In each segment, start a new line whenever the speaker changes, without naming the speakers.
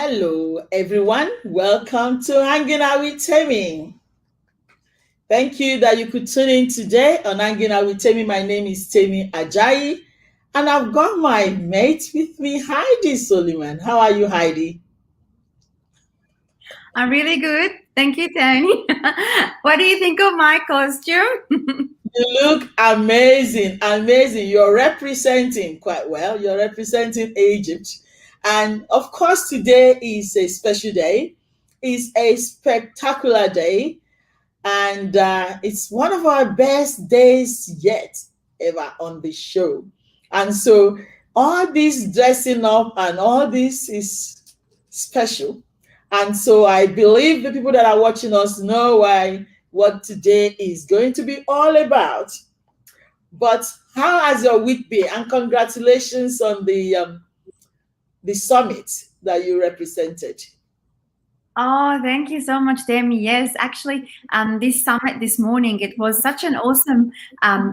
Hello, everyone. Welcome to Hanging Out with Temi. Thank you that you could tune in today on Hanging Out with Temi. My name is Temi Ajayi, and I've got my mate with me, Heidi Soliman. How are you, Heidi?
I'm really good. Thank you, Tony. What do you think of my costume?
You look amazing, amazing. You're representing quite well. You're representing Egypt. And of course, today is a special day. It's a spectacular day, and it's one of our best days yet ever on the show. And so all this dressing up and all this is special. And so I believe the people that are watching us know why what today is going to be all about. But how has your week been? And congratulations on the summit that you represented.
Oh, thank you so much, Demi. Yes, actually, this summit this morning, it was such an awesome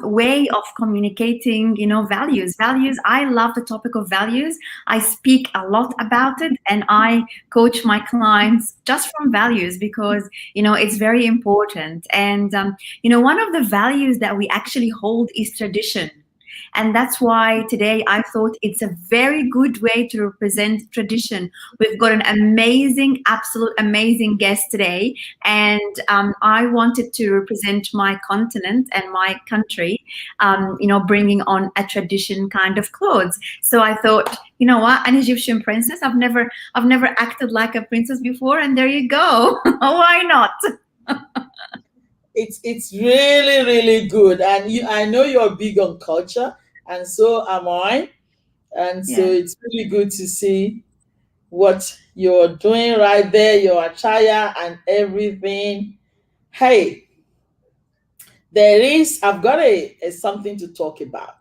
way of communicating, values. Values, I love the topic of values. I speak a lot about it, and I coach my clients just from values because, it's very important. And, one of the values that we actually hold is tradition. And that's why today I thought it's a very good way to represent tradition. We've got an amazing, absolute amazing guest today. And I wanted to represent my continent and my country, bringing on a tradition kind of clothes. So I thought, you know what, an Egyptian princess. I've never acted like a princess before. And there you go. Why not?
It's really really good, and I know you're big on culture, and so am I. And so
Yeah.
it's really good to see what you're doing right there, your attire and everything. Hey, I've got a something to talk about.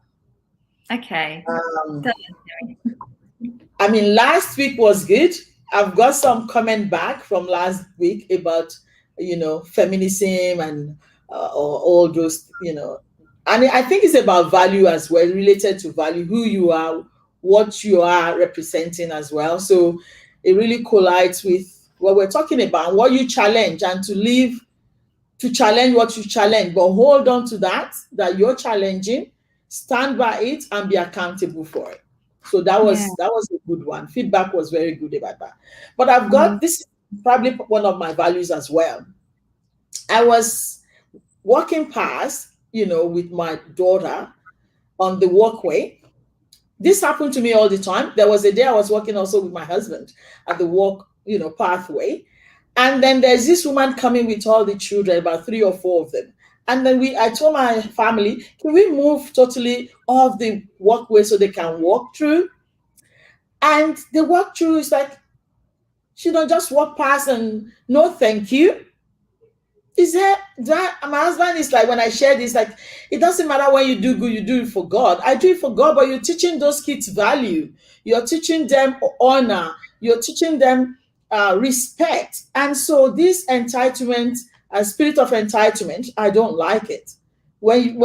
Okay.
um,
So,
I mean, last week was good. I've got some comment back from last week about, feminism and all those, and I think it's about value as well, related to value, who you are, what you are representing as well. So it really collides with what we're talking about, what you challenge, and to challenge what you challenge, but hold on to that you're challenging, stand by it, and be accountable for it. So that
yeah.
was a good one. Feedback was very good about that. But I've got
Mm,
this, probably one of my values as well. I was walking past, with my daughter on the walkway. This happened to me all the time. There was a day I was walking also with my husband at the walk, pathway. And then there's this woman coming with all the children, about three or four of them. And then I told my family, can we move totally off the walkway so they can walk through? And they walk through, it's like, she don't just walk past and no thank you. Is that my husband is like, when I share this, like, it doesn't matter when you do good, you do it for God. I do it for God, but you're teaching those kids value. You're teaching them honor. You're teaching them respect. And so this entitlement, spirit of entitlement, I don't like it. When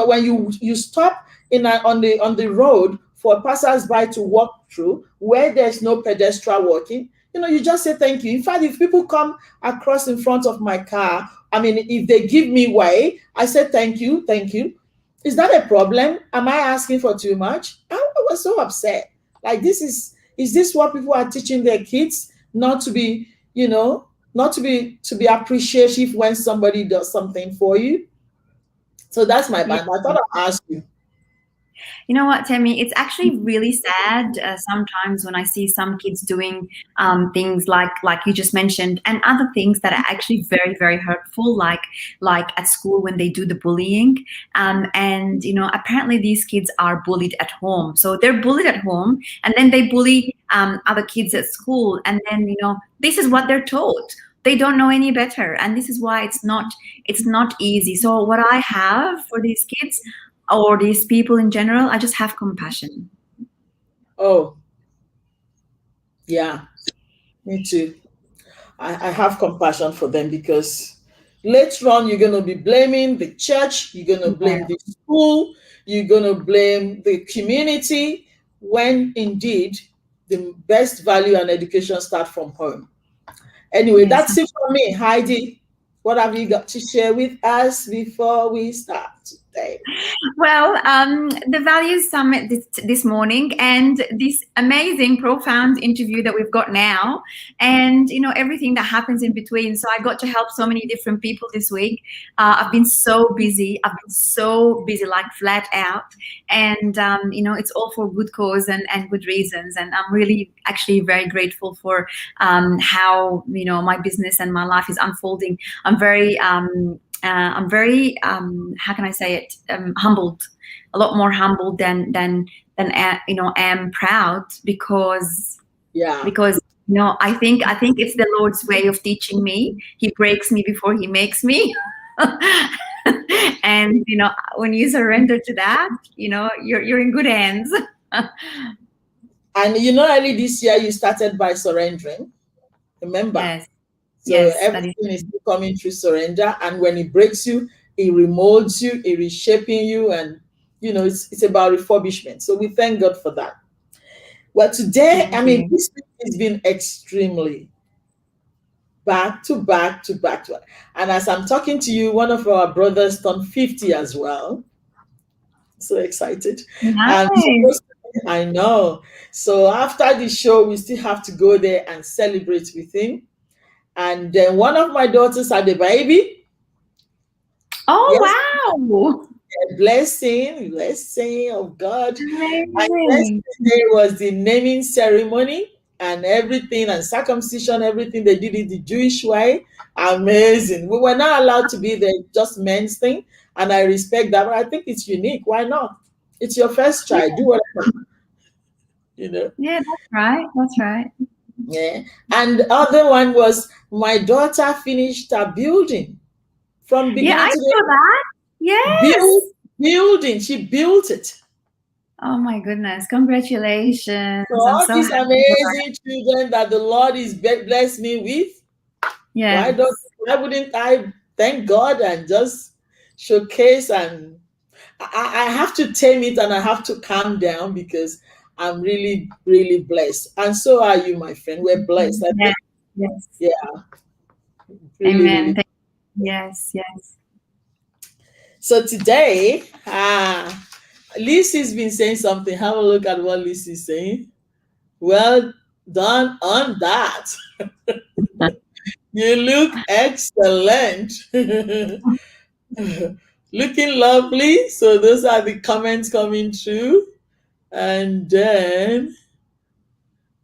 you stop on the road for passers-by to walk through where there's no pedestrian walking, you just say thank you. In fact, if people come across in front of my car, I mean, if they give me way, I say thank you, thank you. Is that a problem? Am I asking for too much? I was so upset. Like, is this what people are teaching their kids? Not to be, not to be appreciative when somebody does something for you. So that's my
yeah.
band. I thought I'd ask you.
You know what, Tammy? It's actually really sad sometimes when I see some kids doing things like you just mentioned, and other things that are actually very, very hurtful, like at school when they do the bullying. And apparently these kids are bullied at home, so they're bullied at home, and then they bully other kids at school, and then this is what they're taught. They don't know any better, and this is why it's not easy. So what I have for these kids or these people in general, I just have compassion.
Oh, yeah, me too. I have compassion for them, because later on you're going to be blaming the church, you're going to blame
Yeah.
the school, you're going to blame the community, when indeed the best value and education start from home. Anyway,
Yes.
that's it for me. Heidi, what have you got to share with us before we start today?
Well, the Values Summit this morning, and this amazing, profound interview that we've got now, and everything that happens in between. So I got to help so many different people this week. I've been so busy. Like flat out, and it's all for good cause and good reasons. And I'm really actually very grateful for how my business and my life is unfolding. I'm very how can I say it, humbled, a lot more humbled than am proud, because I think it's the Lord's way of teaching me. He breaks me before he makes me. And when you surrender to that, you're in good hands.
And early this year you started by surrendering. Remember?
Yes.
So
yes,
everything is coming through surrender, and when it breaks you, it remolds you, it reshaping you, and it's about refurbishment. So we thank God for that. Well, today, this week has been extremely back to back to back to back. And as I'm talking to you, one of our brothers turned 50 as well. So excited.
Nice.
I know. So after the show, we still have to go there and celebrate with him. And then one of my daughters had a baby.
Oh, yes. Wow.
A blessing of God. And yesterday was the naming ceremony and everything, and circumcision, everything they did it the Jewish way. Amazing. We were not allowed to be there, just men's thing. And I respect that, but I think it's unique. Why not? It's your first child. Do whatever.
Yeah, that's right.
Yeah. And the other one was my daughter finished her building from beginning
I
to
saw that. Yes.
Building. She built it.
Oh my goodness. Congratulations.
So all these amazing children that the Lord is blessed me with.
Yeah.
Why wouldn't I thank God and just showcase? And I have to tame it, and I have to calm down, because I'm really, really blessed. And so are you, my friend. We're blessed.
Yes.
Yeah.
Really, amen. Really. Yes.
So today, Lucy's been saying something. Have a look at what Lucy's saying. Well done on that. You look excellent. Looking lovely. So those are the comments coming through. And then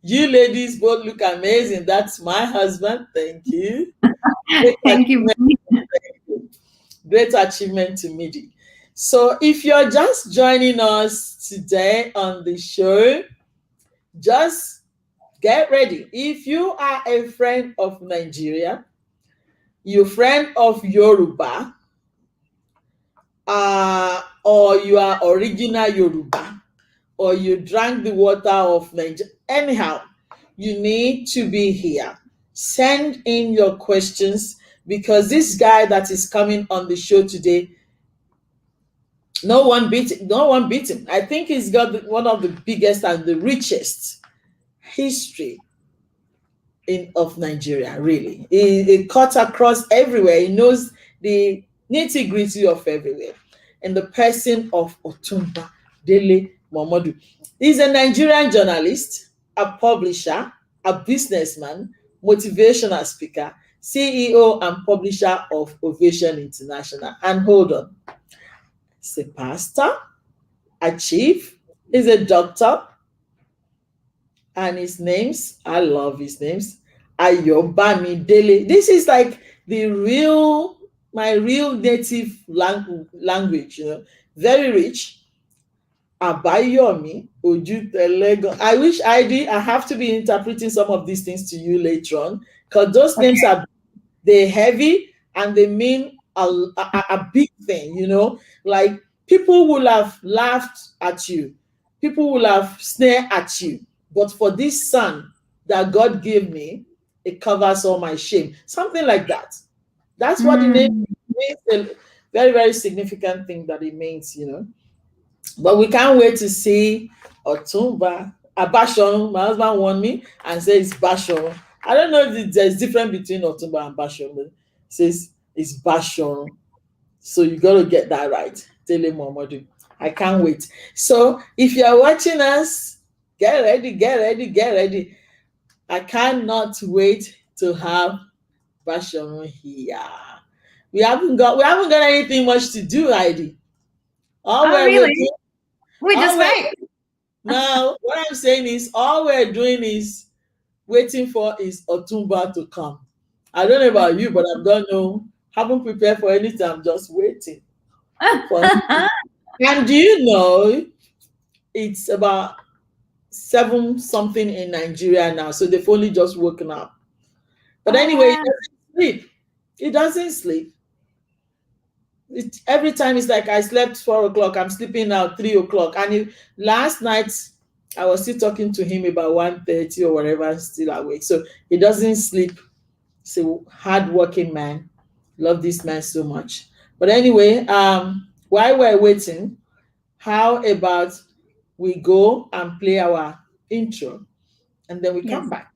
you ladies both look amazing. That's my husband. Thank you.
Thank you.
Great achievement to Midi. So if you're just joining us today on the show, just get ready. If you are a friend of Nigeria, you're a friend of Yoruba, or you are original Yoruba, or you drank the water of Nigeria, anyhow, you need to be here. Send in your questions, because this guy that is coming on the show today, no one beat him. I think he's got one of the biggest and the richest history of Nigeria, really. He cuts across everywhere. He knows the nitty-gritty of everywhere. In the person of Otumba Dele Momodu. He's a Nigerian journalist, a publisher, a businessman, motivational speaker, CEO and publisher of Ovation International. And hold on. He's a pastor, a chief, he's a doctor, and his names, I love his names, Ayobami Dele. This is like my real native language, very rich. Abayomi Ojutelego. I wish I have to be interpreting some of these things to you later on, because those names they're heavy and they mean a big thing, like people will have laughed at you, people will have sneered at you, but for this son that God gave me, it covers all my shame. Something like that. That's what the name means. A very, very significant thing that it means, But we can't wait to see Otumba Bashorun. My husband warned me and says it's Bashorun. I don't know if there's difference between Otumba and Bashorun, but it says it's Bashorun. So you got to get that right. Dele Momodu. I can't wait. So if you are watching us, get ready, get ready, get ready. I cannot wait to have Bashorun here. We haven't got anything much to do, Heidi. All
Oh,
we're
really?
doing,
We just wait.
now, what I'm saying is, all we're doing is waiting for is Otumba to come. I don't know about you, but I've got no, haven't prepared for anything. I'm just waiting for. And do you know it's about 7 something in Nigeria now, so they've only just woken up. But anyway, it doesn't sleep. It doesn't sleep. Every time it's like I slept 4 o'clock, I'm sleeping now 3 o'clock. And last night I was still talking to him about 1:30 or whatever, still awake. So he doesn't sleep. He's a hardworking man. Love this man so much. But anyway, while we're waiting, how about we go and play our intro and then we come back.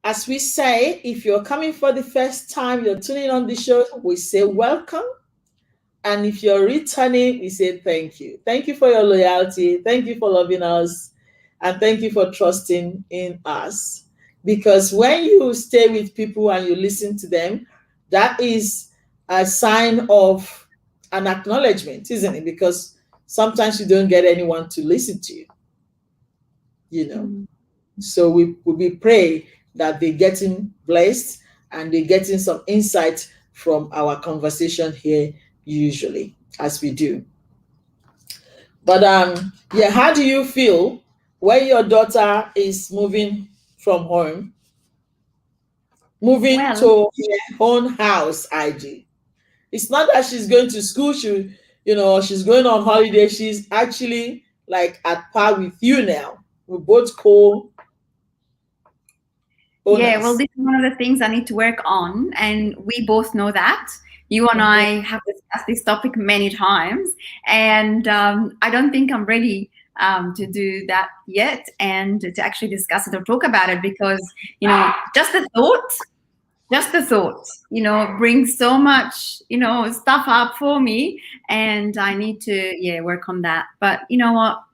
As we say, if you're coming for the first time, you're tuning on the show, we say welcome. And if you're returning, we say thank you. Thank you for your loyalty. Thank you for loving us. And thank you for trusting in us. Because when you stay with people and you listen to them, that is a sign of an acknowledgement, isn't it? Because sometimes you don't get anyone to listen to you, you know. So we pray that they're getting blessed and they're getting some insight from our conversation here, usually, as we do. But yeah, how do you feel when your daughter is moving from home, moving to her own house, IG? It's not that she's going to school, she's going on holiday. She's actually like at par with you now. We both co-owners.
Yeah, well, this is one of the things I need to work on, and we both know that. You and I have discussed this topic many times, and I don't think I'm ready to do that yet, and to actually discuss it or talk about it, because just the thought, brings so much, stuff up for me, and I need to work on that. But you know what?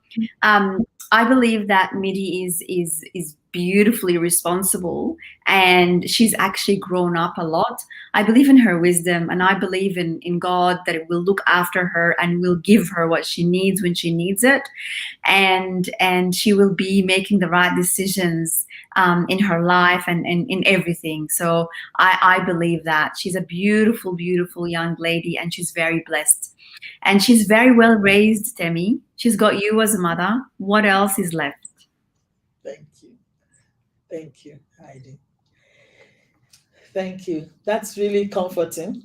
I believe that Midi is beautifully responsible, and she's actually grown up a lot. I believe in her wisdom, and I believe in God that it will look after her and will give her what she needs when she needs it, and she will be making the right decisions in her life and in everything. So I believe that she's a beautiful, beautiful young lady, and she's very blessed. And she's very well raised, Temi. She's got you as a mother. What else is left?
Thank you. Thank you, Heidi. Thank you. That's really comforting.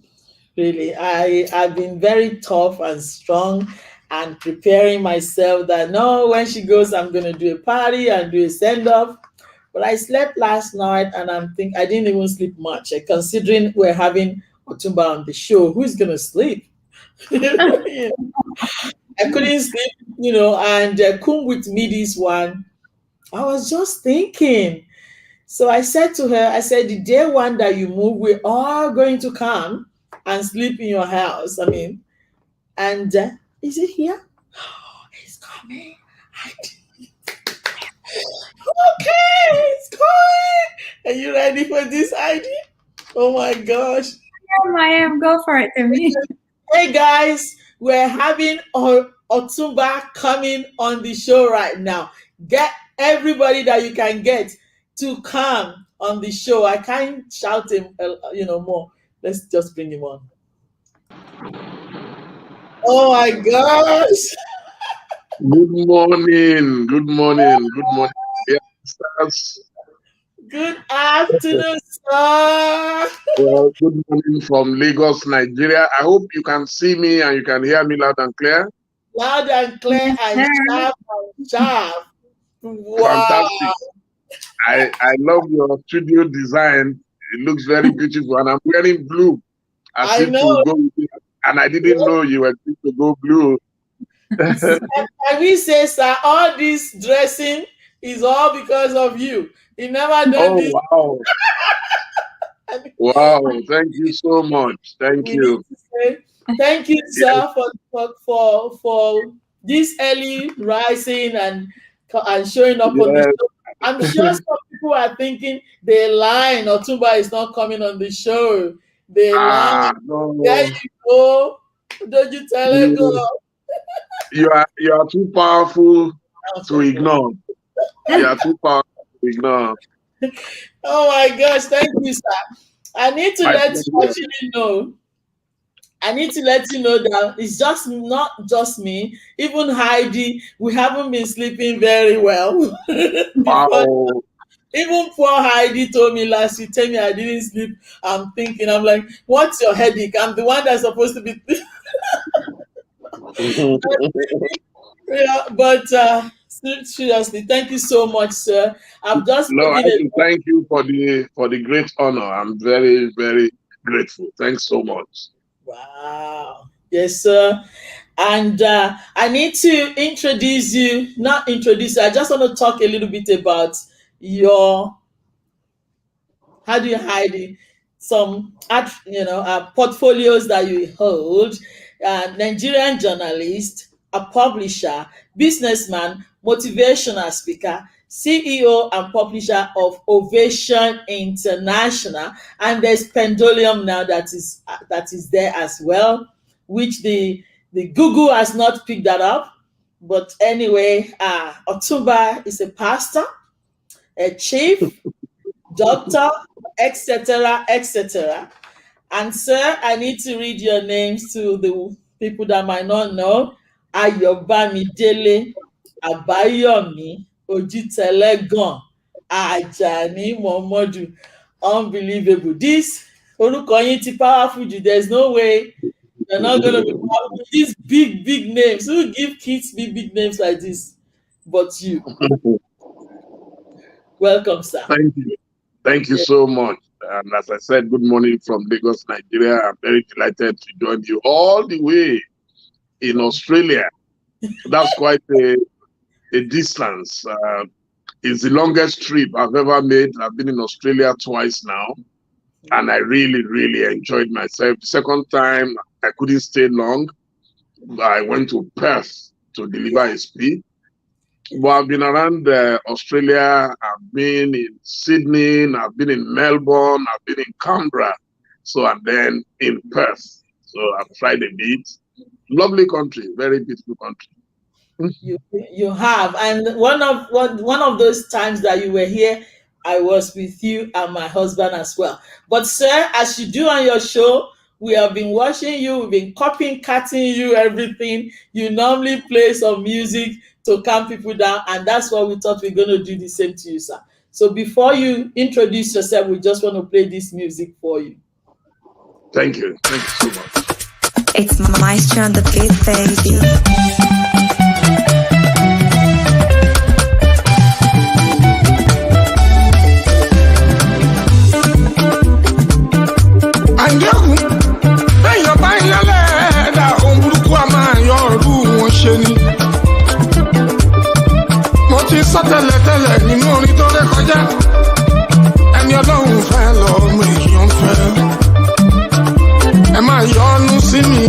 Really. I've been very tough and strong and preparing myself that no, when she goes, I'm going to do a party and do a send-off. But I slept last night and I didn't even sleep much. Considering we're having Otumba on the show, who's going to sleep? I couldn't sleep, and come with me this one. I was just thinking. So I said to her, the day one that you move, we're all going to come and sleep in your house. And is it here? Oh, it's coming. Okay, it's coming. Are you ready for this idea? Oh my gosh.
I am. Go for it, Temi.
Hey guys, we're having Otumba coming on the show right now. Get everybody that you can get to come on the show. I can't shout him, more. Let's just bring him on. Oh my gosh!
Good morning. Good morning. Good morning. Yes.
Good afternoon, sir.
Well, good morning from Lagos, Nigeria. I hope you can see me and you can hear me loud and clear.
Loud and clear and sharp and sharp. Wow.
Fantastic. I love your studio design. It looks very beautiful. And I'm wearing blue.
I know.
Go with it. And I didn't know you were going to go blue.
Can we say, sir, all this dressing is all because of you. You never done this.
Wow. Wow. Thank you so much. Thank you.
Thank you, sir, for this early rising and showing up on the show. I'm sure some people are thinking they're lying. Otumba is not coming on the show. They're lying.
No.
There you go. Don't you tell her go.
You are too powerful to ignore. You are too powerful to ignore.
Oh my gosh, thank you, sir. I need to let you know. I need to let you know that it's just not just me. Even Heidi, we haven't been sleeping very well.
Wow.
Even poor Heidi told me last week, tell me I didn't sleep. I'm like, what's your headache? I'm the one that's supposed to be. Yeah, but seriously, thank you so much, sir. I'm just
thank you for the great honor. I'm very, very grateful. Thanks so much.
Wow. Yes, sir. And I need to introduce you, I just want to talk a little bit about your, how do you hide it? Some portfolios that you hold. Nigerian journalist, a publisher, businessman, motivational speaker, CEO and publisher of Ovation International, and there's Pendulum now that is there as well, which the Google has not picked that up. But anyway, Otumba is a pastor, a chief, doctor, etc., etc. And sir, I need to read your names to the people that might not know. Ayobami Dele Abayomi Ojitelegan Ajani Momodu. Unbelievable. This orúkọ yín ti powerful. There's no way you're not going to be powerful. These big names. Who give kids big names like this? But you. Welcome, sir.
Thank you. Thank you so much. And as I said, good morning from Lagos, Nigeria. I'm very delighted to join you all the way in Australia. That's quite a distance. It's the longest trip I've ever made. I've been in Australia twice now, and I really, really enjoyed myself. The second time, I couldn't stay long. I went to Perth to deliver a speech. But I've been around Australia. I've been in Sydney. I've been in Melbourne. I've been in Canberra. So I'm then in Perth. So I've tried a bit. Lovely country, very beautiful country.
You have, and one of those times that you were here, I was with you and my husband as well. But sir, as you do on your show, we have been watching you. We've been cutting you everything. You normally play some music to calm people down, and that's what we thought we're going to do the same to you, sir. So before you introduce yourself, we just want to play this music for you.
Thank you. Thank you so much.
It's Maestro on the beat, baby.
Mo ti sọ tẹ́lẹ̀tẹ́lẹ̀ nínú orin tó ré kọjá, ẹni Ọlọ́run fẹ́ lọ́mọ èèyàn fẹ́. Ẹ máa yọ́nú sí mi,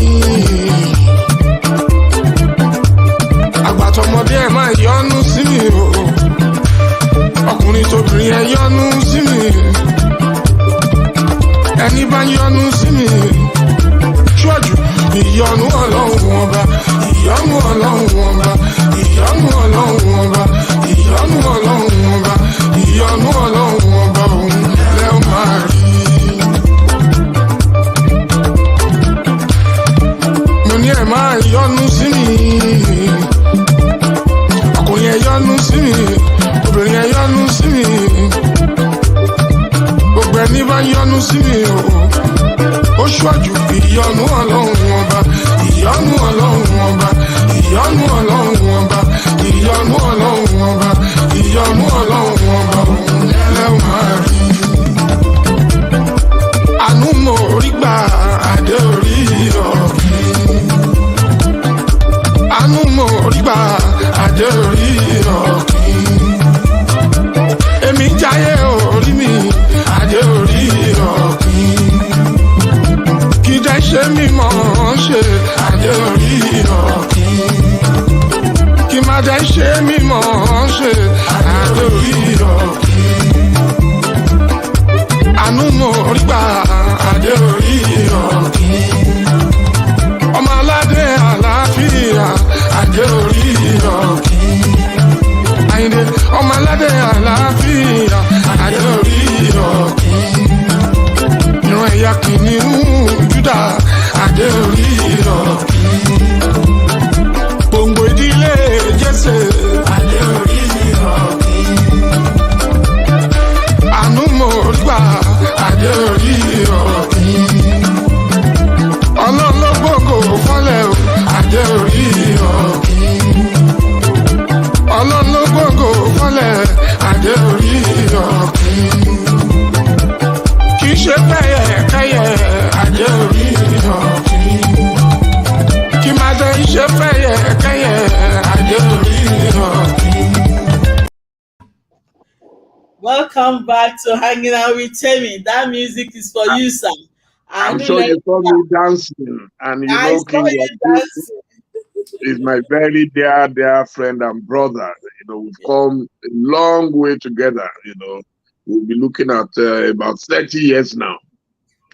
àgbàtọ̀mọdé ẹ máa yọ́nú sí mi o, ọkùnrin tóbìnrin ẹ yọ́nú sí mi, ẹni bá yọ́nú sí mi. Ṣọ́jú ìyọ́nú Ọlọ́run ọba, ìyọ́nú Ọlọ́run ọba, ìyọ́nú Ọlọ́run ọba, ìyọ́nú Ọlọ́run ọba, ìyọ́nú Ọlọ́run ọba, òun lẹ́ ó máa rí. Mo ní ẹ máa yọ́nú sí mi, ọkùnrin ẹ yọ́nú sí mi, obìnrin ẹ yọ́nú sí mi, ẹni bá yọ́nú sí mi o ó ṣọ́jú ìyọ́nú ọlọ́run ọba ìyọ́nú ọlọ́run ọba ìyọ́nú ọlọ́run ọba ìyọ́nú ọlọ́run ọba ìyọ́nú ọlọ́run ọba òun lẹ́wọ̀n máa rí. àánú mo rí gbà adé orí ọ̀gbìn. àánú mo rí gbà adé orí ọ̀gbìn. èmi jáyé orí mi adé orí ọ̀gbìn. kì í dẹ́ ṣe mímọ́ ṣe adé orí ọ̀gbìn. kì í má dẹ́ ṣe mímọ́ ṣe adé orí ọ̀gbìn. àánú mo rí gbà adé orí ọ̀gbìn. ọmọ aládé àlàáfíà adé orí ọ̀gbìn. Àyìndé ọmọ aládé àlàáfíà adé orí ọ̀gbìn. ìran ẹ̀yà kìnìún Júdà adé orí ọ̀gbìn. gbòǹgbò ìdílé Jésè adé orí ọ̀gbìn. àánú mo rí gbà adé orí ọ̀gbìn. ọlọ́run ló gbòǹgbò fọ́lẹ̀ o adé orí ọ̀gbìn. ọlọ́run ló gbòǹgbò fọ́lẹ̀ adé orí ọ̀gbìn. kì í ṣe fẹ́yẹ̀kẹ́yẹ̀ adé orí ọ̀gbìn. kì í má dé ṣe fẹ́yẹ̀kẹ́yẹ̀ adé orí ọ̀gbìn.
Welcome back to Hanging Out with Temi. That music is for you, sir.
I'm sure you saw me dancing, and you
I
know
saw
King
you dancing.
is my very dear friend and brother. You know, we've come a long way together. You know, we'll be looking at about 30 years now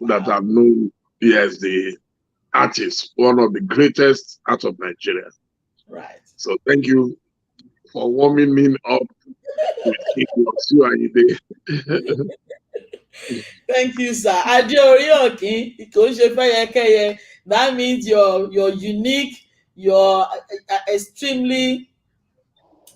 that I've known as the artist, one of the greatest out of Nigeria.
Right.
So thank you for warming me up with King Ayinde.
Thank you, sir. Adeoriokin, Ikoshefeyekeye. That means you're unique. You're extremely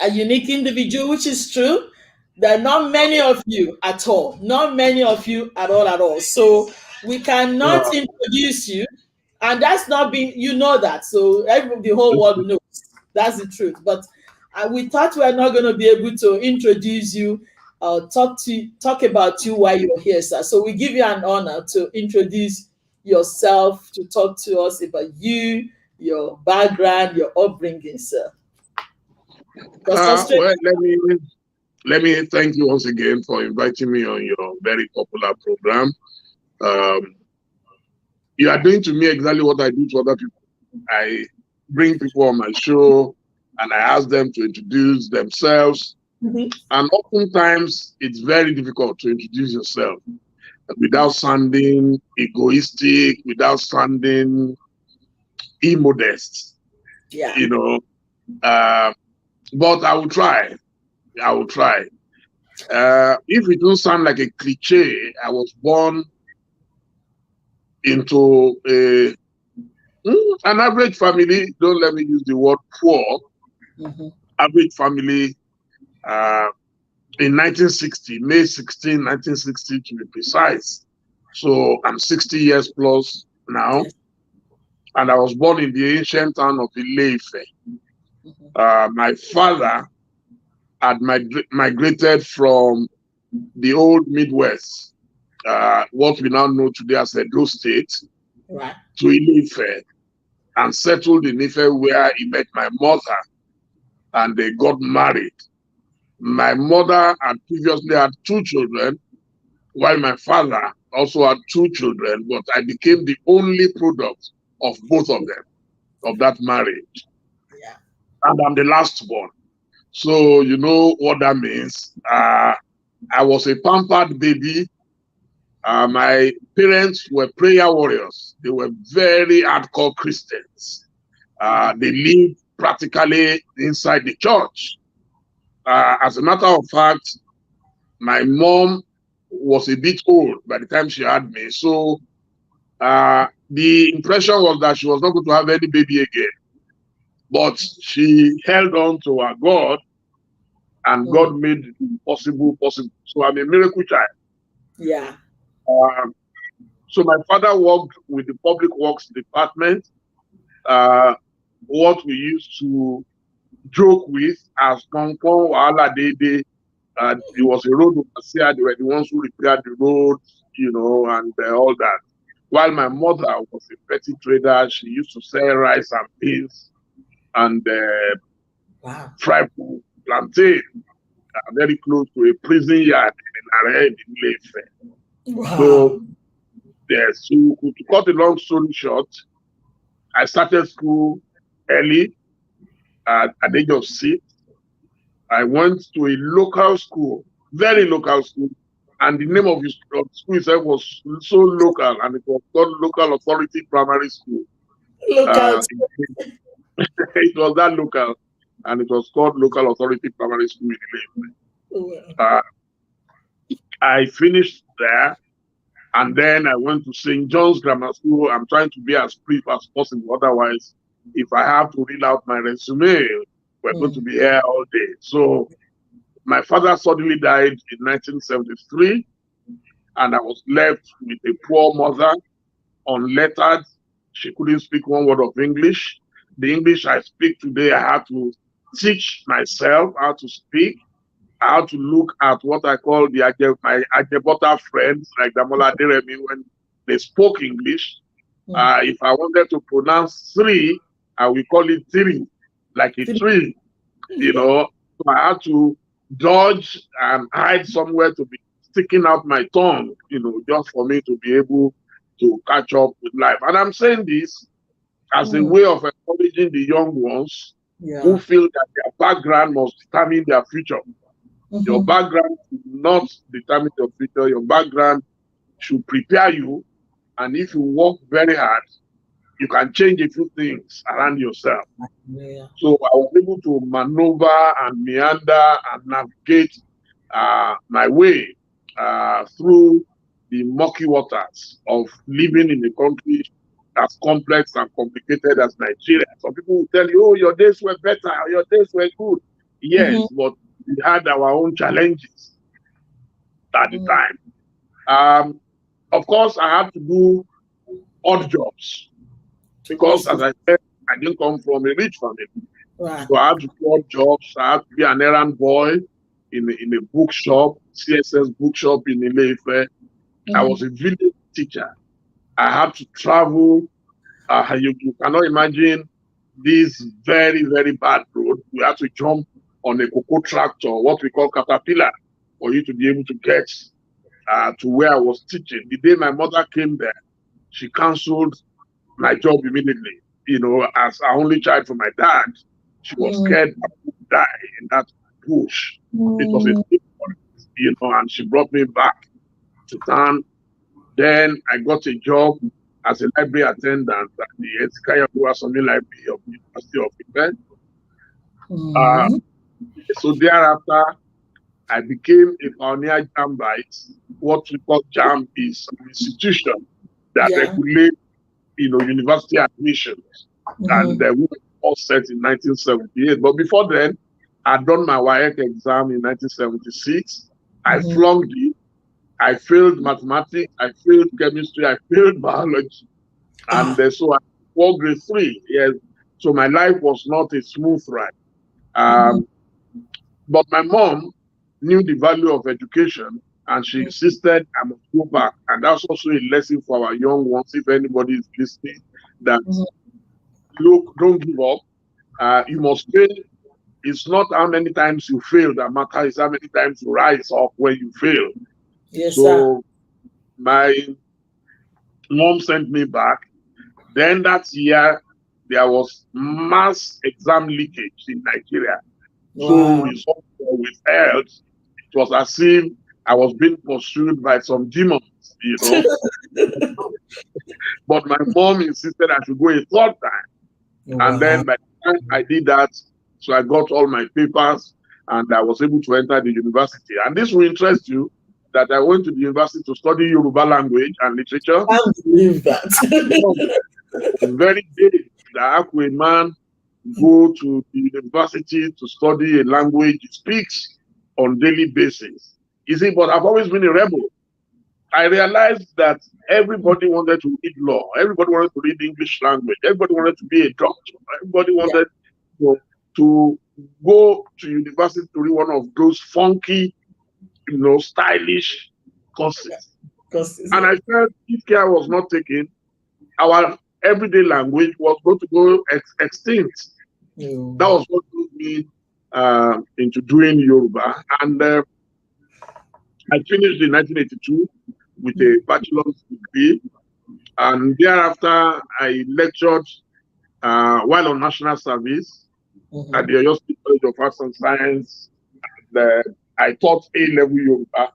a unique individual, which is true. There are not many of you at all. Not many of you at all. So we cannot introduce you, and that's not been. You know that. So the whole world knows. That's the truth. But we thought we were not going to be able to introduce you. Talk about you while you're here, sir. So we give you an honor to introduce yourself, to talk to us about you, your background, your upbringing, sir.
Well, let me thank you once again for inviting me on your very popular program. You are doing to me exactly what I do to other people. I bring people on my show and I ask them to introduce themselves.
Mm-hmm.
And oftentimes, it's very difficult to introduce yourself without sounding egoistic, without sounding immodest.
Yeah.
You know, but I will try. If it don't sound like a cliche, I was born into an average family. Don't let me use the word poor.
Mm-hmm.
Average family. In 1960, May 16, 1960 to be precise. So I'm 60 years plus now. And I was born in the ancient town of Ile-Ife. My father had migrated from the old Midwest, what we now know today as Edo State,
right,
to Ile-Ife, and settled in Ife where he met my mother, and they got married. My mother had previously had 2 children, while my father also had 2 children, but I became the only product of both of them, of that marriage.
Yeah.
And I'm the last born. So you know what that means. I was a pampered baby. My parents were prayer warriors. They were very hardcore Christians. They lived practically inside the church. As a matter of fact, my mom was a bit old by the time she had me. So the impression was that she was not going to have any baby again. But she held on to her God, and God made the impossible possible. So I'm a miracle child.
Yeah.
So my father worked with the public works department. What we used to joke with as Kongkong Wala Dede. It was a road overseer. They were the ones who repaired the roads, and all that. While my mother was a petty trader, she used to sell rice and beans and fried plantain, very close to a prison yard in Are in Ife.
Wow.
So, yes, to cut a long story short, I started school early at the age of 6. I went to a local school, very local school, and the name of the school itself was so local, and it was called Local Authority Primary School.
Local.
It was that local, and it was called Local Authority Primary School in Ife. I finished there, and then I went to St. John's Grammar School. I'm trying to be as brief as possible. Otherwise, if I have to read out my resume, we're going to be here all day. So my father suddenly died in 1973, and I was left with a poor mother, unlettered. She couldn't speak one word of English. The English I speak today, I had to teach myself how to speak, how to look at what I call my Ajebota friends, like Damola Deremi, when they spoke English. If I wanted to pronounce 3, I will call it 3, like a tree, So I had to dodge and hide somewhere to be sticking out my tongue, just for me to be able to catch up with life. And I'm saying this as a way of encouraging the young ones who feel that their background must determine their future. Your background should not determine your future. Your background should prepare you. And if you work very hard, you can change a few things around yourself. So I was able to maneuver and meander and navigate my way through the murky waters of living in a country as complex and complicated as Nigeria. Some people will tell you, oh, your days were better, your days were good. Yes, but we had our own challenges at the time. Of course, I had to do odd jobs. Because, as I said, I didn't come from a rich family.
Right.
So I had to do odd jobs. I had to be an errand boy in a bookshop, CSS bookshop in Ile-Ife. I was a village teacher. I had to travel. You cannot imagine this very, very bad road. We had to jump on a cocoa tractor, what we call caterpillar, for you to be able to get to where I was teaching. The day my mother came there, she canceled my job immediately. As our only child from my dad, she was scared I would die in that bush. It was a big one, and she brought me back to town. Then I got a job as a library attendant at the Etikaya Buasoni Library of the University of Ife. So thereafter, I became a pioneer JAMBite. What we call JAM is an institution that regulates university admissions, and we were all set in 1978. But before then, I'd done my WAEC exam in 1976. I flunked it. I failed mathematics. I failed chemistry. I failed biology, and so I walked grade 3. Yes, so my life was not a smooth ride. But my mom knew the value of education, and she insisted I must go back. And that's also a lesson for our young ones, if anybody is listening, that look, don't give up. You must fail. It's not how many times you fail that matters, it's how many times you rise up when you fail.
Yes,
so
sir.
My mom sent me back. Then that year, there was mass exam leakage in Nigeria. So results were withheld. It was as if I was being pursued by some demons, But my mom insisted I should go a 3rd time. And then by the time I did that, so I got all my papers and I was able to enter the university. And this will interest you, that I went to the university to study Yoruba language and literature.
I can't believe that.
The very day that a man go to the university to study a language he speaks on daily basis. You see, but I've always been a rebel. I realized that everybody wanted to read law. Everybody wanted to read English language. Everybody wanted to be a doctor. Everybody wanted to go to university to read one of those funky, stylish courses. And I felt if care was not taken, our everyday language was going to go extinct. That was what moved me into doing Yoruba. And I finished in 1982 with a bachelor's degree. And thereafter, I lectured while on national service at the Oyo State College of Arts and Science. And, I taught A-level Yoruba,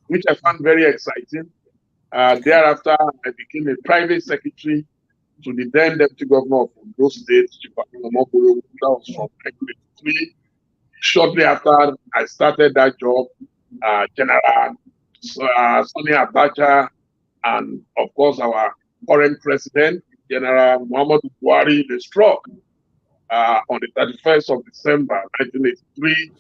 which I found very exciting. Thereafter, I became a private secretary to the then Deputy Governor of Ondo State, Bashorun Dele Momodu. That was from 1983. Shortly after I started that job, General Sani Abacha, and of course our current president, General Muhammadu Buhari, they struck on the 31st of December 1983.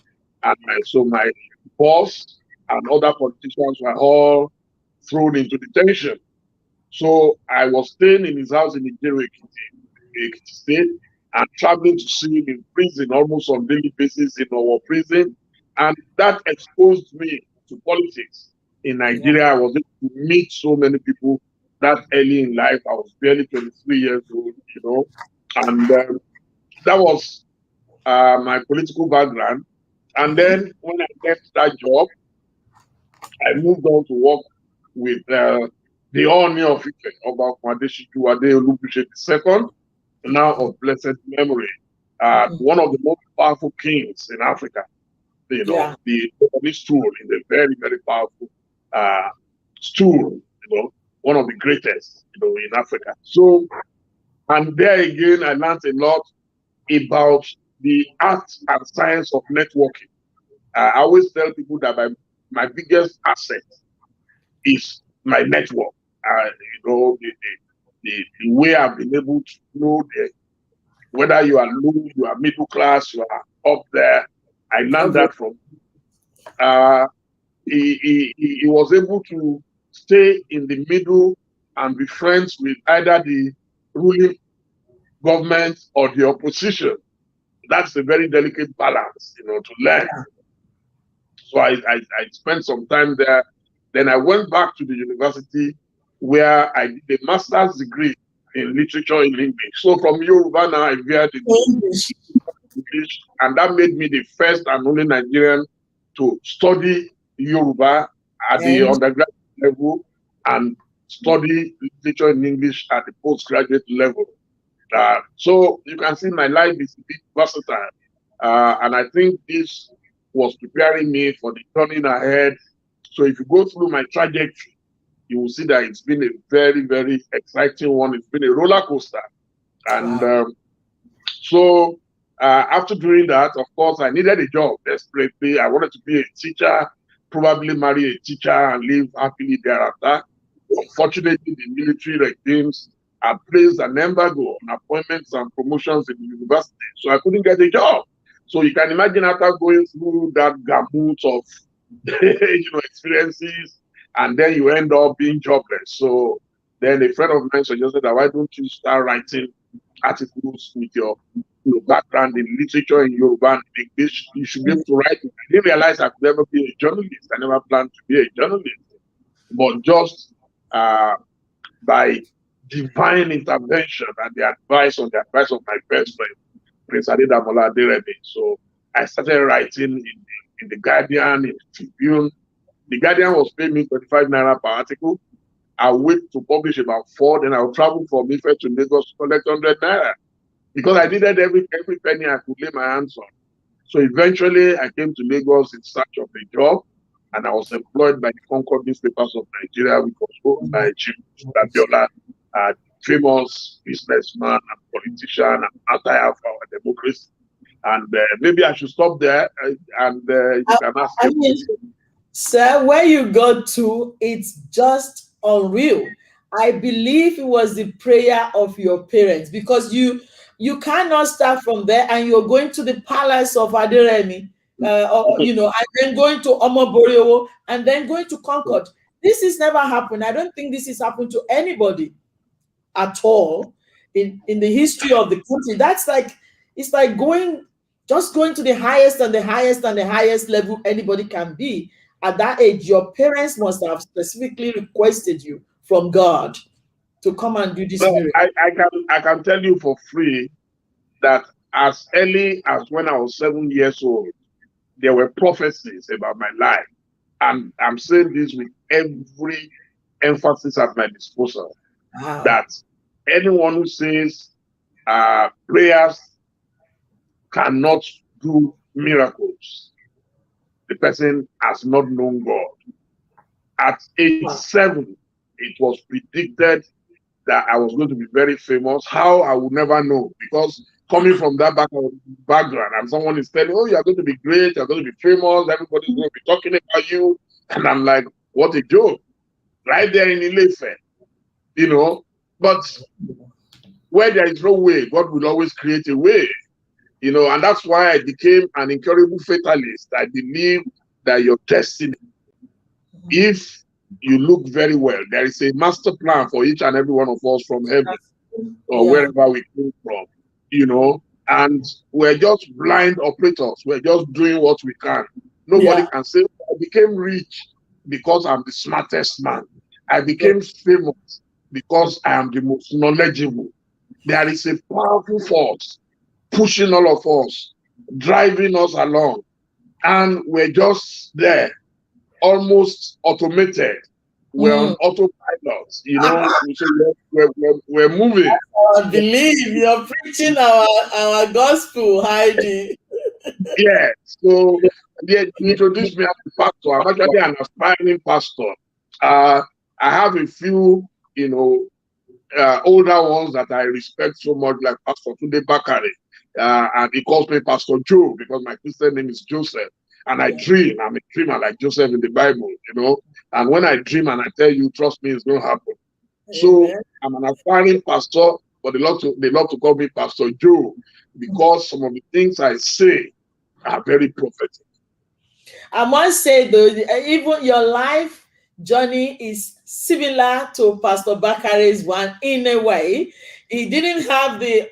And so my boss and other politicians were all thrown into detention. So I was staying in his house in Nigerian State and traveling to see him in prison almost on a daily basis in our prison. And that exposed me to politics in Nigeria. I was able to meet so many people that early in life. I was barely 23 years old, and that was my political background. And then when I left that job, I moved on to work with the Oni of Ife, Oba Adeshitu Adeolubushe II, now of blessed memory, one of the most powerful kings in Africa. The stool is a very, very powerful stool, one of the greatest, in Africa. So, and there again, I learned a lot about the art and science of networking. I always tell people that my biggest asset is my network. The way I've been able to know whether you are low, you are middle class, you are up there. I learned that from he was able to stay in the middle and be friends with either the ruling government or the opposition. That's a very delicate balance, to learn. So I spent some time there. Then I went back to the university where I did a master's degree in literature in English. So from Yoruba now I veered into English, and that made me the first and only Nigerian to study Yoruba at the undergraduate level and study literature in English at the postgraduate level. So you can see my life is a bit versatile, and I think this was preparing me for the turning ahead. So if you go through my trajectory, you will see that it's been a very, very exciting one. It's been a roller coaster. And so after doing that, of course, I needed a job desperately. I wanted to be a teacher, probably marry a teacher and live happily thereafter. Unfortunately, the military regimes had placed an embargo on appointments and promotions in the university, so I couldn't get a job. So you can imagine after going through that gamut of experiences, and then you end up being jobless. So then a friend of mine suggested that why don't you start writing articles with your background in literature in Yoruba and English? You should be able to write it. I didn't realize I could never be a journalist. I never planned to be a journalist. But just by divine intervention and the advice of my best friend, Prince Adedamola Aderemi. So I started writing in the Guardian, in the Tribune. The Guardian was paying me 25 naira per article. I wait to publish about 4, then I'll travel from Ife to Lagos to collect 100 naira. Because I needed every penny I could lay my hands on. So eventually I came to Lagos in search of a job, and I was employed by the Concord newspapers of Nigeria, which was owned by Chief Abiola, a famous businessman and politician and anti-our democracy. And maybe I should stop there and you can ask me.
Sir, where you got to, it's just unreal. I believe it was the prayer of your parents, because you cannot start from there and you're going to the palace of Aderemi, and then going to Omoboriowo and then going to Concord. This has never happened. I don't think this has happened to anybody at all in the history of the country. That's like, it's like just going to the highest and the highest and the highest level anybody can be. At that age, your parents must have specifically requested you from God to come and do this
So
miracle.
I can tell you for free that as early as when I was 7 years old, there were prophecies about my life. And I'm saying this with every emphasis at my disposal,
Wow.
that anyone who says prayers cannot do miracles, the person has not known God. At age 7, it was predicted that I was going to be very famous. How, I would never know, because coming from that background, and someone is telling, oh, you're going to be great, you're going to be famous, everybody's going to be talking about you. And I'm like, what a joke. Right there in Ilefe, you know. But where there is no way, God will always create a way, you know. And that's why I became an incurable fatalist. I believe that your destiny, if you look very well, there is a master plan for each and every one of us from heaven or wherever we came from, you know. And we're just blind operators. We're just doing what we can. Nobody can say, I became rich because I'm the smartest man. I became famous because I am the most knowledgeable. There is a powerful force pushing all of us, driving us along. And we're just there, almost automated. We're on autopilot, you know. We're moving.
I believe you're preaching our gospel, Heidi.
Yeah. So they introduced me as a pastor. I'm actually an aspiring pastor. I have a few, you know, older ones that I respect so much, like Pastor Tunde Bakare. And he calls me Pastor Joe because my Christian name is Joseph. And I dream. I'm a dreamer like Joseph in the Bible, you know. And when I dream and I tell you, trust me, it's going to happen. So I'm an aspiring pastor, but they love to call me Pastor Joe because some of the things I say are very prophetic.
I must say, though, even your life journey is similar to Pastor Bakare's one in a way. He didn't have the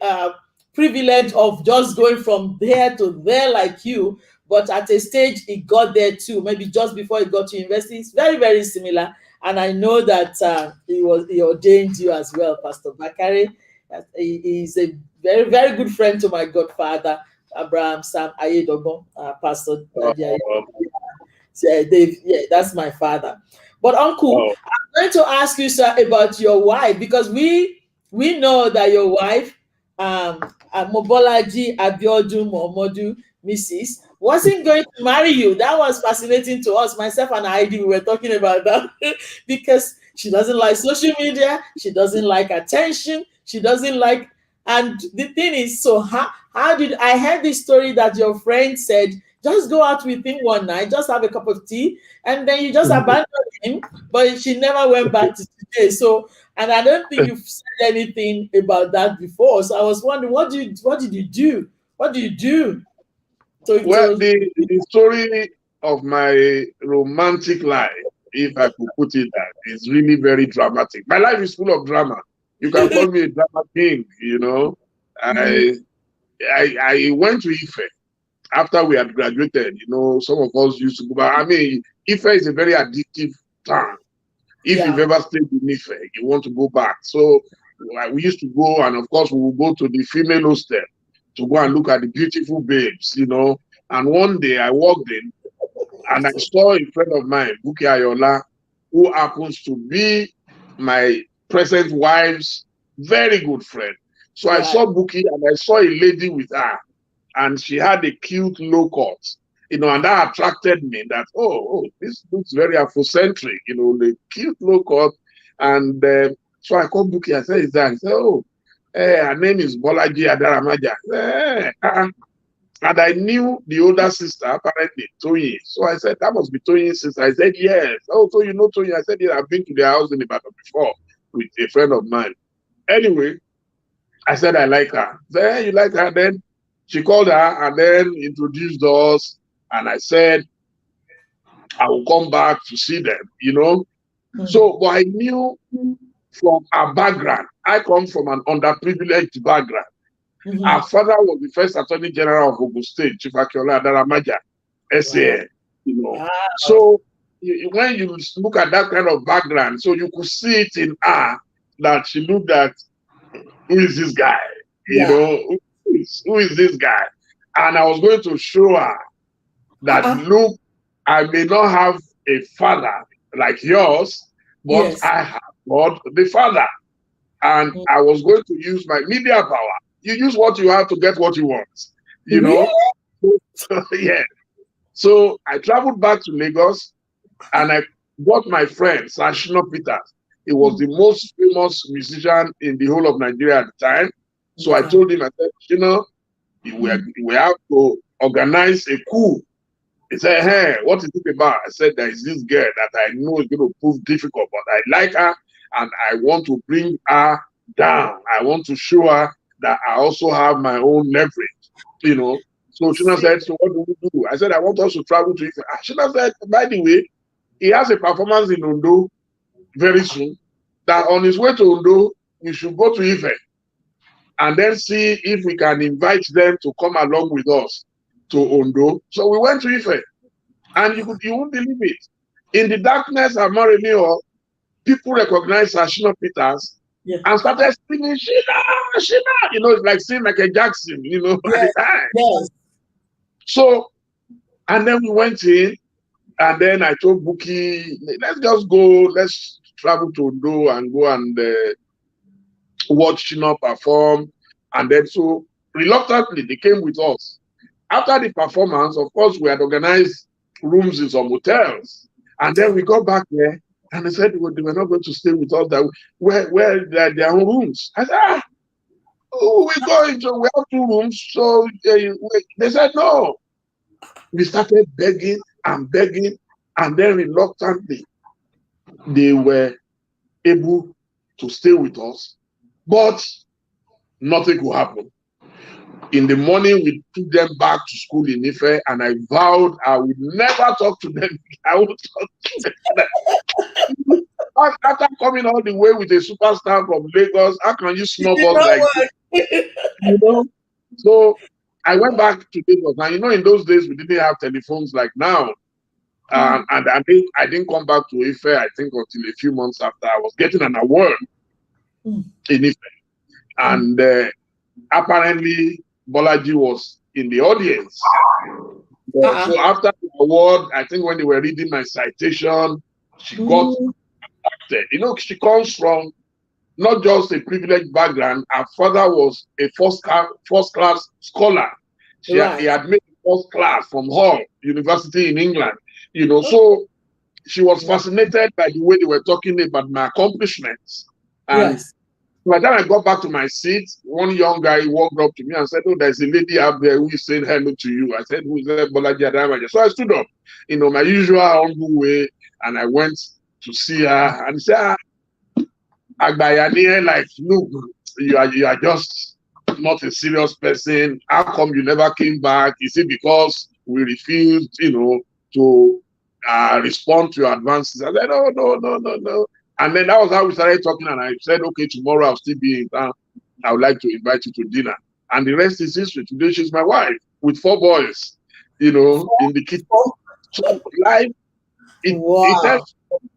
privilege of just going from there to there like you, but at a stage he got there too, maybe just before he got to university. It's very, very similar. And I know that he ordained you as well, Pastor Bakare. He's a very, very good friend to my godfather, Abraham Sam Ayedobo, Pastor. Dave, that's my father. But Uncle, I'm going to ask you, sir, about your wife, because we know that your wife, Mobolaji Abiodun Momodu, Mrs., wasn't going to marry you. That was fascinating to us. Myself and Heidi, we were talking about that because she doesn't like social media. She doesn't like attention. She doesn't like, and the thing is, so how did I heard this story that your friend said, just go out with him one night, just have a cup of tea, and then you just abandoned him, but she never went back to today. So, and I don't think you've said anything about that before. So I was wondering, what did you do? What do you do?
Well, the story of my romantic life, if I could put it that, is really very dramatic. My life is full of drama. You can call me a drama king, you know. I went to Ife after we had graduated. You know, some of us used to go back. I mean, Ife is a very addictive town. If you've ever stayed in Ife, you want to go back. So we used to go, and of course, we would go to the female hostel to go and look at the beautiful babes, you know. And one day I walked in and I saw a friend of mine, Buki Ayola, who happens to be my present wife's very good friend. So I saw Buki and I saw a lady with her, and she had a cute low cut, you know, and that attracted me that, oh, this looks very Afrocentric, you know, the cute low cut. And so I called Buki, I said, is that? He said, oh, her name is Bolaji Adaramaja. And I knew the older sister, apparently, Toyin. So I said, that must be Toyin's sister. I said, yes. Oh, so you know Toyin? I said, yeah, I've been to their house in Ibadan before with a friend of mine. Anyway, I said, I like her. I said, hey, you like her? Then she called her and then introduced us. And I said, I will come back to see them, you know. So, but I knew from our background, I come from an underprivileged background. Our father was the first Attorney General of Ogun State, Chief Akiola Adaramaja, SAN,
Wow.
So when you look at that kind of background, so you could see it in her that she looked at, who is this guy? Who is this guy? And I was going to show her that, look, I may not have a father like yours, but I have God the Father. And I was going to use my media power. You use what you have to get what you want, yeah. So I traveled back to Lagos and I got my friend, Shino Peters. He was the most famous musician in the whole of Nigeria at the time. So I told him, I said, we have to organize a coup. He said, hey, what is it about? I said, there is this girl that I know is going to prove difficult, but I like her and I want to bring her down. I want to show her that I also have my own leverage, So Shina said, so what do we do? I said, I want us to travel to Ife. Shina said, by the way, he has a performance in Ondo very soon, that on his way to Ondo, we should go to Ife and then see if we can invite them to come along with us to Ondo. So we went to Ife, and you won't believe it. In the darkness of Morenio, people recognized Shina Peters and started screaming, Shina, Shina. It's like seeing like a Jackson, at the time.
Yes.
So, and then we went in, and then I told Buki, let's just go, let's travel to Ondo and go and watch Shina perform. And then so reluctantly, they came with us. After the performance, of course, we had organized rooms in some hotels. And then we got back there and they said they were not going to stay with us, that where their own rooms. I said, we have 2 rooms. So they said no. We started begging and begging, and then reluctantly, they were able to stay with us, but nothing could happen. In the morning, we took them back to school in Ife, and I vowed I would never talk to them. I would talk to them. After coming all the way with a superstar from Lagos, how can you snub us like this? So I went back to Lagos. Now, in those days, we didn't have telephones like now. And I didn't come back to Ife, I think, until a few months after. I was getting an award in Ife. And apparently, Bolaji was in the audience. So after the award, I think when they were reading my citation, she got impacted. She comes from not just a privileged background. Her father was a first class scholar. He had made first class from Hull University in England. So she was fascinated by the way they were talking about my accomplishments. And by the time I got back to my seat, one young guy walked up to me and said, "Oh, there's a lady out there who is saying hello to you." I said, "Who is that?" Bolaji Adamaja. So I stood up, my usual humble way, and I went to see her and said, Agbayani, like, look, you are just not a serious person. How come you never came back? Is it because we refused, to respond to your advances? I said, no. And then that was how we started talking. And I said, okay, tomorrow I'll still be in town. I would like to invite you to dinner. And the rest is history. Today she's my wife with 4 boys, in the kitchen. So life, it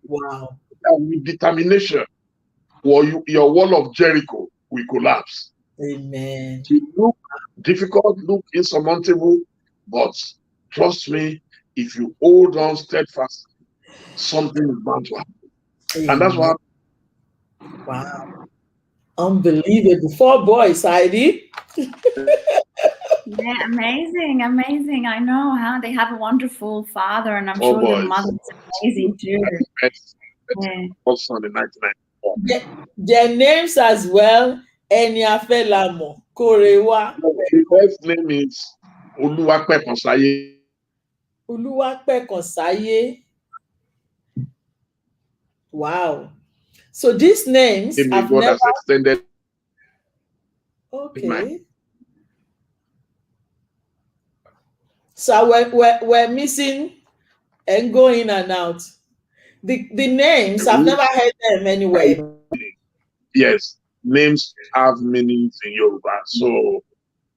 with determination, your wall of Jericho will collapse.
Amen.
It look difficult, look insurmountable, but trust me, if you hold on steadfast, something is bound to happen. Amen. And that's what happened.
Wow. Unbelievable. 4 boys, Heidi.
Yeah, amazing. I know how they have a wonderful father, and I'm sure the mother is amazing too.
Also in 1994.
Their names as well, Eniafelamo, Korewa.
The first name is Oluwape Konsaye.
Oluwape Konsaye. Wow. So these names have
God
never...
has extended.
Okay. So we're missing and go in and out. the names, I've never heard them anywhere.
Yes, names have meanings in Yoruba. So,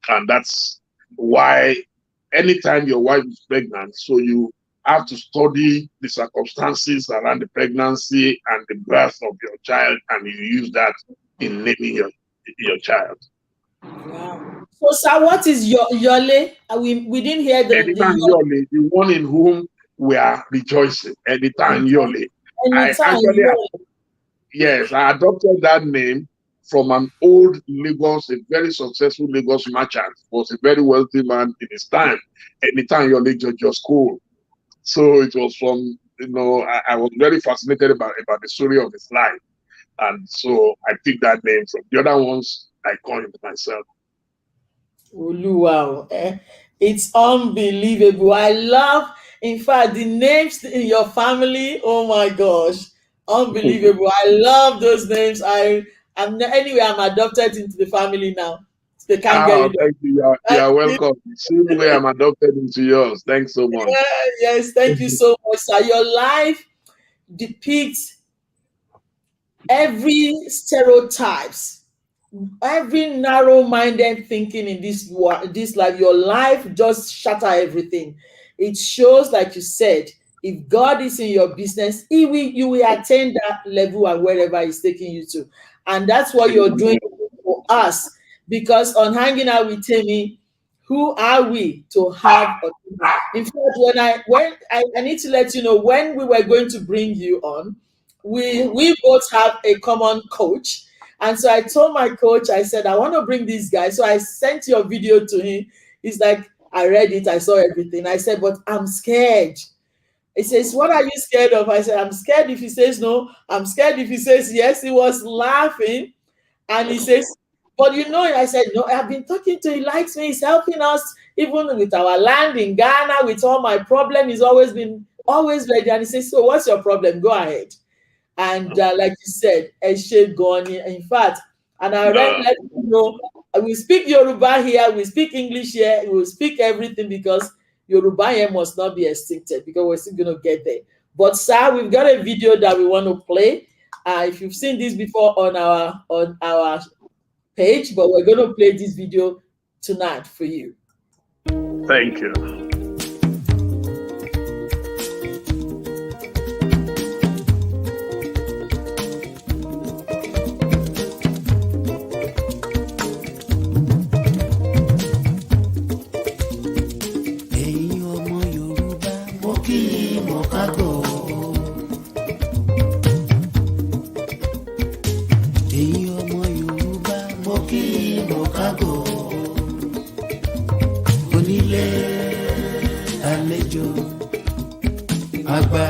and that's why anytime your wife is pregnant, so you have to study the circumstances around the pregnancy and the birth of your child, and you use that in naming your child.
Wow. So, sir, what is your Yole? We didn't hear
Anytime Yole, the one in whom we are rejoicing. Anytime Yole.
Anytime
Yes, I adopted that name from an old Lagos, a very successful Lagos merchant, was a very wealthy man in his time. Anytime Yole just cool. So it was from, I was very fascinated about the story of his life. And so I picked that name from the other ones I coined myself.
Wow. It's unbelievable. I love, in fact, the names in your family. Oh my gosh. Unbelievable. I love those names. I'm adopted into the family now. They can't get rid of.
Thank you. You are welcome. Same way I'm adopted into yours. Thanks so much.
Yes, thank you so much, sir. Your life depicts every stereotypes, every narrow-minded thinking in this life. Your life just shatter everything. It shows, like you said, if God is in your business, you will attain that level and wherever He's taking you to. And that's what you're doing for us. Because on Hanging Out with Temi, who are we to have? In fact, when I need to let you know, when we were going to bring you on, we both have a common coach. And so I told my coach, I said, I want to bring this guy. So I sent your video to him. He's like, I read it, I saw everything. I said, but I'm scared. He says, what are you scared of? I said, I'm scared if he says no. I'm scared if he says yes. He was laughing. And he says, but I said, no, I've been talking to him. He likes me. He's helping us, even with our land in Ghana, with all my problem. He's always ready. And he says, so what's your problem? Go ahead. And like you said, Eshe Goni, in fact, and I already let you know, we speak Yoruba here, we speak English here, we will speak everything because Yoruba here must not be extincted because we're still going to get there. But sir, we've got a video that we want to play. If you've seen this before on our page, but we're going to play this video tonight for you.
Thank you.
Àgbà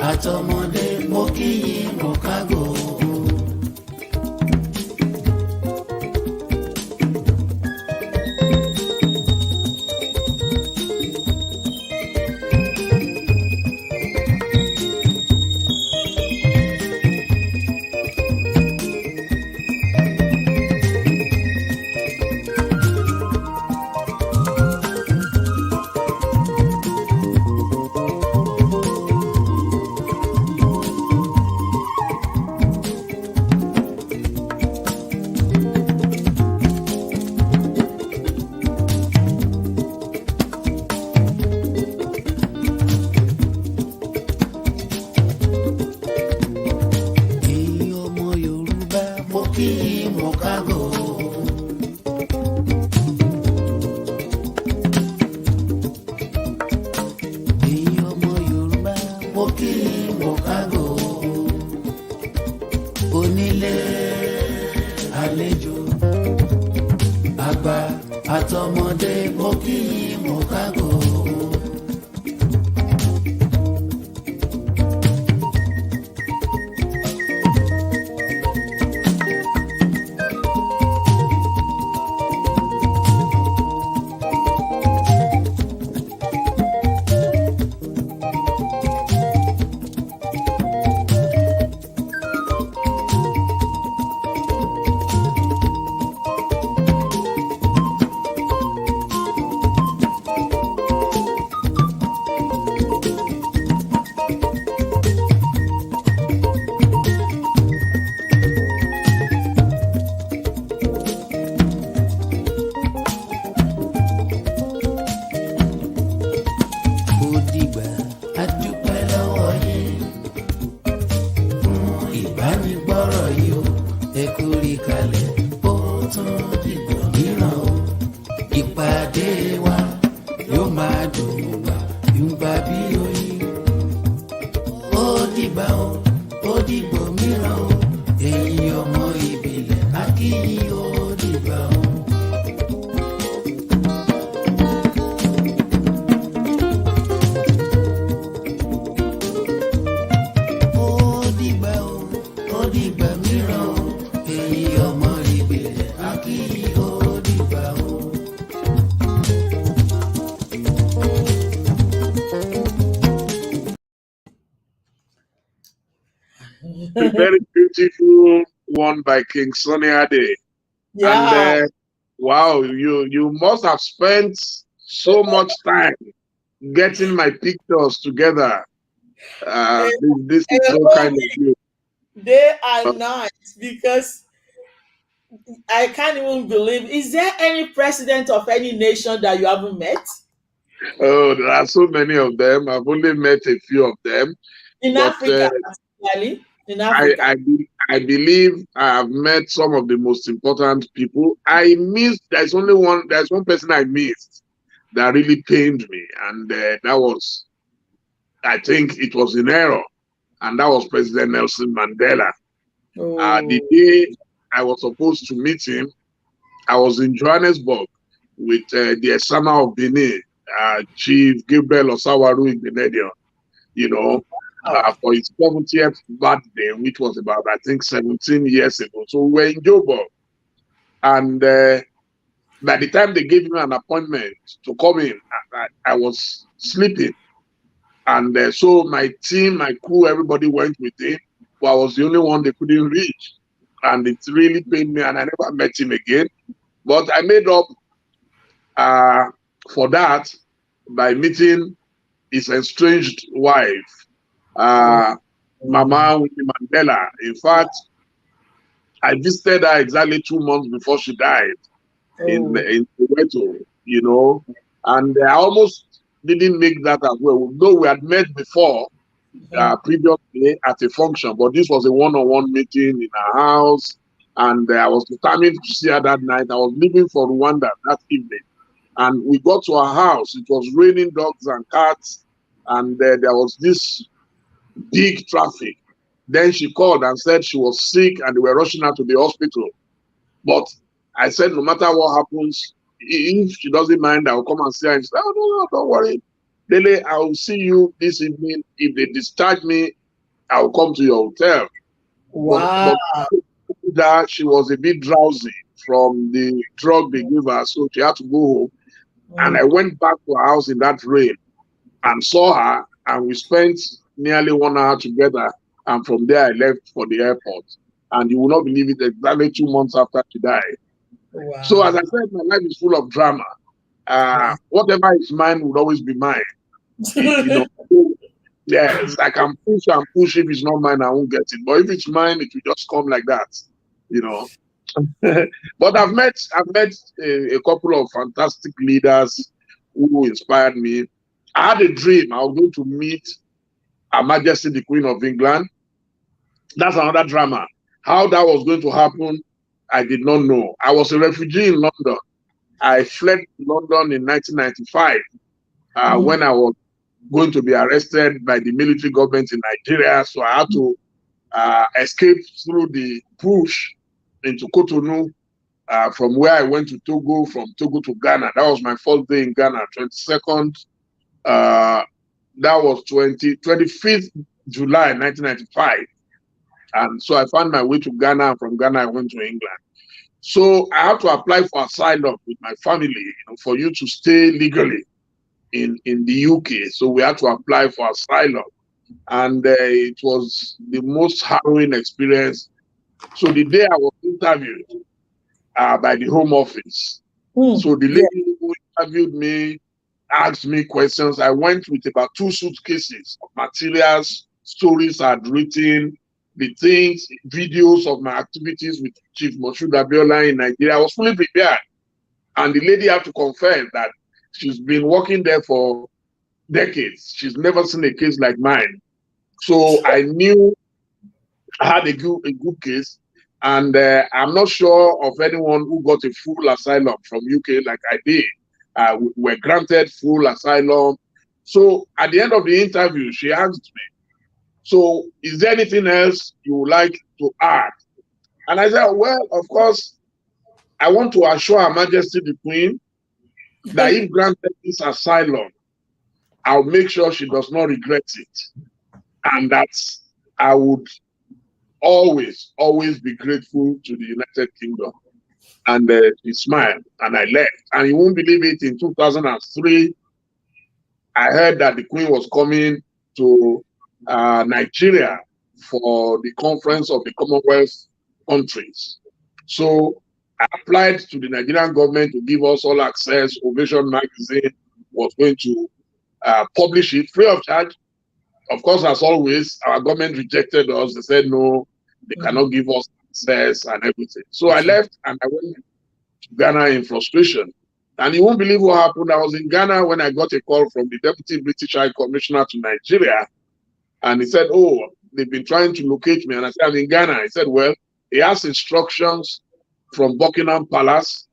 àtọmọdé mo kí yín mo kágò. Onílé àlejò àgbà àtọmọdé mo kí yín mo kágò.
a very beautiful one by King Sunny Ade.
Yeah.
And wow, you must have spent so much time getting my pictures together.
A,
This
a
is so
whole
kind of
week,
you.
day and night, because I can't even believe. Is there any president of any nation that you haven't met
Oh, there are so many of them. I've only met a few of them,
in
but
Africa, particularly in
I,
Africa?
I, I believe I have met some of the most important people. I missed. There's only one. There's one person I missed that really pained me, and that was. I think it was in error, and that was President Nelson Mandela. The
Oh,
day I was supposed to meet him, I was in Johannesburg with the Esama of Benin, Chief Gabriel Osawaru Igbinedion,
wow.
for his 70th birthday, which was about, I think, 17 years ago. So we were in Joburg. And by the time they gave me an appointment to come in, I was sleeping. And so my team, my crew, everybody went with him. But I was the only one they couldn't reach. And it really pained me, and I never met him again. But I made up for that by meeting his estranged wife, Mama Winnie Mandela. In fact, I visited her exactly 2 months before she died in
Oh,
Soweto, and I almost didn't make that as well. Though we had met before, previously at a function, but this was a one-on-one meeting in her house, and I was determined to see her that night. I was leaving for Rwanda that evening, and we got to her house. It was raining dogs and cats, and there was this big traffic. Then she called and said she was sick, and they were rushing her to the hospital. But I said, no matter what happens, if she doesn't mind, I'll come and see her. And she said, oh, no, don't worry. Dele, I'll see you this evening. If they discharge me, I'll come to your hotel.
wow.
But that she was a bit drowsy from the drug they gave her, so she had to go home. And I went back to her house in that rain and saw her, and we spent nearly 1 hour together. And from there, I left for the airport. And you will not believe it, exactly 2 months after she died.
Wow.
So, as I said, my life is full of drama. Whatever is mine would always be mine. Yes, I can push and push. If it's not mine, I won't get it. But if it's mine, it will just come like that. But I've met a couple of fantastic leaders who inspired me. I had a dream. I was going to meet Her Majesty the Queen of England. That's another drama. How that was going to happen, I did not know. I was a refugee in London. I fled to London in 1995 when I was going to be arrested by the military government in Nigeria. So I had to escape through the bush into Cotonou, from where I went to Togo, from Togo to Ghana. That was my first day in Ghana, 22nd. That was 25th July 1995. And so I found my way to Ghana, and from Ghana I went to England. So I had to apply for asylum with my family, for you to stay legally in the UK. So we had to apply for asylum. And it was the most harrowing experience. So the day I was interviewed by the Home Office, so the lady who interviewed me asked me questions. I went with about 2 suitcases of materials, stories I'd written, the things, videos of my activities with Chief Moshood Abiola in Nigeria. I was fully prepared. And the lady had to confess that she's been working there for decades. She's never seen a case like mine. So I knew I had a good case. And I'm not sure of anyone who got a full asylum from UK like I did. We were granted full asylum. So at the end of the interview, she asked me, so is there anything else you would like to add? And I said, well, of course, I want to assure Her Majesty the Queen that if granted this asylum, I'll make sure she does not regret it. And that I would always, always be grateful to the United Kingdom. And she smiled, and I left. And you won't believe it, in 2003, I heard that the Queen was coming to Nigeria for the conference of the Commonwealth countries. So I applied to the Nigerian government to give us all access. Ovation magazine was going to publish it free of charge. Of course, as always, our government rejected us. They said, no, they cannot give us access and everything. So I left and I went to Ghana in frustration. And you won't believe what happened. I was in Ghana when I got a call from the Deputy British High Commissioner to Nigeria. And he said, oh, they've been trying to locate me. And I said, I'm in Ghana. He said, well, he has instructions from Buckingham Palace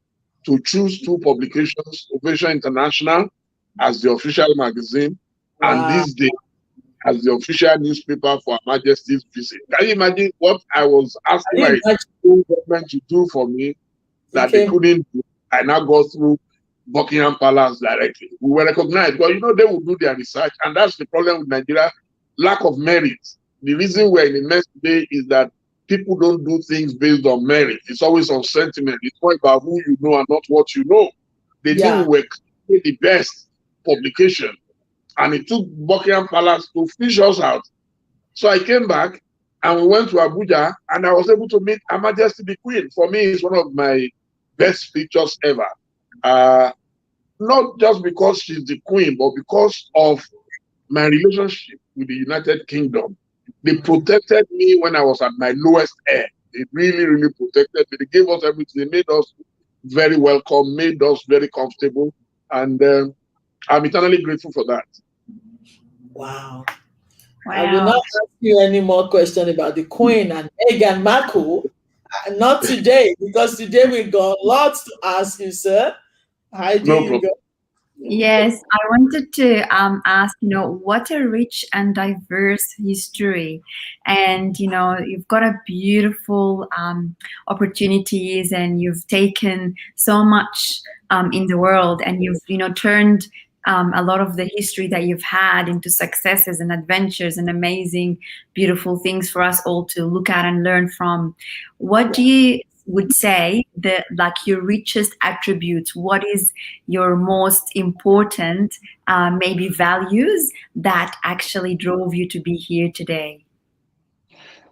to choose 2 publications, Ovation International as the official magazine, and this day as the official newspaper for Her Majesty's visit. Can you imagine what I was asking my government to do for me that they couldn't do? I now go through Buckingham Palace directly. We were recognized, but you know, they will do their research, and that's the problem with Nigeria, lack of merit. The reason we're in a mess today is that people don't do things based on merit. It's always on sentiment. It's more about who you know and not what you know. They think we were the best publication, and it took Buckingham Palace to fish us out. So I came back and we went to Abuja, and I was able to meet Her Majesty the Queen. For me, it's one of my best pictures ever. Not just because she's the Queen, but because of my relationship with the United Kingdom. They protected me when I was at my lowest ebb. They really, really protected me. They gave us everything. They made us very welcome, made us very comfortable. And I'm eternally grateful for that.
Wow. I will not ask you any more questions about the Queen and Meghan Markle. Not today, because today we got lots to ask you, sir. How do you go?
Yes, I wanted to ask, what a rich and diverse history. And, you've got a beautiful opportunities, and you've taken so much in the world, and you've, turned a lot of the history that you've had into successes and adventures and amazing, beautiful things for us all to look at and learn from. What do you would say your richest attributes? What is your most important maybe values that actually drove you to be here today?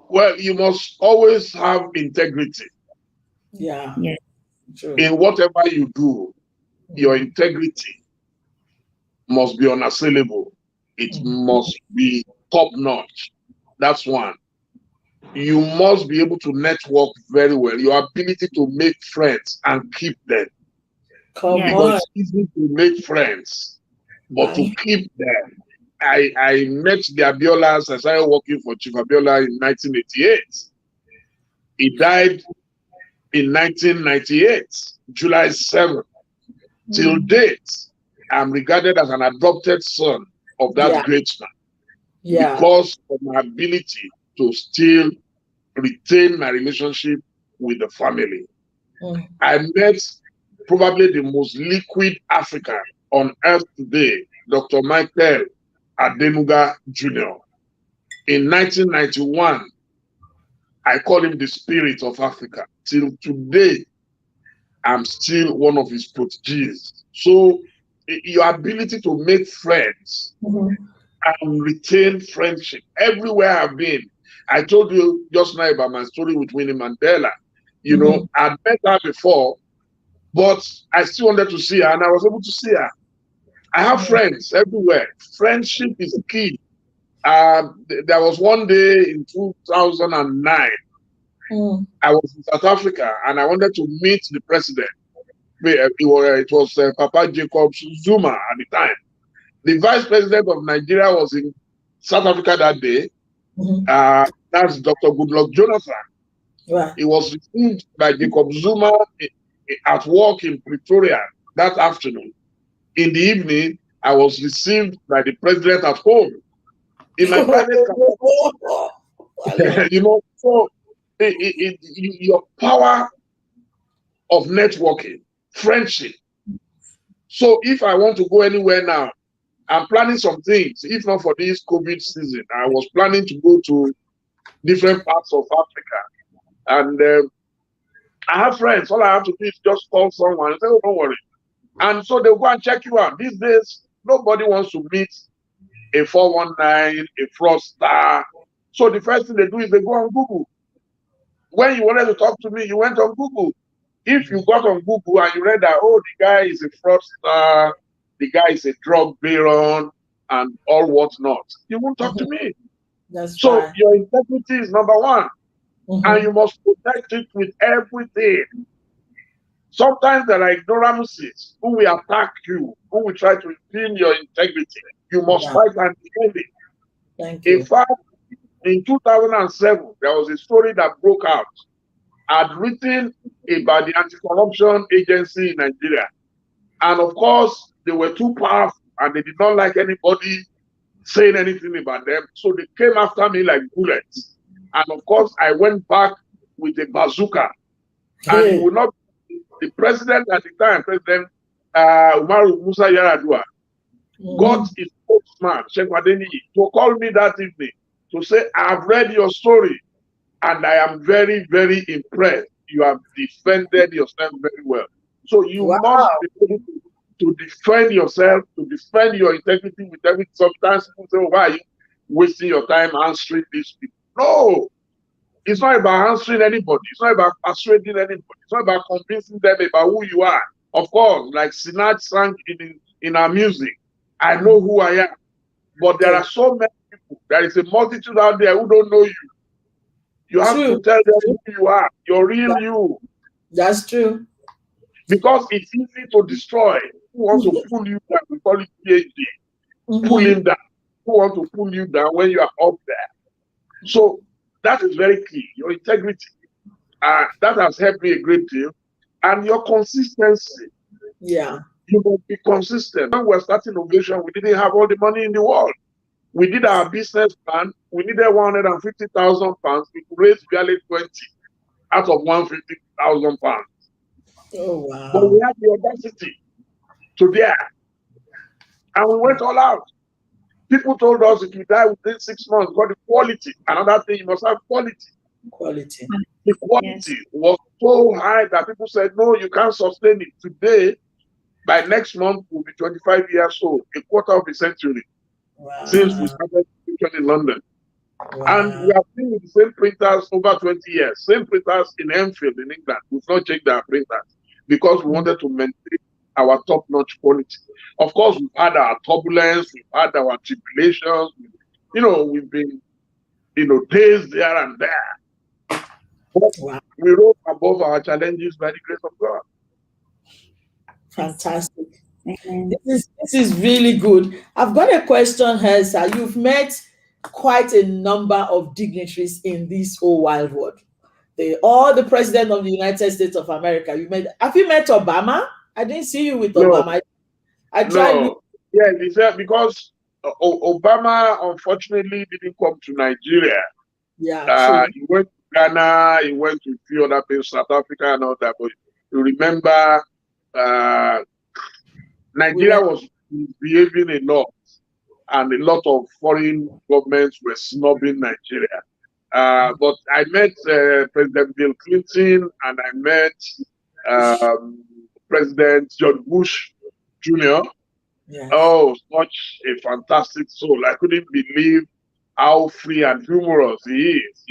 Well, you must always have integrity.
Yeah. True.
In whatever you do, your integrity must be unassailable. It must be top notch. That's one. You must be able to network very well. Your ability to make friends and keep them. Because it's easy to make friends, but to keep them. I met the Abiolas. I started working for Chief Abiola in 1988. He died in 1998, July 7th. Till date, I'm regarded as an adopted son of that great man. Because of my ability to still retain my relationship with the family. I met probably the most liquid African on earth today, Dr. Michael Adenuga Jr. In 1991, I call him the spirit of Africa. Till today, I'm still one of his proteges. So your ability to make friends and retain friendship everywhere I've been. I told you just now about my story with Winnie Mandela. I'd met her before, but I still wanted to see her, and I was able to see her. I have friends everywhere. Friendship is key. There was one day in 2009, I was in South Africa, and I wanted to meet the president. It was Papa Jacob Zuma at the time. The vice president of Nigeria was in South Africa that day. That's Dr. Goodluck Jonathan. He was received by Jacob Zuma at work in Pretoria that afternoon. In the evening, I was received by the president at home in my private car. So your power of networking, friendship. So if I want to go anywhere now, I'm planning some things. If not for this COVID season, I was planning to go to different parts of Africa. And I have friends. All I have to do is just call someone and say, oh, don't worry. And so they'll go and check you out. These days, nobody wants to meet a 419, a fraudster, So the first thing they do is they go on Google. When you wanted to talk to me, you went on Google. If you got on Google and you read that, oh, the guy is a fraudster, the guy is a drug baron, and all whatnot, you won't talk to me.
That's
So
right.
your integrity is number one, and you must protect it with everything. Sometimes there are ignoramuses who will attack you, who will try to impugn your integrity. You must fight and defend it.
Thank you.
In fact, in 2007, there was a story that broke out. I'd written about the anti-corruption agency in Nigeria. And of course, they were too powerful and they did not like anybody saying anything about them. So they came after me like bullets. And of course, I went back with a bazooka. And it would not be the president at the time, President Umaru Musa Yar'Adua, got his spokesman, Sheikh Wadeni, to call me that evening to say, I've read your story and I am very, very impressed. You have defended yourself very well. So you must be able to defend yourself, to defend your integrity with everything. Sometimes people say, why are you wasting your time answering these people? No, it's not about answering anybody. It's not about persuading anybody. It's not about convincing them about who you are. Of course, like Sinach sang in our music, I know who I am. But there are so many people. There is a multitude out there who don't know you. You have to tell them who you are, your real you.
That's true.
Because it's easy to destroy. Who wants to pull you down? We call it PhD. Pull him down. Who wants to pull you down when you are up there? So that is very key. Your integrity. That has helped me a great deal. And your consistency.
Yeah.
You must be consistent. When we were starting Ovation, we didn't have all the money in the world. We did our business plan. We needed 150,000 pounds. We could raise barely 20 out of 150,000 pounds.
Oh, wow.
But we had the audacity to dare. And we went all out. People told us if you die within 6 months, got the quality. Another thing, you must have quality.
Quality.
The quality was so high that people said, no, you can't sustain it. Today, by next month, we'll be 25 years old, a quarter of a century.
Wow.
Since we started in London.
Wow.
And we have been with the same printers over 20 years. Same printers in Enfield in England. We've not changed our printers because we wanted to maintain our top-notch quality. Of course, we've had our turbulence, we've had our tribulations. We've been, days there and there. But we rose above our challenges by the grace of God.
Fantastic. This is really good. I've got a question here, sir. You've met quite a number of dignitaries in this whole wild world. All the president of the United States of America. Have you met Obama? I didn't see you with Obama. I tried.
No. Yeah, because Obama unfortunately didn't come to Nigeria.
Yeah.
He went to Ghana. He went to a few other places, South Africa and all that. But you remember. Nigeria was behaving a lot, and a lot of foreign governments were snubbing Nigeria. But I met President Bill Clinton, and I met President George Bush Jr.
Yes.
Oh, such a fantastic soul. I couldn't believe how free and humorous he is,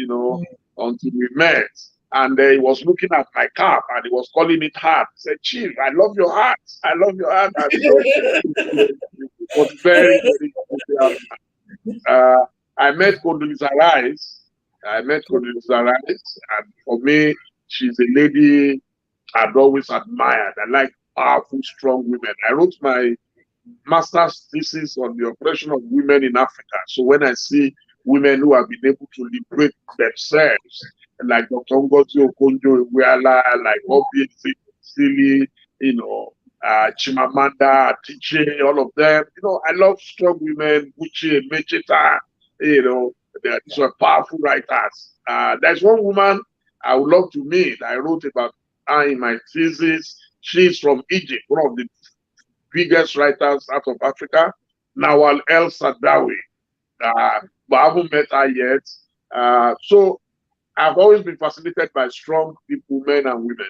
until we met. And he was looking at my cap and he was calling it hat. He said, Chief, I love your hat. I love your hat. And it was very, very good. I met Condoleezza Rice. And for me, she's a lady I'd always admired. I like powerful, strong women. I wrote my master's thesis on the oppression of women in Africa. So when I see women who have been able to liberate themselves, like Dr. Ngozi Okonjo-Iweala, like Obi Sili, Chimamanda Adichie, all of them. I love strong women, Buchi and Mecheta, these were powerful writers. There's one woman I would love to meet. I wrote about her in my thesis. She's from Egypt, one of the biggest writers out of Africa, Nawal El Sadawi. But I haven't met her yet. So I've always been fascinated by strong people, men and women.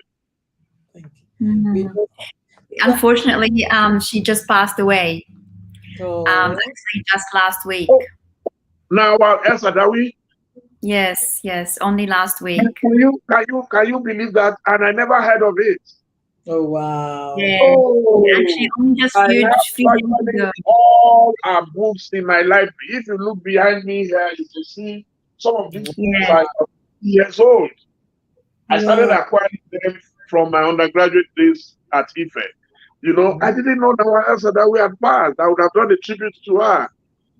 Thank you.
Unfortunately, she just passed away.
Oh.
Actually, just last week.
Oh. Now, El Sadawi.
Yes, yes. Only last week.
Can you believe that? And I never heard of it.
Oh wow.
Yeah.
Oh,
Actually, only just
I
few
have
days
virtually
ago.
all our books in my library. If you look behind me here, you can see some of these books
Yeah.
are years old. I started
Wow.
acquiring them from my undergraduate days at Ife. You know, I didn't know that we had passed. I would have done a tribute to her.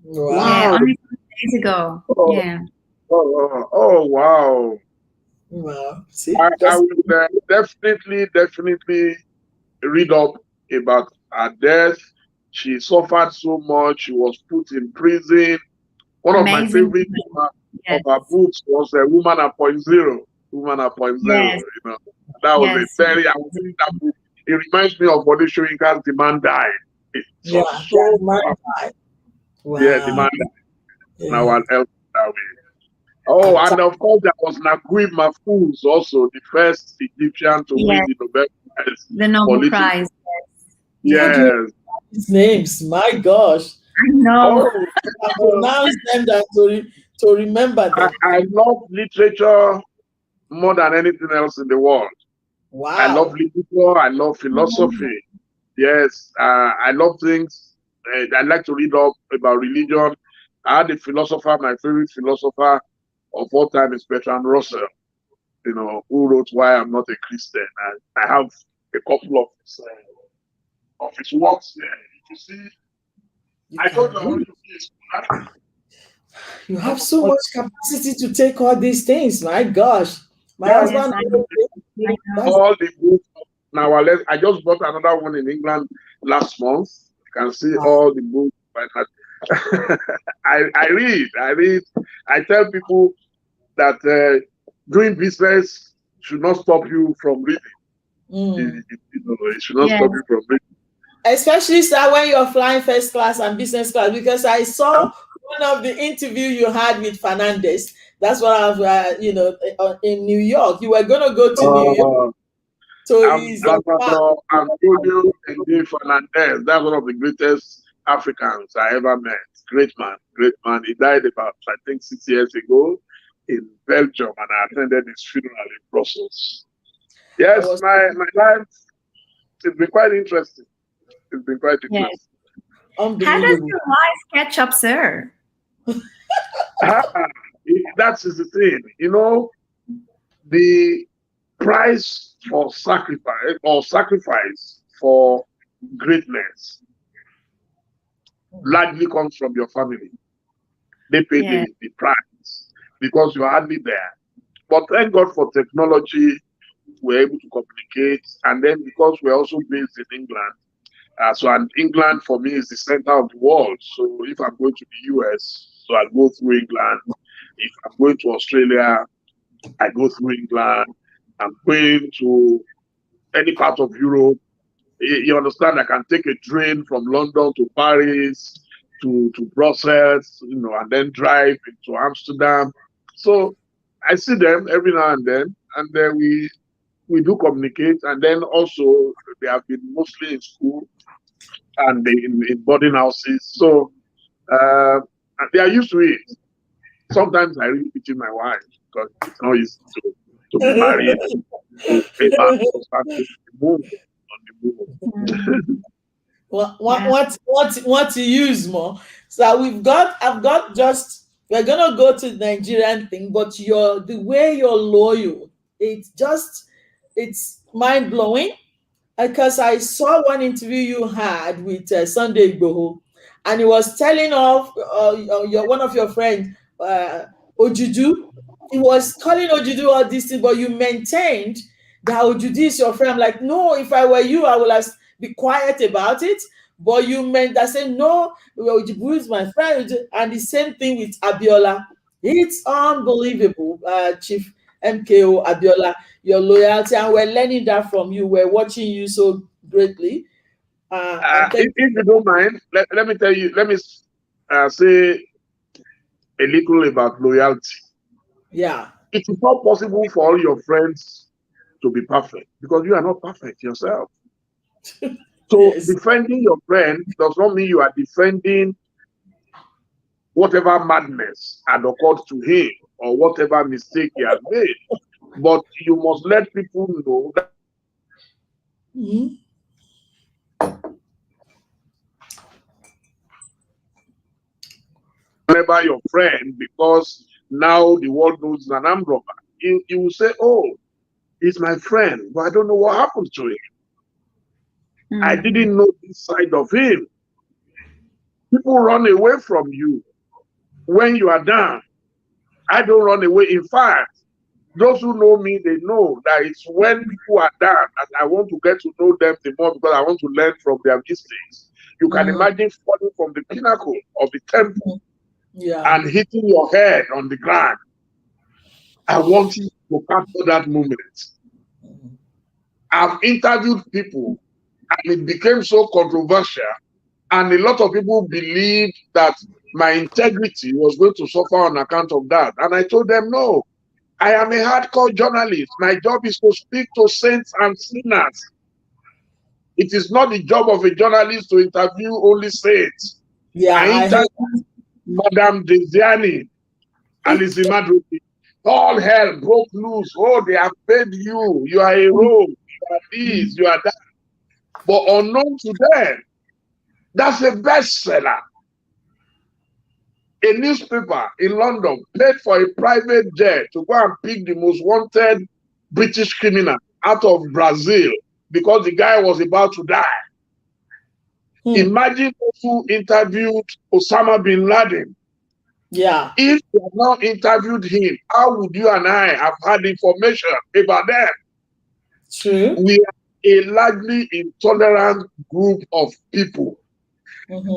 Yeah,
Wow.
Wow.
only 5 days ago.
Oh,
Yeah.
oh, wow.
Wow. See,
I
just
will definitely read up about her death. She suffered so much. She was put in prison. One of my
Amazing.
favorite of
Yes.
her books was Woman at Point Zero. Woman at Point Zero.
Yes.
You know, that was
Yes.
I was reading that book. It reminds me of Body Shoyinka's Demand Died. It
yeah,
was so
my
powerful. Yeah,
wow.
Demand Died. Now
Yeah.
I'll help that way. Oh,
I'm
and of course there was Naguib Mahfouz, also the first Egyptian to win
Yes.
the Nobel Prize
The Nobel
for literature.
Prize.
How do you
Yes.
know these names? My gosh.
I know.
Oh,
I pronounce them than to remember them.
I love literature more than anything else in the world. I love
Wow.
literature. I love philosophy. Yes, I love things. I like to read up about religion. I had a philosopher, my favorite philosopher of all time is Bertrand Russell, you know, who wrote Why I'm Not a Christian. I have a couple of his works there. You see,
You
I told
can
you I
read.
want to be
You have so much capacity to take all these things. My gosh. My
Yes,
Yes,
husband,
I know.
that's
all the books. Now, I just bought another one in England last month. You can see all the books. I read. I tell people that doing business should not stop you from reading. It should not
Yes.
stop you from reading.
especially sir when you're flying first class and business class, because I saw one of the interview you had with Fernandez. That's what I've in New York. You were gonna go to New York, so he's a fan.
Antonio Ende Fernandez. That's one of the greatest Africans I ever met. Great man. He died about, I think, 6 years ago in Belgium, and I attended his funeral in Brussels. Yes, my life has been quite interesting. It's been quite
Yes.
interesting.
How does
Unbelievable.
your wife catch up, sir?
That is the thing. You know, the price for sacrifice for greatness largely comes from your family. They pay
Yeah.
the price because you're hardly there. But thank God for technology, we're able to communicate. And then because we're also based in England, and England for me is the center of the world. So if I'm going to the US, so I go through England. If I'm going to Australia, I go through England. I'm going to any part of Europe. You understand? I can take a train from London to Paris to Brussels, you know, and then drive into Amsterdam. So I see them every now and then we do communicate, and then also they have been mostly in school and in boarding houses. So they are used to it. Sometimes I really pity my wife because it's not easy to be married to a man who's on the move.
What to use more? So I've got just we're gonna go to the Nigerian thing, but the way you're loyal, it's mind blowing. Because I saw one interview you had with Sunday Igboho, and he was telling of one of your friends, Ojudu. He was calling Ojudu all this thing, but you maintained that Ojudu is your friend. I'm like, no, if I were you, I would have be quiet about it. But you meant I said, no, Ojudu is my friend. And the same thing with Abiola. It's unbelievable, Chief MKO Abiola, your loyalty, and we're learning that from you. We're watching you so greatly.
If you don't mind, let me tell you, let me say a little about loyalty.
Yeah.
It is not possible for all your friends to be perfect because you are not perfect yourself. So
Yes.
defending your friend does not mean you are defending whatever madness had occurred to him or whatever mistake he has made. But you must let people know that
Mhm.
whenever your friend, because now the world knows he's an armed robber, you will say, oh, he's my friend, but I don't know what happened to him. I didn't know this side of him. People run away from you when you are down. I don't run away. In fact, those who know me, they know that it's when people are down and I want to get to know them the more because I want to learn from their mistakes. You can imagine falling from the pinnacle of the temple and hitting your head on the ground. I want you to capture that moment. I've interviewed people and it became so controversial, and a lot of people believed that my integrity was going to suffer on account of that. And I told them, no, I am a hardcore journalist. My job is to speak to saints and sinners. It is not the job of a journalist to interview only saints. I interviewed Madame Desiani, Alice Madruki. All hell broke loose. Oh, they have paid you. You are a rogue. You are this, you are that. But unknown to them, that's a bestseller. A newspaper in London paid for a private jet to go and pick the most wanted British criminal out of Brazil because the guy was about to die. Imagine those who interviewed Osama bin Laden.
Yeah.
If you have not interviewed him, how would you and I have had information about them?
True.
We are a largely intolerant group of people.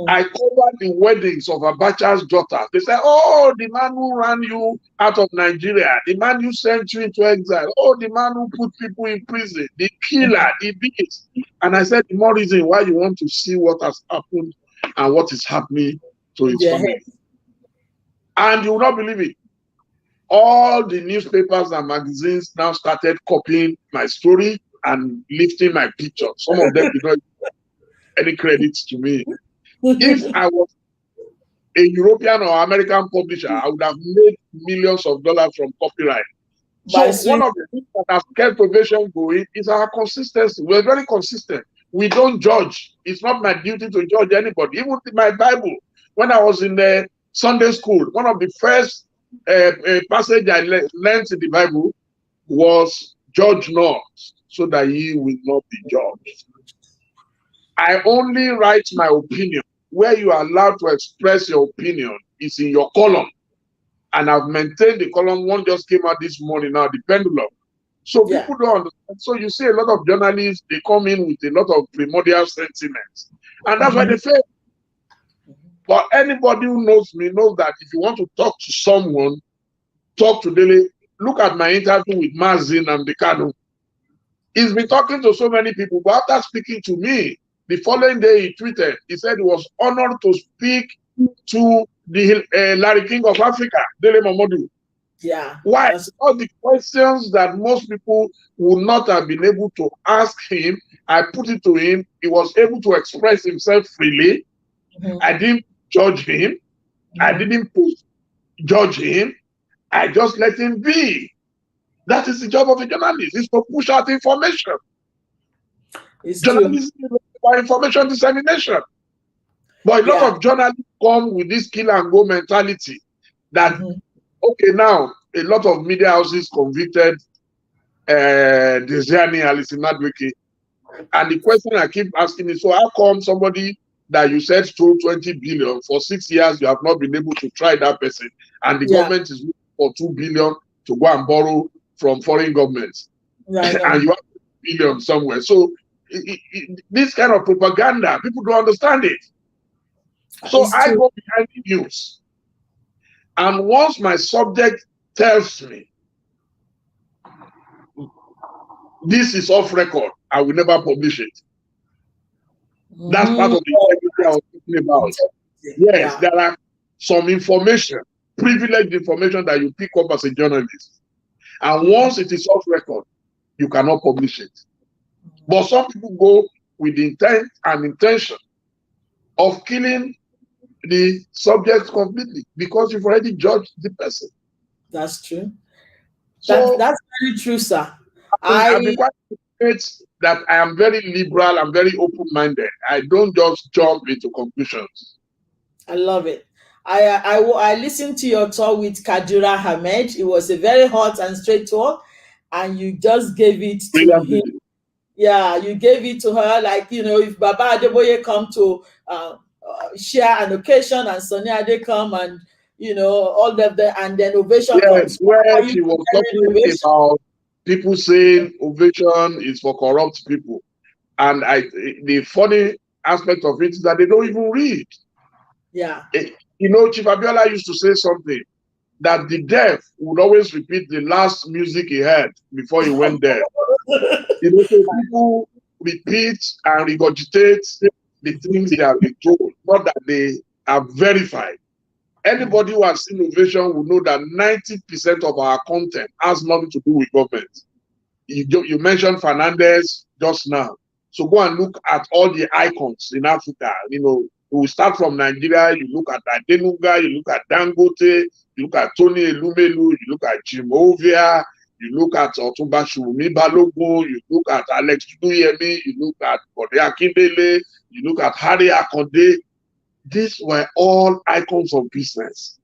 I covered the weddings of Abacha's daughter. They said, oh, the man who ran you out of Nigeria, the man who sent you into exile, oh, the man who put people in prison, the killer, the beast. And I said, the more reason why you want to see what has happened and what is happening to his family. And you will not believe it. All the newspapers and magazines now started copying my story and lifting my picture. Some of them did not give any credits to me. If I was a European or American publisher, I would have made millions of dollars from copyright. So one of the things that has kept Ovation going is our consistency. We're very consistent. We don't judge. It's not my duty to judge anybody. Even in my Bible, when I was in the Sunday school, one of the first passage I learned in the Bible was, judge not, so that ye will not be judged. I only write my opinion. Where you are allowed to express your opinion is in your column. And I've maintained the column. One just came out this morning now, the pendulum. So people don't understand. So you see a lot of journalists, they come in with a lot of primordial sentiments. And that's why they fail. But anybody who knows me knows that if you want to talk to someone, talk to Dele. Look at my interview with Mazin and Dekano. He's been talking to so many people, but after speaking to me, the following day he tweeted, he said he was honored to speak to the Larry King of Africa, Dele Momodu.
Yeah.
Why? All the questions that most people would not have been able to ask him, I put it to him. He was able to express himself freely. I didn't judge him. I didn't judge him. I just let him be. That is the job of a journalist, is to push out information. Journalism is about information dissemination. But a lot of journalists come with this kill and go mentality that, okay, now a lot of media houses convicted Desiani Alice Madweke. And the question I keep asking is, so how come somebody that you said stole 20 billion for 6 years, you have not been able to try that person, and the government is looking for 2 billion to go and borrow from foreign governments, and you have 2 billion somewhere? So this kind of propaganda, people don't understand it. So I go behind the news, and once my subject tells me this is off record, I will never publish it. That's part of the integrity I was talking about. Yes, there are some information, privileged information that you pick up as a journalist. And once it is off record, you cannot publish it. But some people go with the intent and intention of killing the subject completely because you've already judged the person.
That's true.
So
That's very true, sir.
I've been
I
quite fortunate that I am very liberal and very open-minded. I don't just jump into conclusions.
love it. I listened to your talk with Kadura Hamed. It was a very hot and straight talk, and you just gave it to him.
Brilliantly.
Yeah, you gave it to her, like, if Baba Adeboye come to share an occasion and Sonny Ade come, and all of them, and then ovation
Yes,
comes. Why are
where
you
she was
getting
talking
ovation?
about people saying ovation is for corrupt people. And the funny aspect of it is that they don't even read.
Yeah.
Chief Abiola used to say something, that the deaf would always repeat the last music he heard before he went deaf. So people repeat and regurgitate the things they have been told, not that they are verified. Anybody who has seen ovation will know that 90% of our content has nothing to do with government. You mentioned Fernandez just now. So go and look at all the icons in Africa. We start from Nigeria, you look at Adenuga, you look at Dangote, you look at Tony Elumelu, you look at Jim Ovia, you look at Otumba Shumi Balogun, you look at Alex Duyemi, you look at Bode Akindele, you look at Harry Akonde. These were all icons of business.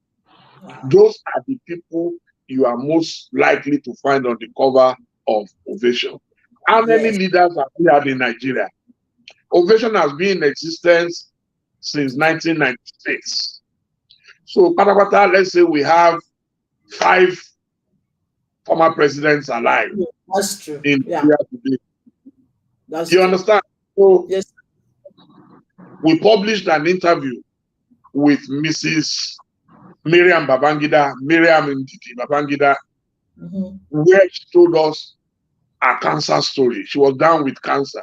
Wow. Those are the people you are most likely to find on the cover of Ovation. How many leaders have we had in Nigeria? Ovation has been in existence since 1996. So, let's say we have 5 former presidents alive.
That's true.
In Nigeria today. Do you understand? So,
yes.
We published an interview with Mrs. Miriam Ndidi Babangida, where she told us a cancer story. She was down with cancer.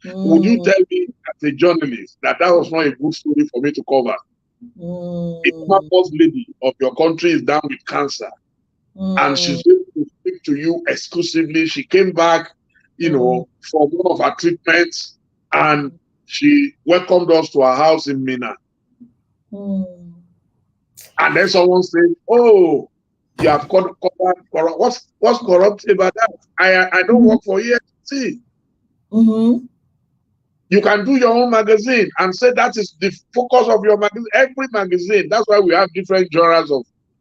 Would you tell me, as a journalist, that was not a good story for me to cover? A first lady of your country is down with cancer, and she's going to speak to you exclusively. She came back, from one of her treatments, and she welcomed us to her house in Mina. And then someone said, "Oh, you have covered corrupt. What's corrupt about that? I don't work for EFCC." You can do your own magazine and say that is the focus of your magazine. Every magazine. That's why we have different genres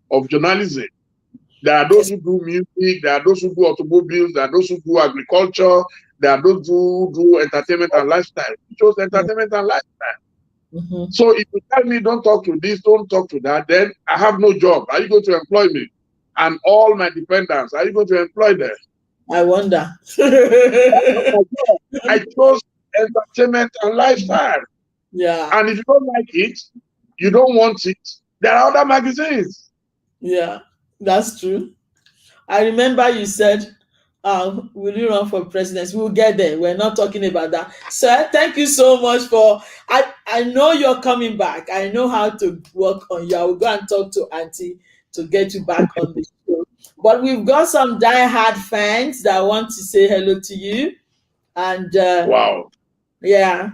of journalism. There are those who do music, there are those who do automobiles, there are those who do agriculture, there are those who do entertainment and lifestyle. We chose entertainment and lifestyle. So if you tell me don't talk to this, don't talk to that, then I have no job. Are you going to employ me? And all my dependents, are you going to employ them?
I wonder.
I chose entertainment and lifestyle.
Yeah.
And if you don't like it, you don't want it, there are other magazines.
Yeah, that's true. I remember you said, will you run for presidency? We'll get there. We're not talking about that. Sir, thank you so much for, I know you're coming back. I know how to work on you. I will go and talk to Auntie to get you back on the show. But we've got some diehard fans that want to say hello to you. And
wow.
Yeah,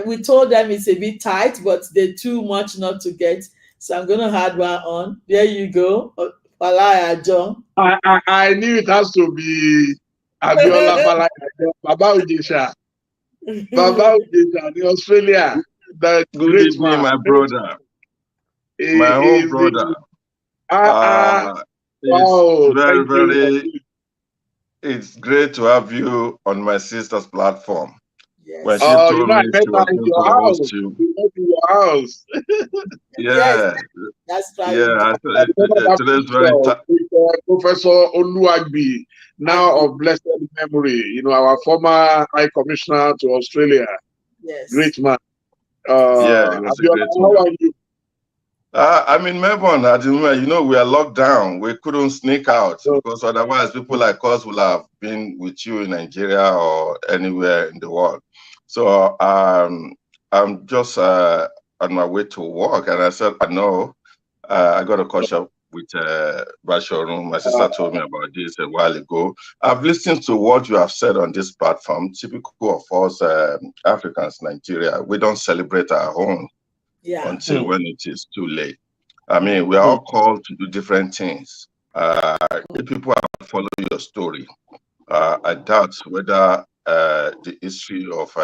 we told them it's a bit tight, but they're too much not to get. So I'm going to add one on. There you go. Falaya John.
I knew it has to be Abiola Falaya John. Baba Ujesha. Baba Ujesha in Australia. The
good
great
evening,
man.
my brother. My own brother.
Wow.
It's very, to have you on my sister's platform.
Yes.
When she told me
I
she was going to host you.
In your house.
Yeah.
That's right.
Yeah, today's very
Professor Oluwagbi, now of blessed memory, our former High Commissioner to Australia.
Yes.
Great man.
Yeah, it was a great man.
How are you?
I'm in Melbourne. We are locked down. We couldn't sneak out because otherwise people like us will have been with you in Nigeria or anywhere in the world. So I'm just on my way to work, and I said, I got to catch up with Bashorun. My sister told me about this a while ago. I've listened to what you have said on this platform. Typical of us Africans, Nigeria, we don't celebrate our own until when it is too late. I mean, we are all called to do different things. If people follow your story, I doubt whether the history of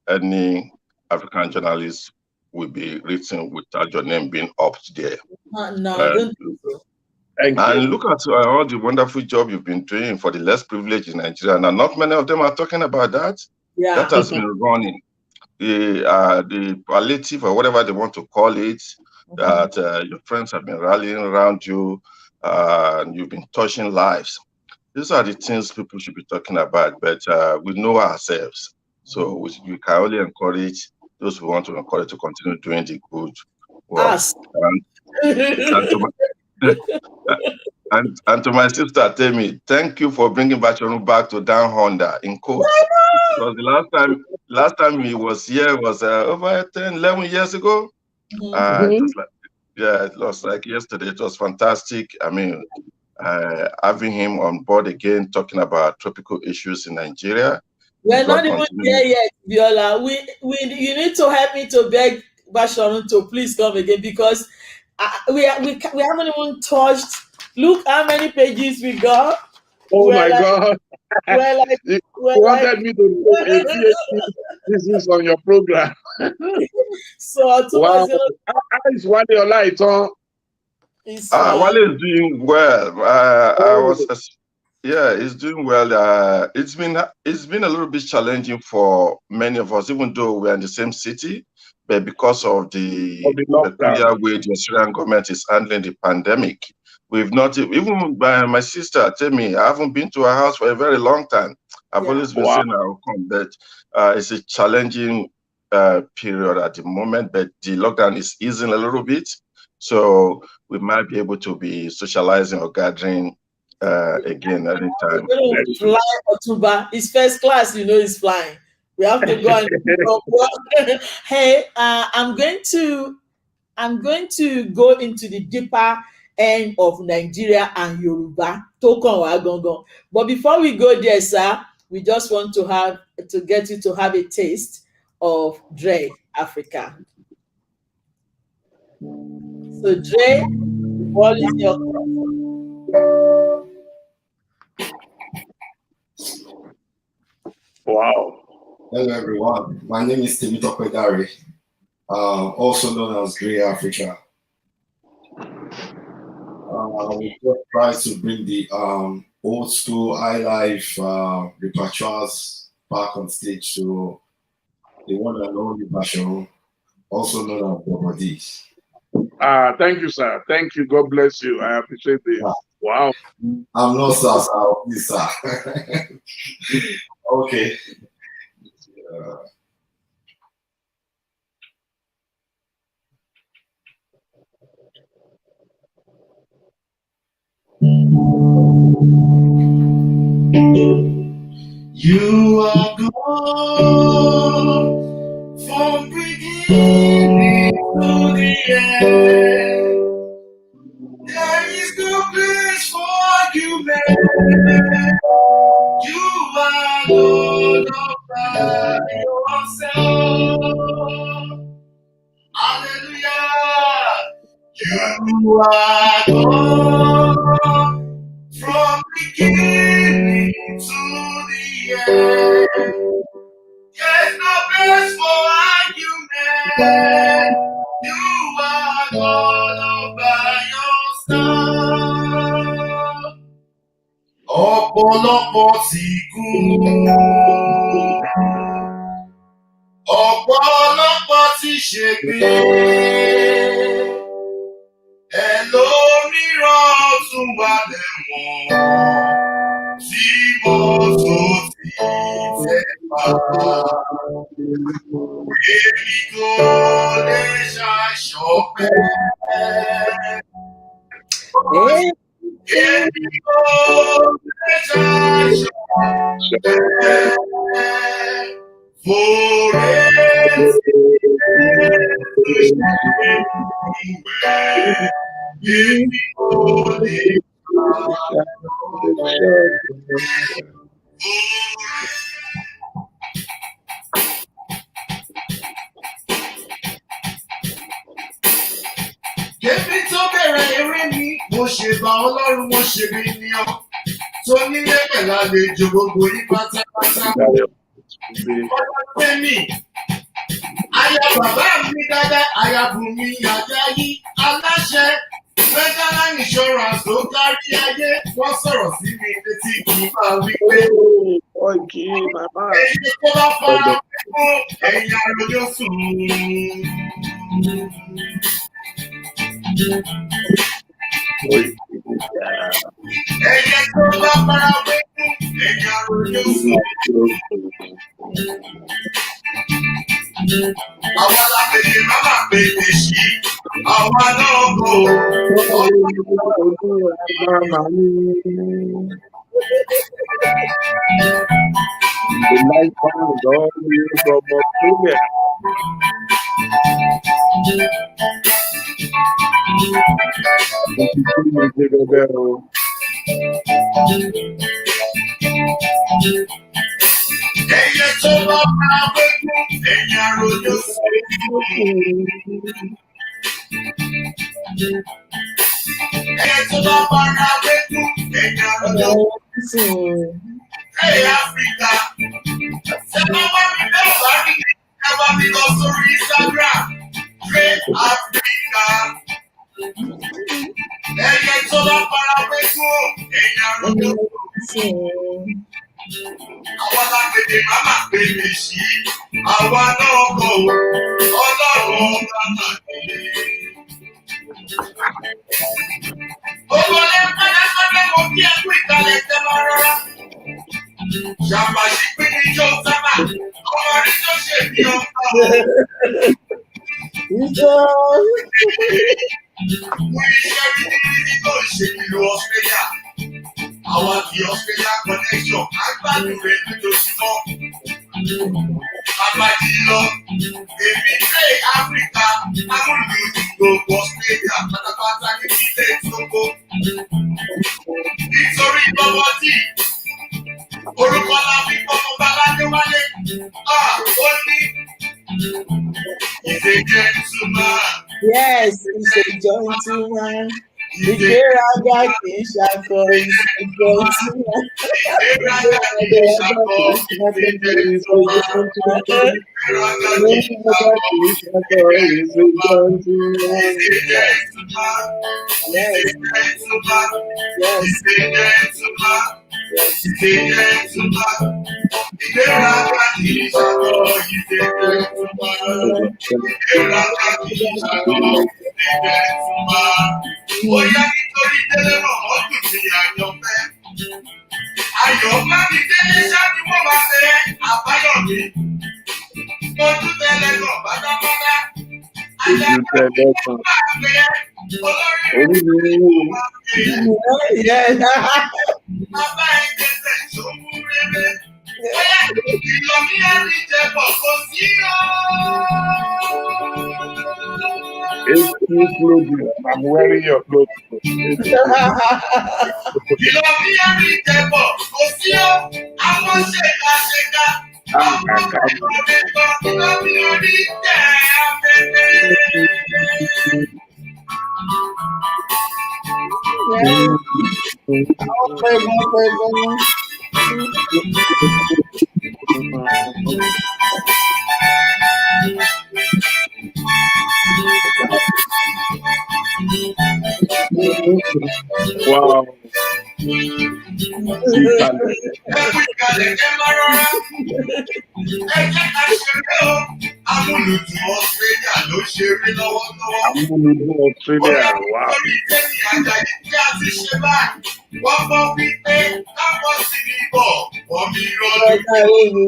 any African journalist will be written without your name being up there.
No, I don't think so.
And look at all the wonderful job you've been doing for the less privileged in Nigeria. Now, not many of them are talking about that.
Yeah.
That has been running. The palliative or whatever they want to call it, that your friends have been rallying around you, and you've been touching lives. These are the things people should be talking about, but we know ourselves. So we can only encourage those who want to encourage to continue doing the good work.
Us.
And to my sister, Temi, thank you for bringing Bashorun back to Down Honda in quotes. Because the last time he was here was over 10, 11 years ago. It was like, it was like yesterday. It was fantastic. I mean, having him on board again, talking about tropical issues in Nigeria.
We're not even there yet, Viola. You need to help me to beg Bashorun to please come again, because we haven't even touched. Look how many pages we got.
Oh my God! You wanted me to do a PhD thesis on your program.
So
wow. How is Wale Olaitan?
Wale is doing well. He's doing well. It's been a little bit challenging for many of us, even though we're in the same city. But because of the peculiar way the Australian government is handling the pandemic, we've not, even by my sister tell me, I haven't been to her house for a very long time. I've always been saying I'll come, but it's a challenging period at the moment, but the lockdown is easing a little bit. So we might be able to be socializing or gathering again anytime.
Fly Otuba. It's first class, he's flying. We have to go and hey, I'm going to go into the deeper end of Nigeria and Yoruba. But before we go there, sir, we just want to get you to have a taste of Dre Africa. So Dre, the ball is your court.
Wow.
Hello everyone, my name is Temitope Dare, also known as Dre Africa. We just try to bring the old school high life repertoires back on stage to the one and only Bashorun, also known as Bobo D.
Thank you, sir. Thank you. God bless you. I appreciate it. Yeah. Wow.
I'm not sir. Okay. You are gone from beginning to the end. There is no place for argument. You are Lord all by yourself. Hallelujah. You are gone from beginning to the end. There's no place for argument. You are God all by yourself. Ọ̀pọ̀lọpọ̀ ti kú. Ọ̀pọ̀lọpọ̀ ti ṣègbé. Ẹlòmíràn tún wà lẹ́wọ̀n tí mọ́tò ti tẹ̀ pa. Èmi kò lè ṣàìṣọpẹ́. Èmi kò lè ṣàìṣọpẹ́. Fòrè sí ìwẹ̀. Èmi kò lè ṣàìṣọpẹ́.
Kébí tó bẹ̀rẹ̀ eré mi, mo ṣe bá Ọlọ́run, mo ṣe bí ènìyàn. Tó nílé pẹ̀lú àlejò gbogbo yín pátápátá. Ọlọ́run pé mi, aya bàbá mi dáadáa, aya Bùnmi Àjàyí, aláṣẹ Federal Insurance tó kárí ayé. Wọ́n sọ̀rọ̀ sí mi létí kì í máa wí pé. Èyí tó bá fara fún ẹ̀yìn àròjọ sùn. Ẹyẹ tó bá fara fún ẹ̀yìn àròjọ sùn. Àwọn alábẹ̀dẹ̀ máma bèbè sí. Àwa náà kò.
The light sound all the way from Australia.
Ẹyẹ tó bá fara fún ẹ̀yìn àròjọ sùn. Ẹyẹ tó bá fara fún ẹ̀yìn àròjọ sùn. Hey Africa, ṣé bá wá mi bẹ́ẹ̀ bá rí ẹ bá mi lọ sórí Instagram, Hey Africa. Ẹyẹ tó bá fara fún ẹ̀yìn àròjọ sùn. Àwọn alágbèdè máma bèbè sí. Àwa náà kọ̀ Ọlọ́run ọba máa gbé. Olùwọlé pátápátá mo kí ẹ kú ìkàlẹ̀ tẹ́ máa rọra. Ṣàpàṣì pín ní ijó sábà, ọmọ rí tó ṣe bí ọkọ. Wọ́n iṣẹ́ rí tó ń ṣe nílùú Australia. Àwọn ti Australia connection agbádùn rẹ̀ lójoojúmọ́. Àbájí lọ, èmi ṣe Áfíríkà, amúlùú gbogbo Australia pátápátá ní ilé ìtókò. Nítorí bọ́bọ́ tí orúkọ la fi fọmọ Báládé wálé. Ó ní he's a gentleman.
Yes, he's a gentleman. Ìgbéraga kì í ṣakọ, he's a gentleman.
Ìgbéraga kì í ṣakọ, he's a gentleman. Bóyá nítorí Délé Momodu ni àyànfẹ́. Àyànfẹ́ mi Délé ṣáájú wọ́n máa fẹ́ Àbáyọ̀mí. Ojú tẹ̀lé náà pátápátá. Àyànfẹ́ mi máa fẹ́ olórí máa fẹ́. Bàbá ẹgbẹ́sẹ̀ tó mú rere. Bóyá ìlọ́mí ẹ̀rí jẹ pọ̀ kò sí ọ́.
It's too clothing. I'm wearing your clothes.
Ìlọ́mí ẹ̀rí jẹ pọ̀ kò sí ọ́. Àwọn ṣèkà. Ọmọ ìgbà ìlọ́mí ẹ̀rí jẹ afẹ́fẹ́.
Wow.
Ìkàlẹ̀ ẹ máa rọra. Ẹ jẹ́ ká ṣeré o. Amúlùdùn Australia ló ṣeré lọ́wọ́lọ́wọ́.
Amúlùdùn Australia, wow.
Lórí Tẹ́mi Àjàyí tí a ti ṣe báyìí. Wọ́n mọ̀ wípé káwọn sì ní bọ̀. Wọ́n mi rọ́ọ̀dù.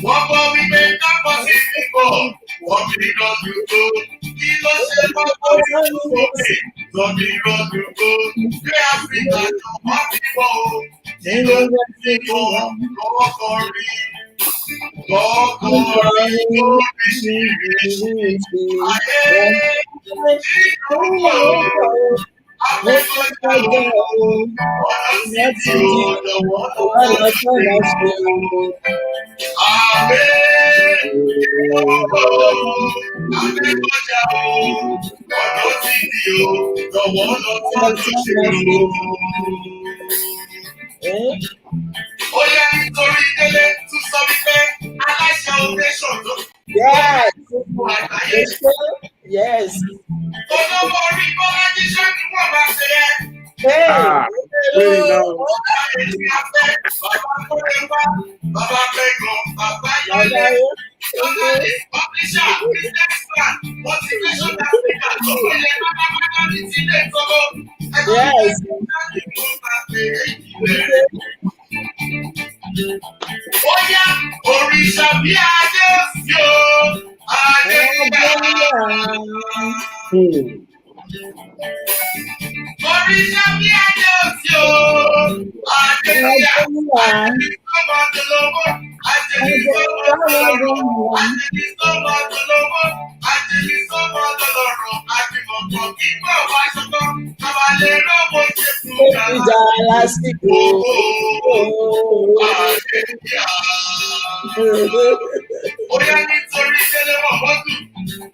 Wọ́n mọ̀ wípé káwọn sì ní bọ̀. Wọ́n mi rọ́ọ̀dù tó. Kí ló ṣe lọ́wọ́ ìfòkè? Wọ́n mi rọ́ọ̀dù tó. Gbé Áfíríkà jọ wọ́n fi bọ̀ o. Kí ló ṣe lọ́wọ́ kan rí? Lọ́kọ̀ọ́rin tó fi sí ìrísí. Ayé tí ó wà ó. Afẹ́fẹ́ ọ̀nà sí ti ọ̀dọ̀ wọ́n lọ́wọ́. Àmín.
Yes. Yes. Hey. Yes.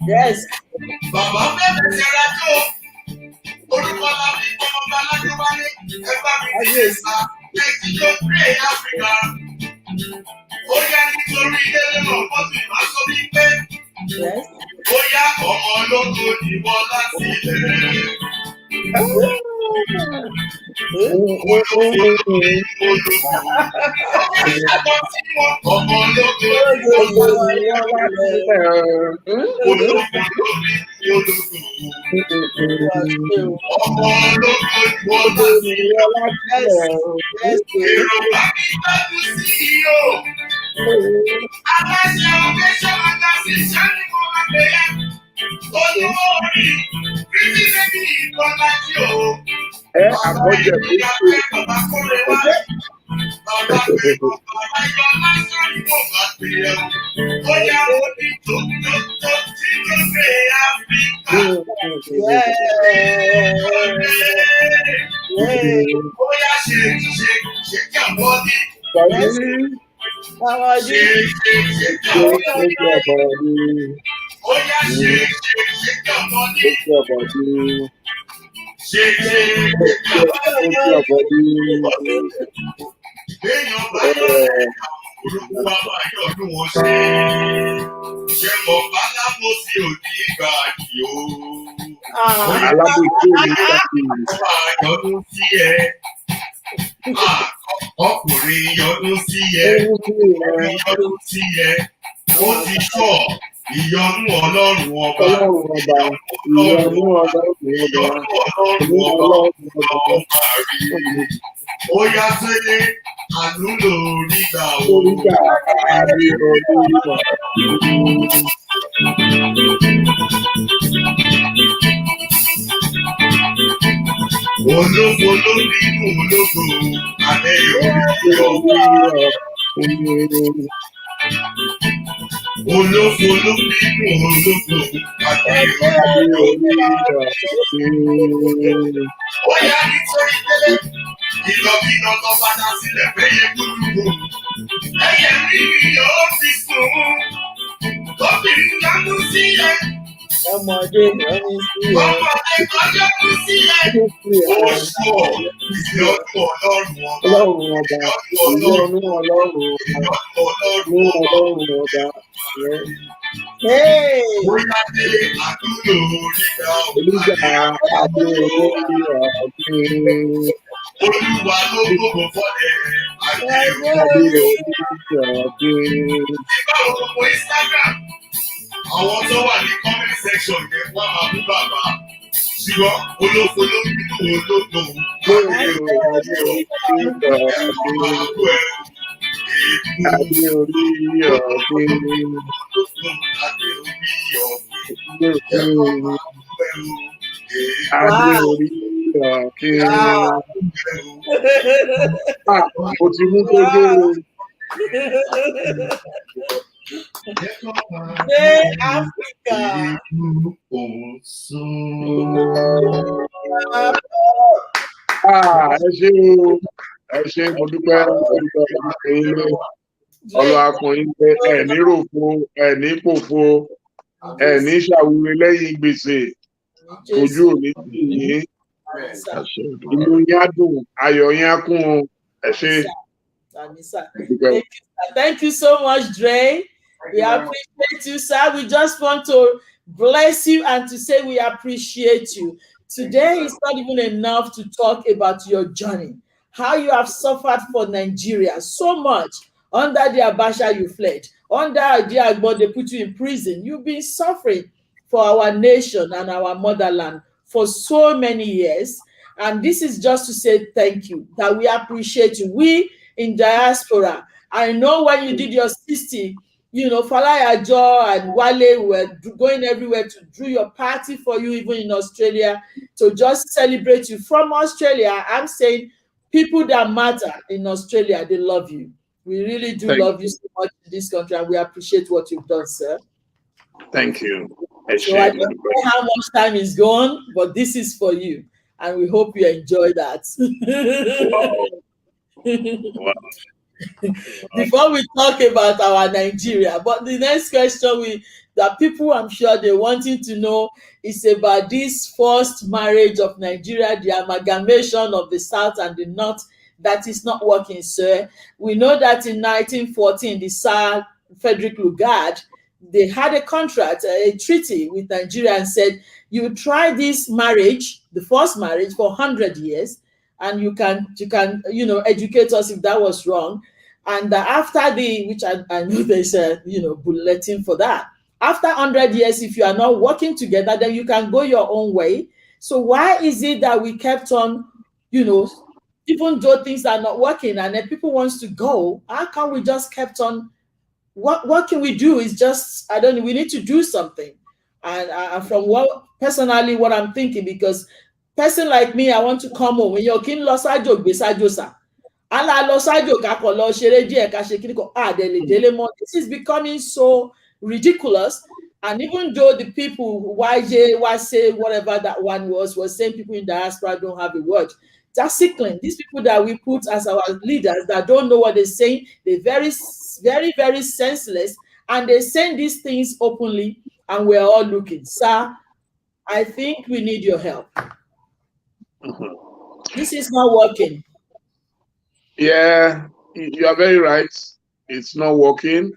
Yes. Yes.
Ọkùnrin yọdún sí ẹ, yọdún sí ẹ, ó ti sọ ìyọnú Ọlọ́run ọba, ìyọnú Ọlọ́run ọba rí. Ó yá sílé àánú lórí gbà ó. Ológo ló bínú ológo, àlẹ́ yóò ológo ló bínú ológo, àlẹ́ yóò ó yá nítorí délé, ìlọ́bìnà tó bá dá sílẹ̀ fẹ́yẹ gbúdúgbò. Ẹyẹ rírì yóò fi sùn, obìnrin yánú sí ẹ.
Ọmọdé yọnu sí ẹ.
Ọmọdé kan yọnu sí ẹ. Ó sọ ìyọnu Ọlọ́run ọba. Ìyọnu Ọlọ́run ọba. Bóyá délé àdúgbò oríta Olúwa ló gbogbo fọ́lẹ̀ àgbẹ̀ nígbà gbogbo Instagram. Àwọn tó wà ní comment section yẹn wọ́n máa bú bàbá. Ṣùgbọ́n olóko ló ń bínú olóko.
Mo ti mú tó dé o.
Africa.
Ẹ ṣé mo dúpẹ́ ilé ọlọ́ akùnrin pé ẹ̀ ní ròfo ẹ̀ ní pòfo Nisha Wule Igbese, Oju Oni Tiye, Inu Yadun, Ayo Yakun, Eshe.
Thank you so much, Dre. We appreciate you, sir. We just want to bless you and to say we appreciate you. Today is not even enough to talk about your journey, how you have suffered for Nigeria so much. Under the Abacha, you fled. Under the Agbo, they put you in prison. You've been suffering for our nation and our motherland for so many years. And this is just to say thank you, that we appreciate you. We in diaspora, I know when you did your 60, you know, Falaya Jo and Wale were going everywhere to do your party for you, even in Australia, to just celebrate you. From Australia, I'm saying people that matter in Australia, they love you. We really do love you so much in this country, and we appreciate what you've done, sir.
Thank you.
So I don't know how much time is gone, but this is for you, and we hope you enjoy that.
Wow.
Before we talk about our Nigeria, but the next question that people, I'm sure they're wanting to know, is about this forced marriage of Nigeria, the amalgamation of the South and the North that is not working, sir. We know that in 1914, the Sir Frederick Lugard, they had a contract, a treaty with Nigeria, and said, you try this marriage, the forced marriage, for 100 years, and you can, you know, educate us if that was wrong. And after which I know there's a, you know, bulletin for that. After 100 years, if you are not working together, then you can go your own way. So why is it that we kept on, you know, even though things are not working and then people wants to go, how come we just kept on? What can we do? Is just, I don't know, we need to do something. And from personally what I'm thinking, because person like me, I want to come home. When you're kin losajo besajosa. This is becoming so ridiculous. And even though the people, YJ, say whatever that one was saying people in diaspora don't have a word. That's sickening. These people that we put as our leaders that don't know what they're saying, they're very, very, very senseless. And they saying these things openly, and we're all looking. Sir, I think we need your help. This is not working.
Yeah, you are very right. It's not working.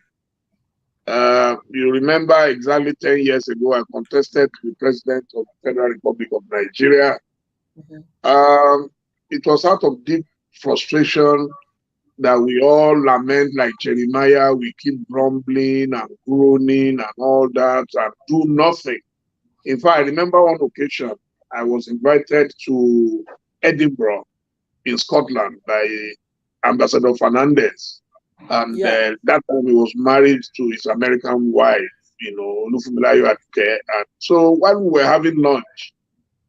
You remember exactly 10 years ago, I contested to be president of the Federal Republic of Nigeria. It was out of deep frustration that we all lament like Jeremiah. We keep grumbling and groaning and all that and do nothing. In fact, I remember one occasion, I was invited to Edinburgh in Scotland by Ambassador Fernandez. And that time he was married to his American wife, you know, Olufunmilayo Aduke. And so while we were having lunch,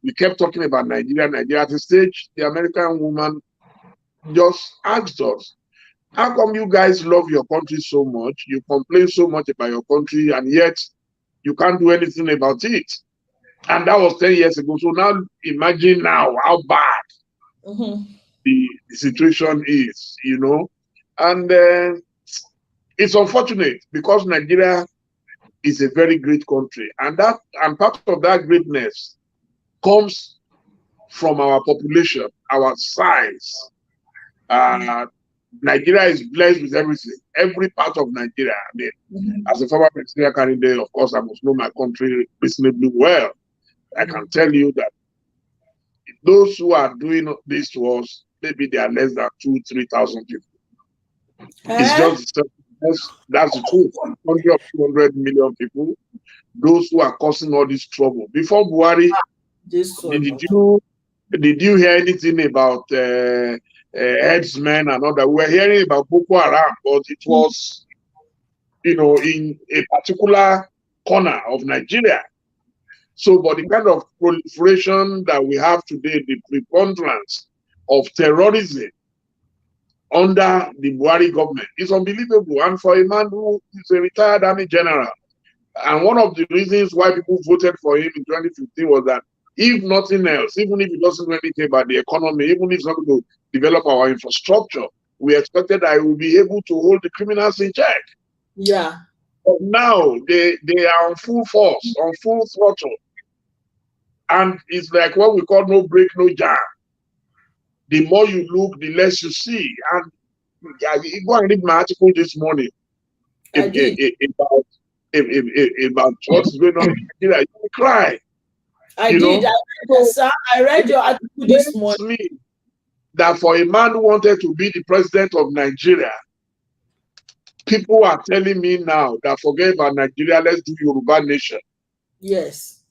we kept talking about Nigeria. At the stage, the American woman just asked us, how come you guys love your country so much? You complain so much about your country, and yet you can't do anything about it. And that was 10 years ago. So now imagine now how bad the situation is, you know. And it's unfortunate because Nigeria is a very great country. And part of that greatness comes from our population, our size. Nigeria is blessed with everything, every part of Nigeria. I mean, as a former presidential candidate, of course, I must know my country reasonably well. I can tell you that those who are doing this to us, maybe they are less than 2,000-3,000 people. It's just that's the truth. 100 or 200 million people, those who are causing all this trouble. Before Buhari, did you hear anything about headsmen and all that? We were hearing about Boko Haram, but it was, you know, in a particular corner of Nigeria. So, but the kind of proliferation that we have today, the preponderance of terrorism under the Buhari government is unbelievable. And for a man who is a retired army general, and one of the reasons why people voted for him in 2015 was that if nothing else, even if he doesn't know anything about the economy, even if he's not going to develop our infrastructure, we expected that he would be able to hold the criminals in check.
Yeah.
But now they are on full force, on full throttle. And it's like what we call no break, no jam. The more you look, the less you see. And you go and read my article this morning about what's going on in Nigeria. You will cry.
I did. Sir, I read your article this morning.
Me that for a man who wanted to be the president of Nigeria, people are telling me now that forget about Nigeria, let's do Yoruba nation.
Yes.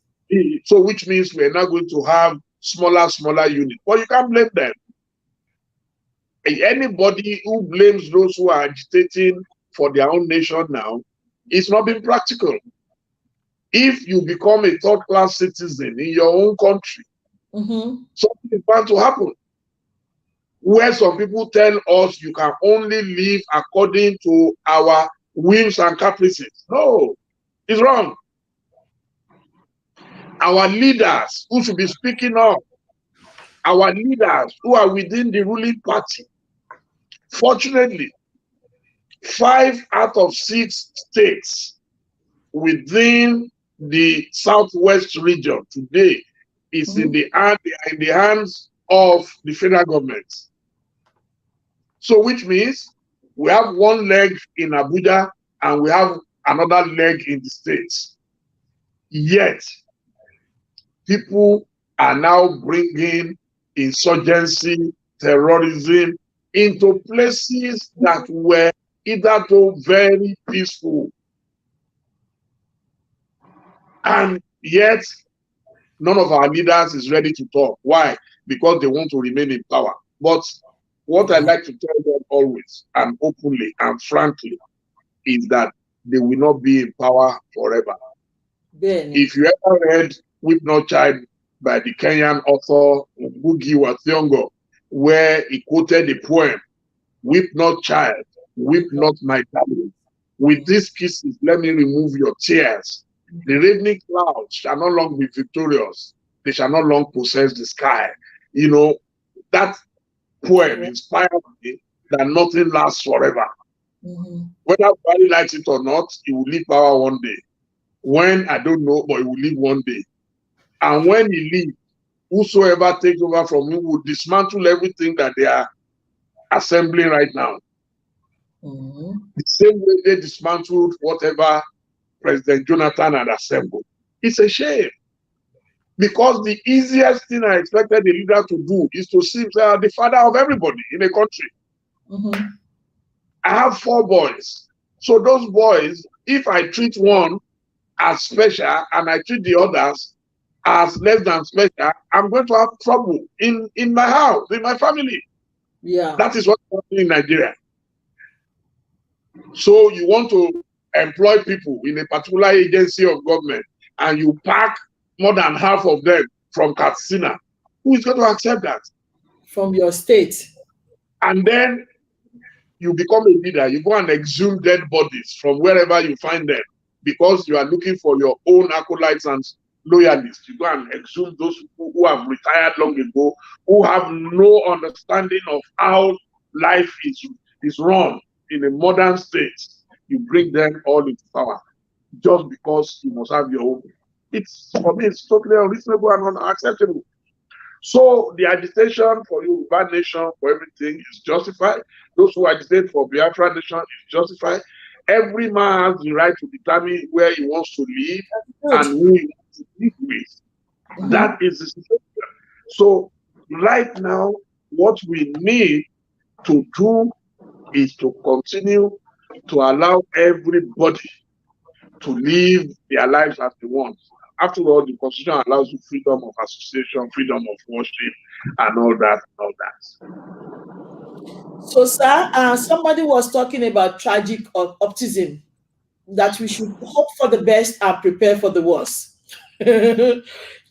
So which means we're not going to have smaller units. Well, you can't blame them. Anybody who blames those who are agitating for their own nation now, it's not been practical. If you become a third-class citizen in your own country, something is bound to happen. Where some people tell us you can only live according to our whims and caprices. No, it's wrong. Our leaders who should be speaking up, our leaders who are within the ruling party, fortunately, 5 out of 6 states within the Southwest region today is in the hands of the federal government. So which means we have one leg in Abuja and we have another leg in the states. Yet, people are now bringing insurgency, terrorism into places that were hitherto very peaceful. And yet, none of our leaders is ready to talk. Why? Because they want to remain in power. But what I like to tell them always and openly and frankly is that they will not be in power forever. If you ever read Weep Not Child by the Kenyan author Ngugi wa Thiong'o, where he quoted a poem, "Weep not child, weep not my darling. With these kisses, let me remove your tears. The ravening clouds shall not long be victorious. They shall not long possess the sky." You know, that poem inspired me that nothing lasts forever. Whether Buhari likes it or not, he will leave power one day. When, I don't know, but he will leave one day. And when he leaves, whosoever takes over from him will dismantle everything that they are assembling right now. The same way they dismantled whatever President Jonathan had assembled. It's a shame. Because the easiest thing I expected the leader to do is to see himself the father of everybody in a country. I have 4 boys. So those boys, if I treat one as special and I treat the others as less than special, I'm going to have trouble in my house, in my family.
Yeah.
That is what's happening in Nigeria. So you want to employ people in a particular agency of government and you pack more than half of them from Katsina. Who is going to accept that?
From your state.
And then you become a leader. You go and exhume dead bodies from wherever you find them because you are looking for your own acolytes and loyalists. You go and exhume those people who have retired long ago, who have no understanding of how life is run in a modern state. You bring them all into power just because you must have your own. For me, it's totally unreasonable and unacceptable. So the agitation for Yoruba nation, for everything is justified. Those who agitate for Biafra nation is justified. Every man has the right to determine where he wants to live and who he wants to live with. That is the situation. So right now, what we need to do is to continue to allow everybody to live their lives as they want. After all, the Constitution allows you freedom of association, freedom of worship, and all that,
So, sir, somebody was talking about tragic optimism, that we should hope for the best and prepare for the worst.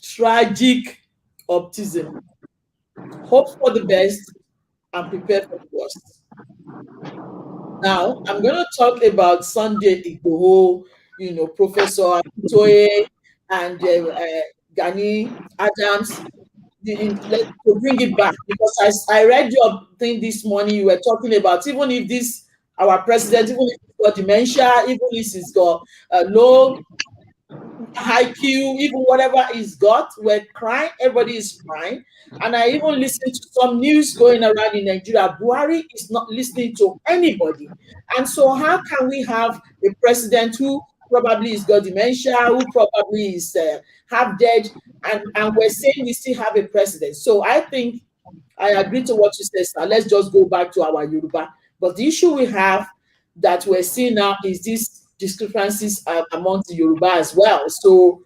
Tragic optimism. Hope for the best and prepare for the worst. Now, I'm going to talk about Sunday Igboho, Professor Toye and Gani Adams, to bring it back, because I read your thing this morning. You were talking about even if our president, even if got dementia, even if he's got low IQ, even whatever he's got, we're crying, everybody is crying. And I even listened to some news going around in Nigeria. Buhari is not listening to anybody. And so how can we have a president who probably has got dementia, who probably is half dead, and we're saying we still have a president? So I think I agree to what you said, sir. Let's just go back to our Yoruba. But the issue we have that we're seeing now is these discrepancies among the Yoruba as well. So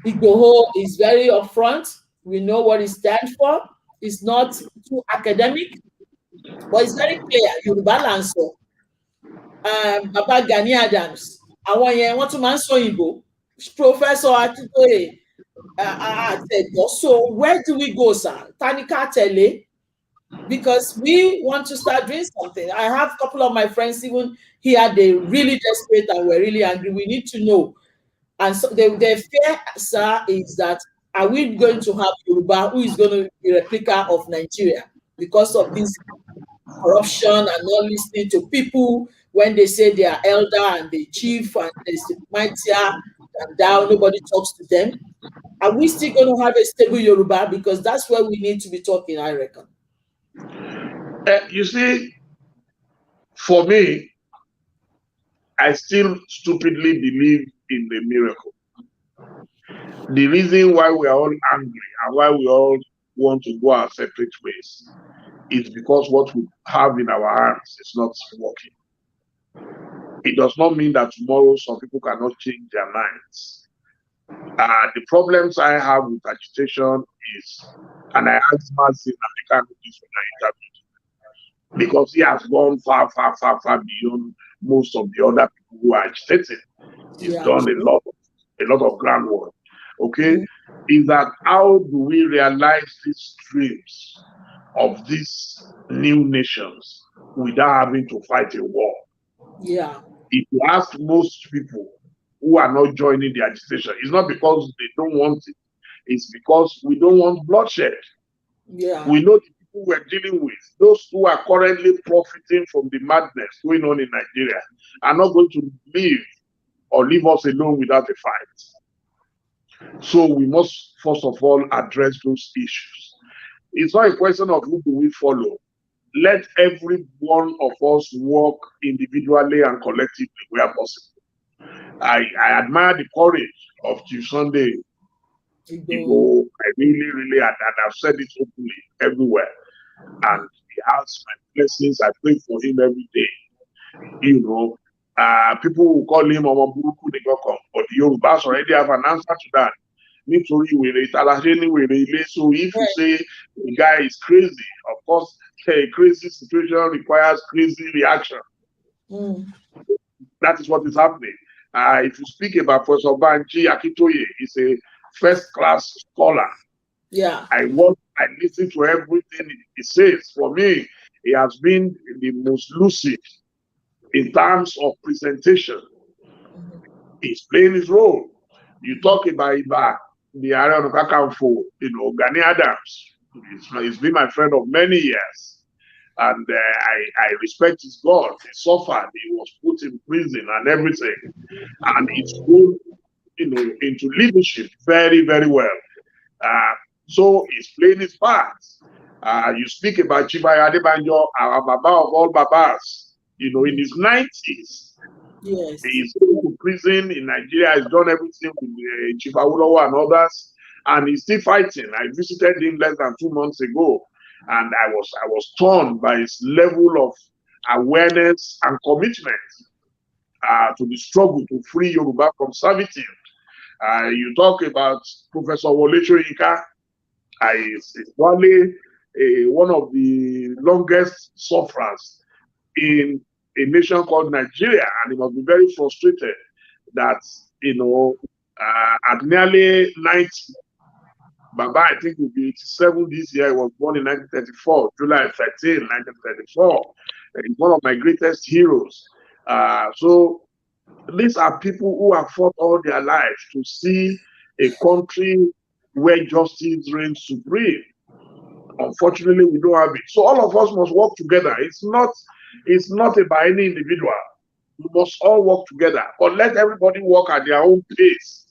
Igboho is very upfront. We know what he stands for. It's not too academic, but it's very clear. Yoruba land so. Baba Gani Adams. Àwọn yẹn wọ́n tún máa ń sọ òyìnbó. Professor Akintoye. So where do we go, sir? Tanika Tele. Because we want to start doing something. I have a couple of my friends even here, they're really desperate and we're really angry. We need to know. And so the fear, sir, is that are we going to have Yoruba who is going to be a replica of Nigeria because of this corruption and not listening to people when they say they are elder and they chief and they say mightier and down, nobody talks to them. Are we still going to have a stable Yoruba? Because that's where we need to be talking, I reckon.
You see, for me, I still stupidly believe in the miracle. The reason why we are all angry and why we all want to go our separate ways is because what we have in our hands is not working. It does not mean that tomorrow some people cannot change their minds. The problems I have with agitation is, and I asked Martin and I can't do this when I interviewed, because he has gone far beyond most of the other people who are agitating. He's done a lot of groundwork. Okay, is that how do we realize these dreams of these new nations without having to fight a war?
Yeah.
If you ask most people who are not joining the agitation, it's not because they don't want it, it's because we don't want bloodshed.
Yeah.
We know the people we're dealing with, those who are currently profiting from the madness going on in Nigeria, are not going to leave us alone without a fight. So we must first of all address those issues. It's not a question of who do we follow. Let every one of us work individually and collectively where possible. I admire the courage of Chief Sunday. I really, and I've said it openly everywhere. And he has my blessings. I pray for him every day. You know, people will call him Omoburuku Negokon, but the Yorubas already have an answer to that. So if you say the guy is crazy, of course, a crazy situation requires crazy reaction. That is what is happening. If you speak about Professor Banji Akintoye, he's a first-class scholar.
Yeah.
I listen to everything he says. For me, he has been the most lucid in terms of presentation. He's playing his role. You talk about the area of Kakanfo, Gani Adams. He's been my friend of many years. And I respect his God. He suffered. He was put in prison and everything. And it's grown, into leadership very, very well. So he's playing his part. You speak about Chibaya Adebanjo, our Baba of all Babas, in his 90s.
Yes.
He's going to prison in Nigeria. He's done everything with Chief Awolowo and others. And he's still fighting. I visited him less than 2 months ago. And I was torn by his level of awareness and commitment to the struggle to free Yoruba from servitude. You talk about Professor Wole Soyinka. He's probably one of the longest sufferers in a nation called Nigeria, and he must be very frustrated that, at nearly 90, Baba, I think, will be 87 this year. He was born in 1934, July 13, 1934. He's one of my greatest heroes. So these are people who have fought all their lives to see a country where justice reigns supreme. Unfortunately, we don't have it. So all of us must work together. It's not about any individual. We must all work together, but let everybody work at their own pace.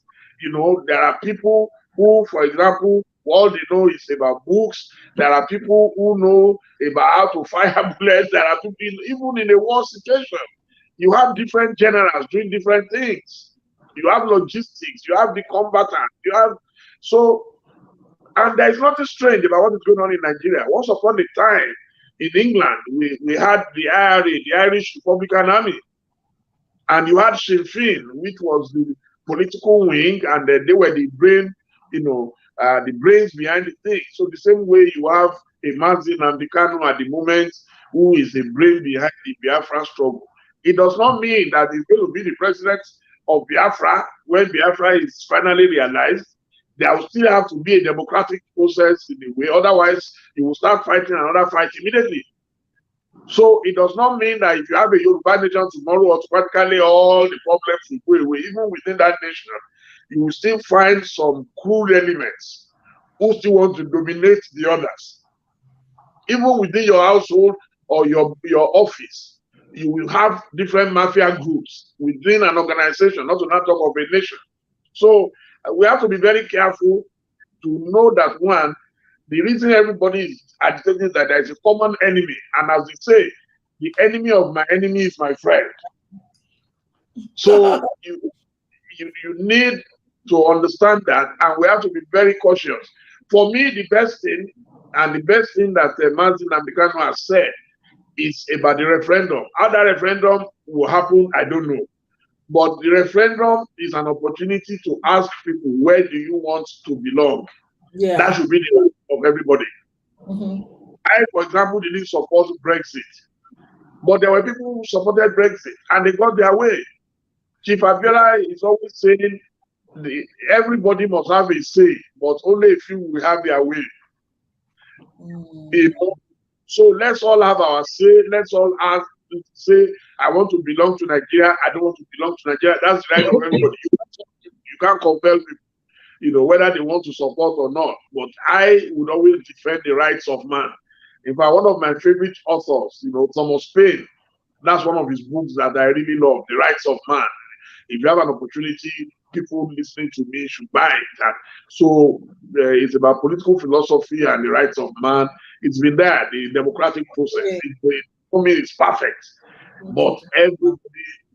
There are people who, for example, all they know is about books. There are people who know about how to fire bullets. There are people, even in a war situation, you have different generals doing different things. You have logistics, you have the combatants, and there is nothing strange about what is going on in Nigeria. Once upon a time, in England, we had the IRA, the Irish Republican Army, and you had Sinn Féin, which was the political wing, and they were the brain, the brains behind the thing. So the same way you have a Mazin Ambikano at the moment, who is the brain behind the Biafra struggle. It does not mean that he's going to be the president of Biafra when Biafra is finally realized. There will still have to be a democratic process in a way. Otherwise, he will start fighting another fight immediately. So it does not mean that if you have a Yoruba nation tomorrow, automatically all the problems will go away. Even within that nation, you will still find some cruel elements who still want to dominate the others. Even within your household or your office, you will have different mafia groups within an organization, not to not talk of a nation. So we have to be very careful to know that, one, the reason everybody is agitating is that there is a common enemy. And as we say, the enemy of my enemy is my friend. So you need to understand that, and we have to be very cautious. For me, the best thing that Mazin Ambikano has said is about the referendum. How that referendum will happen, I don't know. But the referendum is an opportunity to ask people, where do you want to belong?
Yeah.
That should be the right of everybody. I, for example, didn't support Brexit. But there were people who supported Brexit, and they got their way. Chief Abiola is always saying everybody must have a say, but only a few will have their way. So let's all have our say. Let's all say, I want to belong to Nigeria. I don't want to belong to Nigeria. That's the right of everybody. You can't compel people, whether they want to support or not. But I would always defend the rights of man. In fact, one of my favorite authors, Thomas Paine, that's one of his books that I really love, The Rights of Man. If you have an opportunity, people listening to me should buy it. And so it's about political philosophy and the rights of man. It's been there, the democratic process. For me, it's perfect. But everybody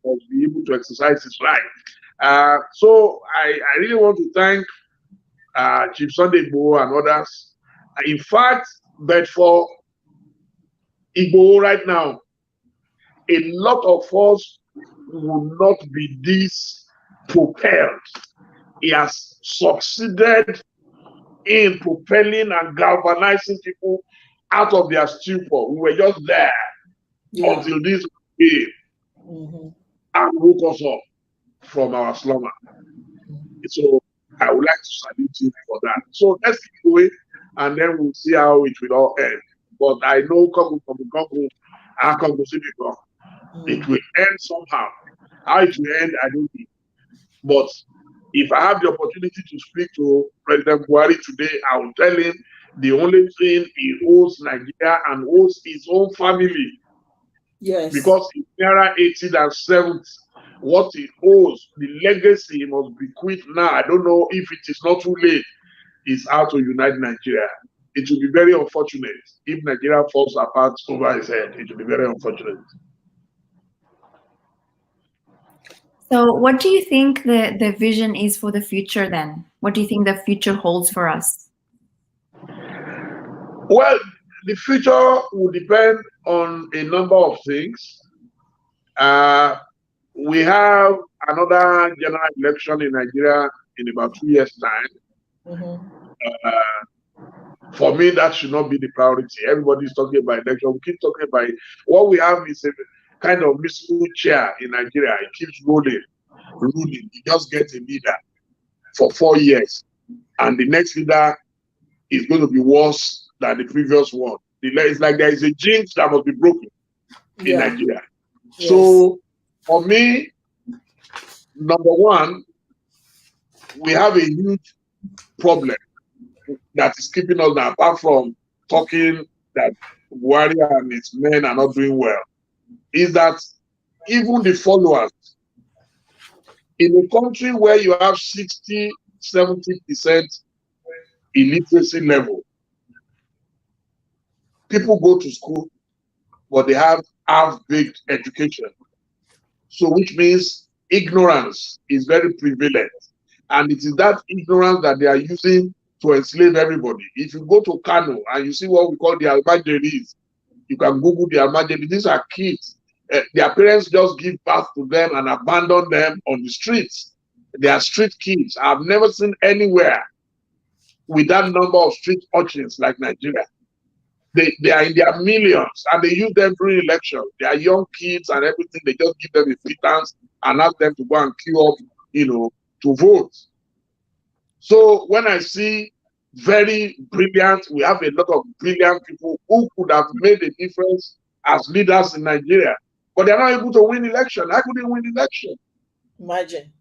must be able to exercise his right. So I really want to thank Chief Sunday Igboho and others. In fact, but for Igboho right now, a lot of us will not be this propelled. He has succeeded in propelling and galvanizing people out of their stupor. We were just there until this came and woke us up from our slumber. So I would like to salute him for that. So let's keep going, and then we'll see how it will all end. But I know Congo, it will end somehow. How it will end, I don't know. But if I have the opportunity to speak to President Buhari today, I will tell him the only thing he owes Nigeria and owes his own family. Yes. Because he's nearer 80 than 70. What he owes, the legacy he must bequeath now, I don't know if it is not too late, is how to unite Nigeria. It will be very unfortunate if Nigeria falls apart over his head. It will be very unfortunate.
So what do you think the vision is for the future then? What do you think the future holds for us?
Well, the future will depend on a number of things. We have another general election in Nigeria in about 2 years' time. For me, that should not be the priority. Everybody's talking about election. We keep talking about it. What we have is a kind of musical chair in Nigeria. It keeps ruling. You just get a leader for 4 years, and the next leader is going to be worse than the previous one. It's like there is a jinx that must be broken in Nigeria. Yes. So for me, number one, we have a huge problem that is keeping us down, apart from talking that Buhari and his men are not doing well, is that even the followers. In a country where you have 60, 70% illiteracy level, people go to school, but they have half-baked education. So which means ignorance is very prevalent. And it is that ignorance that they are using to enslave everybody. If you go to Kano and you see what we call the Almajiris, you can Google the Almajiris. These are kids. Their parents just give birth to them and abandon them on the streets. They are street kids. I've never seen anywhere with that number of street urchins like Nigeria. They are in their millions, and they use them during election. They are young kids and everything. They just give them a pittance and ask them to go and queue up, to vote. So when I see very brilliant, we have a lot of brilliant people who could have made a difference as leaders in Nigeria, but they're not able to win election. How could they win election?
Imagine.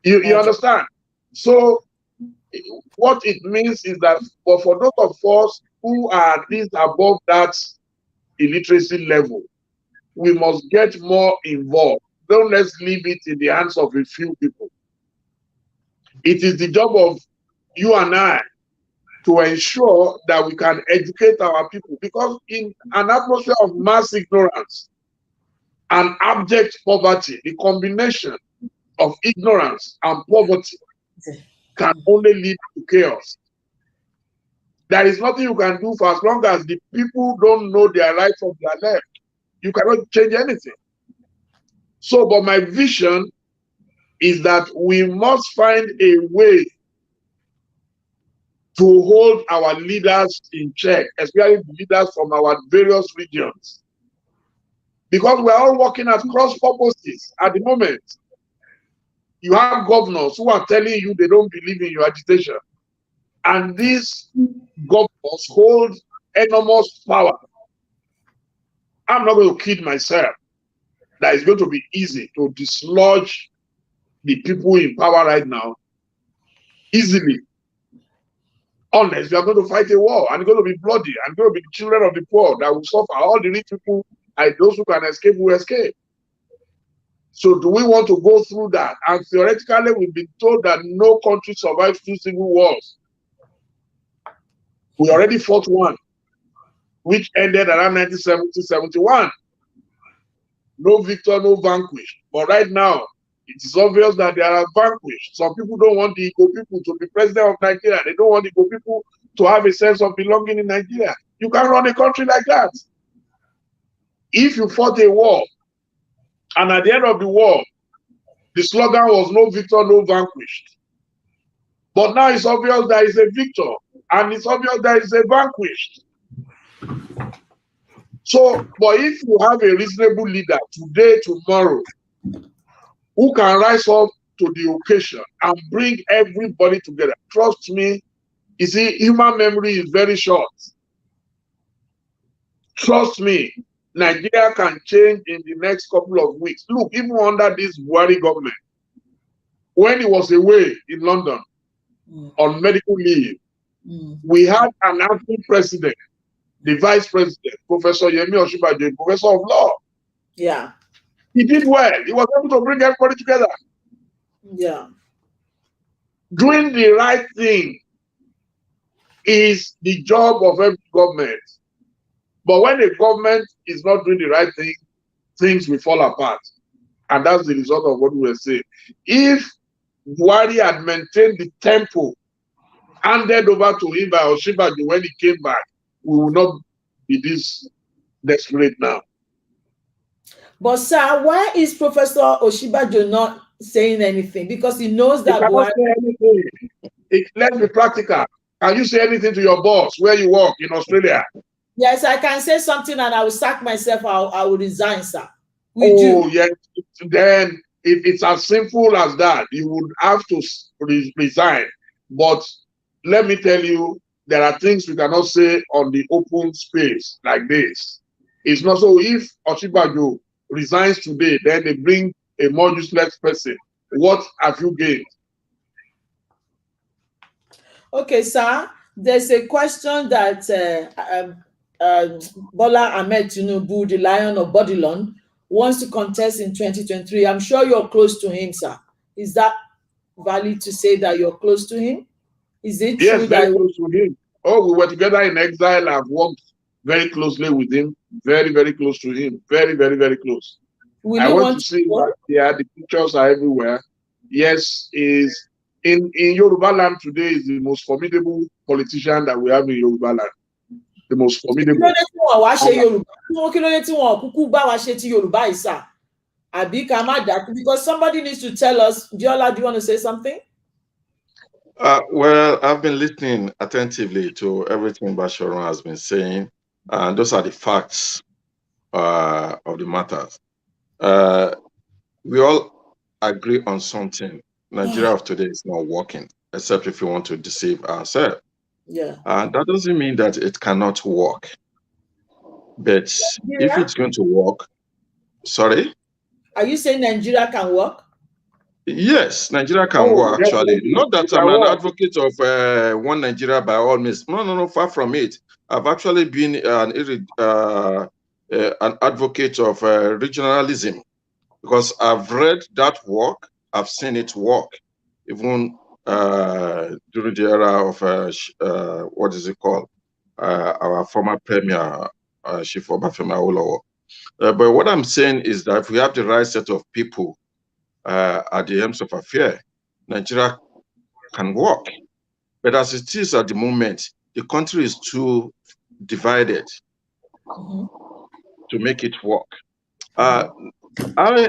You understand? So what it means is that for those of us who are at least above that illiteracy level, we must get more involved. Don't let's leave it in the hands of a few people. It is the job of you and I to ensure that we can educate our people, because in an atmosphere of mass ignorance and abject poverty, the combination of ignorance and poverty can only lead to chaos. There is nothing you can do for as long as the people don't know their right from their left. You cannot change anything. So, but my vision is that we must find a way to hold our leaders in check, especially the leaders from our various regions. Because we're all working at cross purposes at the moment. You have governors who are telling you they don't believe in your agitation. And these governors hold enormous power. I'm not going to kid myself that it's going to be easy to dislodge the people in power right now easily. Unless we are going to fight a war and it's going to be bloody and it's going to be the children of the poor that will suffer. All the rich people and those who can escape will escape. So do we want to go through that? And theoretically, we've been told that no country survives 2 civil wars. We already fought one, which ended around 1970-71. No victor, no vanquished. But right now, it is obvious that they are vanquished. Some people don't want the Igbo people to be president of Nigeria. They don't want the Igbo people to have a sense of belonging in Nigeria. You can't run a country like that. If you fought a war, and at the end of the war, the slogan was no victor, no vanquished. But now it's obvious there is a victor, and it's obvious there is a vanquished. So, but if you have a reasonable leader today, tomorrow, who can rise up to the occasion and bring everybody together, trust me, you see, human memory is very short. Trust me, Nigeria can change in the next couple of weeks. Look, even under this Buhari government, when he was away in London on medical leave, we had an acting president, the vice president, Professor Yemi Osinbajo, professor of law.
Yeah.
He did well. He was able to bring everybody together.
Yeah.
Doing the right thing is the job of every government. But when a government is not doing the right thing, things will fall apart. And that's the result of what we were saying. If Buhari had maintained the tempo handed over to him by Osinbajo when he came back, we will not be this desperate now.
But sir, why is Professor Osinbajo not saying anything? Because he knows that
Buhari... Let's be practical. Can you say anything to your boss where you work in Australia?
Yes, I can say something and I will sack myself. I will resign, sir.
Yes. Then if it's as simple as that, you would have to resign. But let me tell you, there are things we cannot say on the open space like this. It's not so. If Osinbajo resigns today, then they bring a more useless person. What have you gained?
Okay, sir. There's a question that Bola Ahmed Tinubu, the Lion of Bodilon, wants to contest in 2023. I'm sure you're close to him, sir. Is that valid to say that you're close to him? Is it
Yes,
true
very
that
close to him. Oh, we were together in exile. I've worked very closely with him. Very, very close to him. Very, very, very close.
will
I
you
want
want
to
to
see that.
work?
Yeah, the pictures are everywhere. Yes, is in Yoruba land today is the most formidable politician that we have in Yoruba land. The most formidable.
Kí ló dé tí wọ́n wá ṣe Yorùbá? Kí ló dé tí wọ́n kúkú bá wa ṣe ti Yorùbá yìí, sir? Àbí ká má dákú? Because somebody needs to tell us. Diola, do you want to say something?
Well, I've been listening attentively to everything Bashorun has been saying, and those are the facts of the matters. We all agree on something. Nigeria of today is not working, except if you want to deceive ourselves.
Yeah.
And that doesn't mean that it cannot work. But if it's going to work, sorry?
Are you saying Nigeria can work?
Yes, Nigeria can work, actually. Not that I'm an advocate of one Nigeria by all means. No, far from it. I've actually been an advocate of regionalism, because I've read that work, I've seen it work, even during the era of, what is it called? Our former premier, Chief Obafemi Awolowo. But what I'm saying is that if we have the right set of people at the helms of affairs, Nigeria can work. But as it is at the moment, the country is too divided to make it work. I,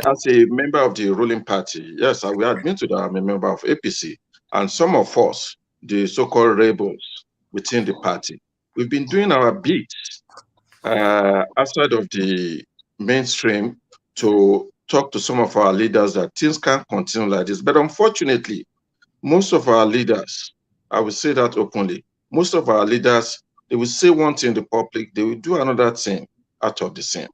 as a member of the ruling party, yes, I will admit that I'm a member of APC, and some of us, the so-called rebels within the party, we've been doing our bit outside of the mainstream to talk to some of our leaders that things can't continue like this. But unfortunately, most of our leaders, I will say that openly, most of our leaders, they will say one thing in the public, they will do another thing out of the same.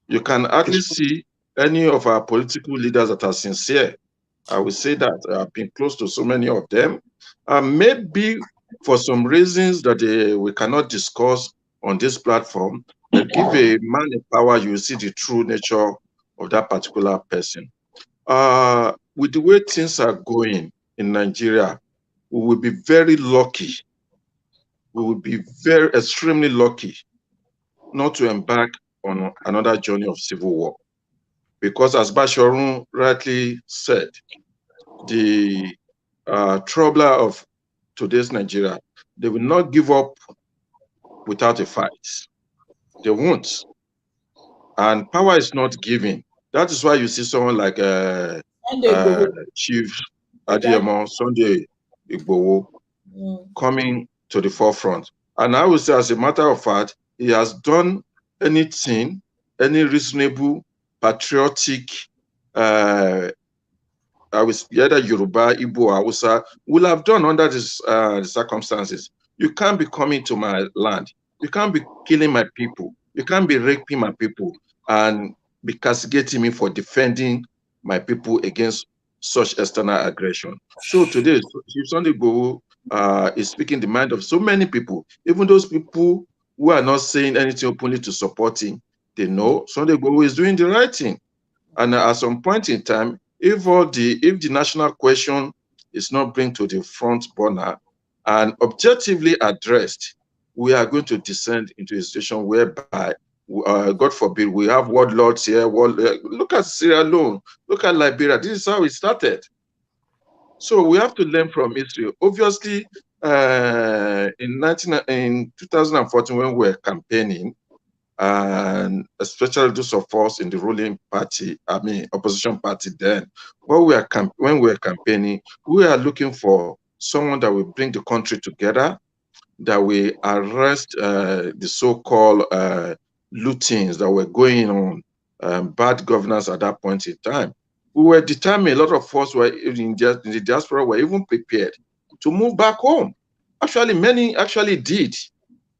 You can hardly see any of our political leaders that are sincere. I will say that I've been close to so many of them. Maybe for some reasons that we cannot discuss on this platform, but give a man in power, you will see the true nature of that particular person. With the way things are going in Nigeria, we will be very lucky. We will be very extremely lucky not to embark on another journey of civil war. Because as Bashorun rightly said, the troubler of today's Nigeria, they will not give up without a fight. They won't. And power is not given. That is why you see someone like Chief Adiemo Sunday Igboho coming to the forefront. And I would say, as a matter of fact, he has done anything, any reasonable, patriotic, I was either Yoruba, Igbo, Hausa, will have done under this, the circumstances. You can't be coming to my land. You can't be killing my people. You can't be raping my people and be castigating me for defending my people against such external aggression. So today, Chief Sunday Igboho is speaking the mind of so many people, even those people who are not saying anything openly to support him. They know Sunday Igboho is doing the right thing. And at some point in time, if the national question is not brought to the front burner and objectively addressed, we are going to descend into a situation whereby, God forbid, we have warlords here. Look at Sierra Leone, look at Liberia. This is how it started. So we have to learn from history. Obviously, in 2014, when we were campaigning, and especially those of us in the ruling party, opposition party then, when we were campaigning, we are looking for someone that will bring the country together, that will arrest the so-called lootings that were going on, bad governance at that point in time. We were determined, a lot of us were in the diaspora were even prepared to move back home. Actually, many actually did.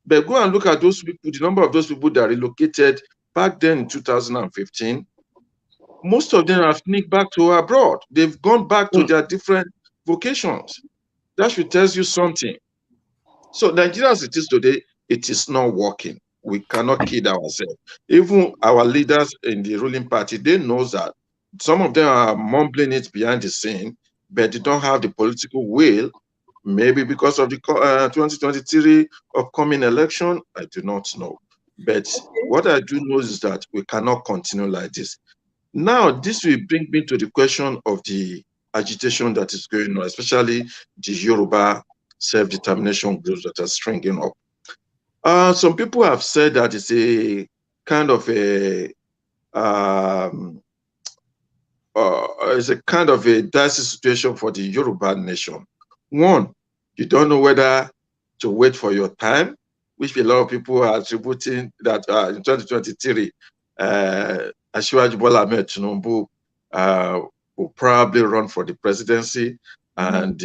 But go and look at those people, the number of those people that relocated back then in 2015, most of them have sneaked back to abroad. They've gone back to their different vocations. That should tell you something. So Nigeria as it is today, it is not working.
we cannot kid ourselves. Even our leaders in the ruling party, they know that some of them are mumbling it behind the scene, but they don't have the political will, maybe because of the 2023 upcoming election. I do not know. But what I do know is that we cannot continue like this. Now, this will bring me to the question of the agitation that is going on, especially the Yoruba self-determination groups that are springing up. Some people have said that it's a kind of a dicey situation for the Yoruba nation. One, you don't know whether to wait for your time, which a lot of people are attributing that in 2023, Asiwaju Bola Ahmed Tinubu will probably run for the presidency, and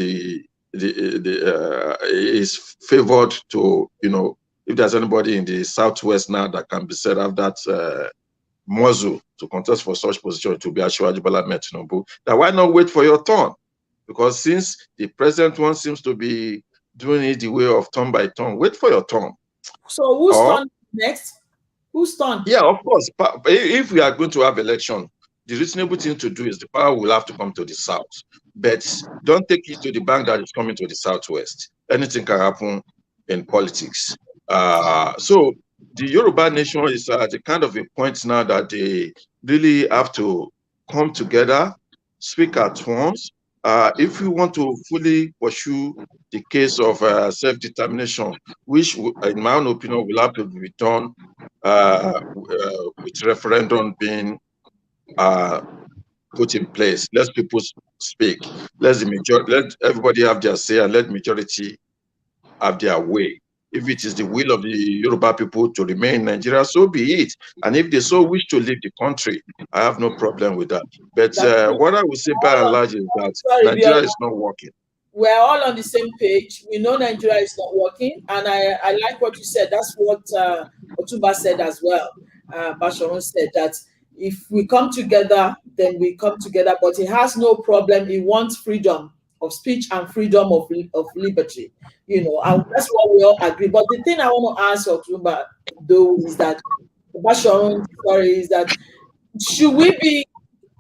is favored to, if there's anybody in the Southwest now that can be set up that muzzle to contest for such position, to be Asiwaju Bola Ahmed Tinubu. Now, why not wait for your turn? Because since the present one seems to be doing it the way of turn by turn, wait for your turn.
So who's turn next? Who's turn?
Yeah, of course. But if we are going to have election, the reasonable thing to do is the power will have to come to the South. But don't take it to the bank that is coming to the Southwest. Anything can happen in politics. So the Yoruba nation is at a kind of a point now that they really have to come together, speak at once. If we want to fully pursue the case of self-determination, which, in my own opinion, will have to be done with referendum being put in place. Let people speak. Let everybody have their say, and let majority have their way. If it is the will of the Yoruba people to remain in Nigeria, so be it. And if they so wish to leave the country, I have no problem with that. But what I would say by and large is that Nigeria is not working.
We're all on the same page. We know Nigeria is not working. And I like what you said. That's what Otumba said as well. Bashorun said that if we come together, then we come together. But he has no problem. He wants freedom of speech and freedom of liberty. And that's what we all agree. But the thing I want to ask Otumba, though, is that Bashorun, is that should we be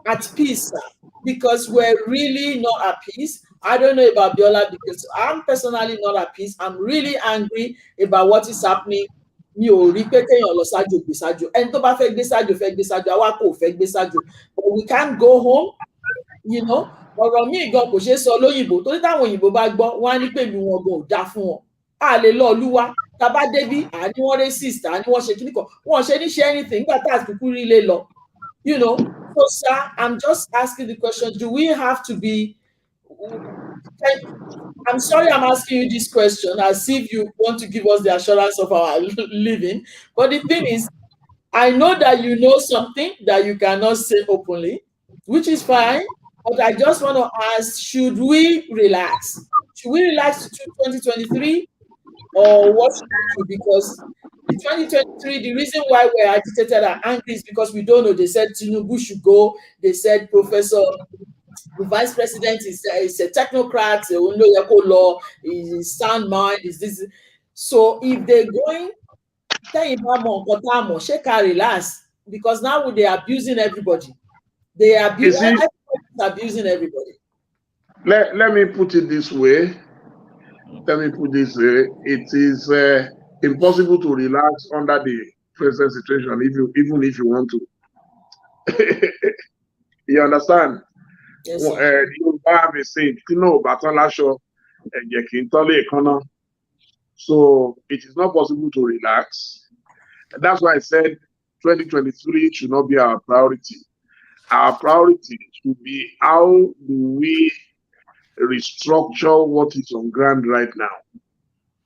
at peace now? Because we're really not at peace. I don't know about Biola, because I'm personally not at peace. I'm really angry about what is happening. But we can't go home, ọ̀rọ̀ míì gan kò ṣeé sọ lóyìnbó torí táwọn òyìnbó bá gbọ́ wọ́n á ní pé ìlú wọn gan ò dáa fún wọn. A lè lọ olúwa tá a bá débí àní wọ́n racist àní wọ́n ṣe kíní kan wọ́n ṣe ní ṣe anything nígbà tá a kúkú rí ilé lọ. So sir, I'm just asking the question, do we have to be, I'm sorry I'm asking you this question as if you want to give us the assurance of our living, but the thing is, I know that you know something that you cannot say openly, which is fine, but I just want to ask, should we relax? Should we relax to 2023 or what should we do? Because in 2023, the reason why we're agitated and angry is because we don't know. They said Tinubu should go. They said the vice president is a technocrat, law, is sound mind, is this. So if they're going, relax, because now they're abusing everybody. They are abusing everybody.
Let me put it this way. It is impossible to relax under the present situation, even if you want to. You understand?
Yes,
so it is not possible to relax. That's why I said 2023 should not be our priority. Our priority should be how do we restructure what is on ground right now.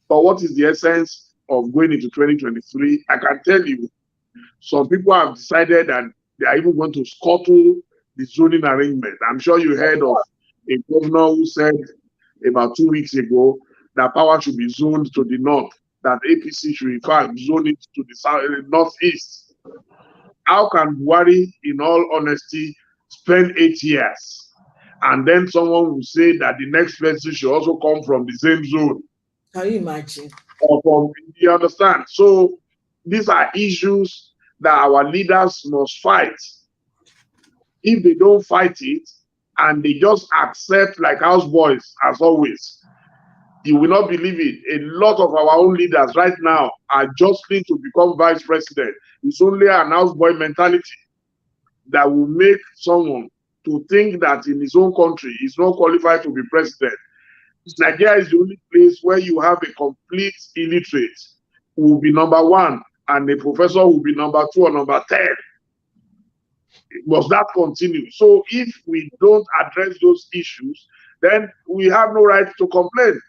But what is the essence of going into 2023? I can tell you, some people have decided that they are even going to scuttle the zoning arrangement. I'm sure you heard of a governor who said about 2 weeks ago that power should be zoned to the north, that APC should in fact zone it to the south, northeast. How can Buhari, in all honesty, spend 8 years and then someone will say that the next person should also come from the same zone?
Can you imagine?
You understand? So these are issues that our leaders must fight. If they don't fight it and they just accept like houseboys as always, you will not believe it. A lot of our own leaders right now are jostling to become vice president. It's only an houseboy mentality that will make someone to think that in his own country he's not qualified to be president. Nigeria is the only place where you have a complete illiterate who will be number 1 and a professor who will be number 2 or number 10. Must that continue? So if we don't address those issues, then we have no right to complain.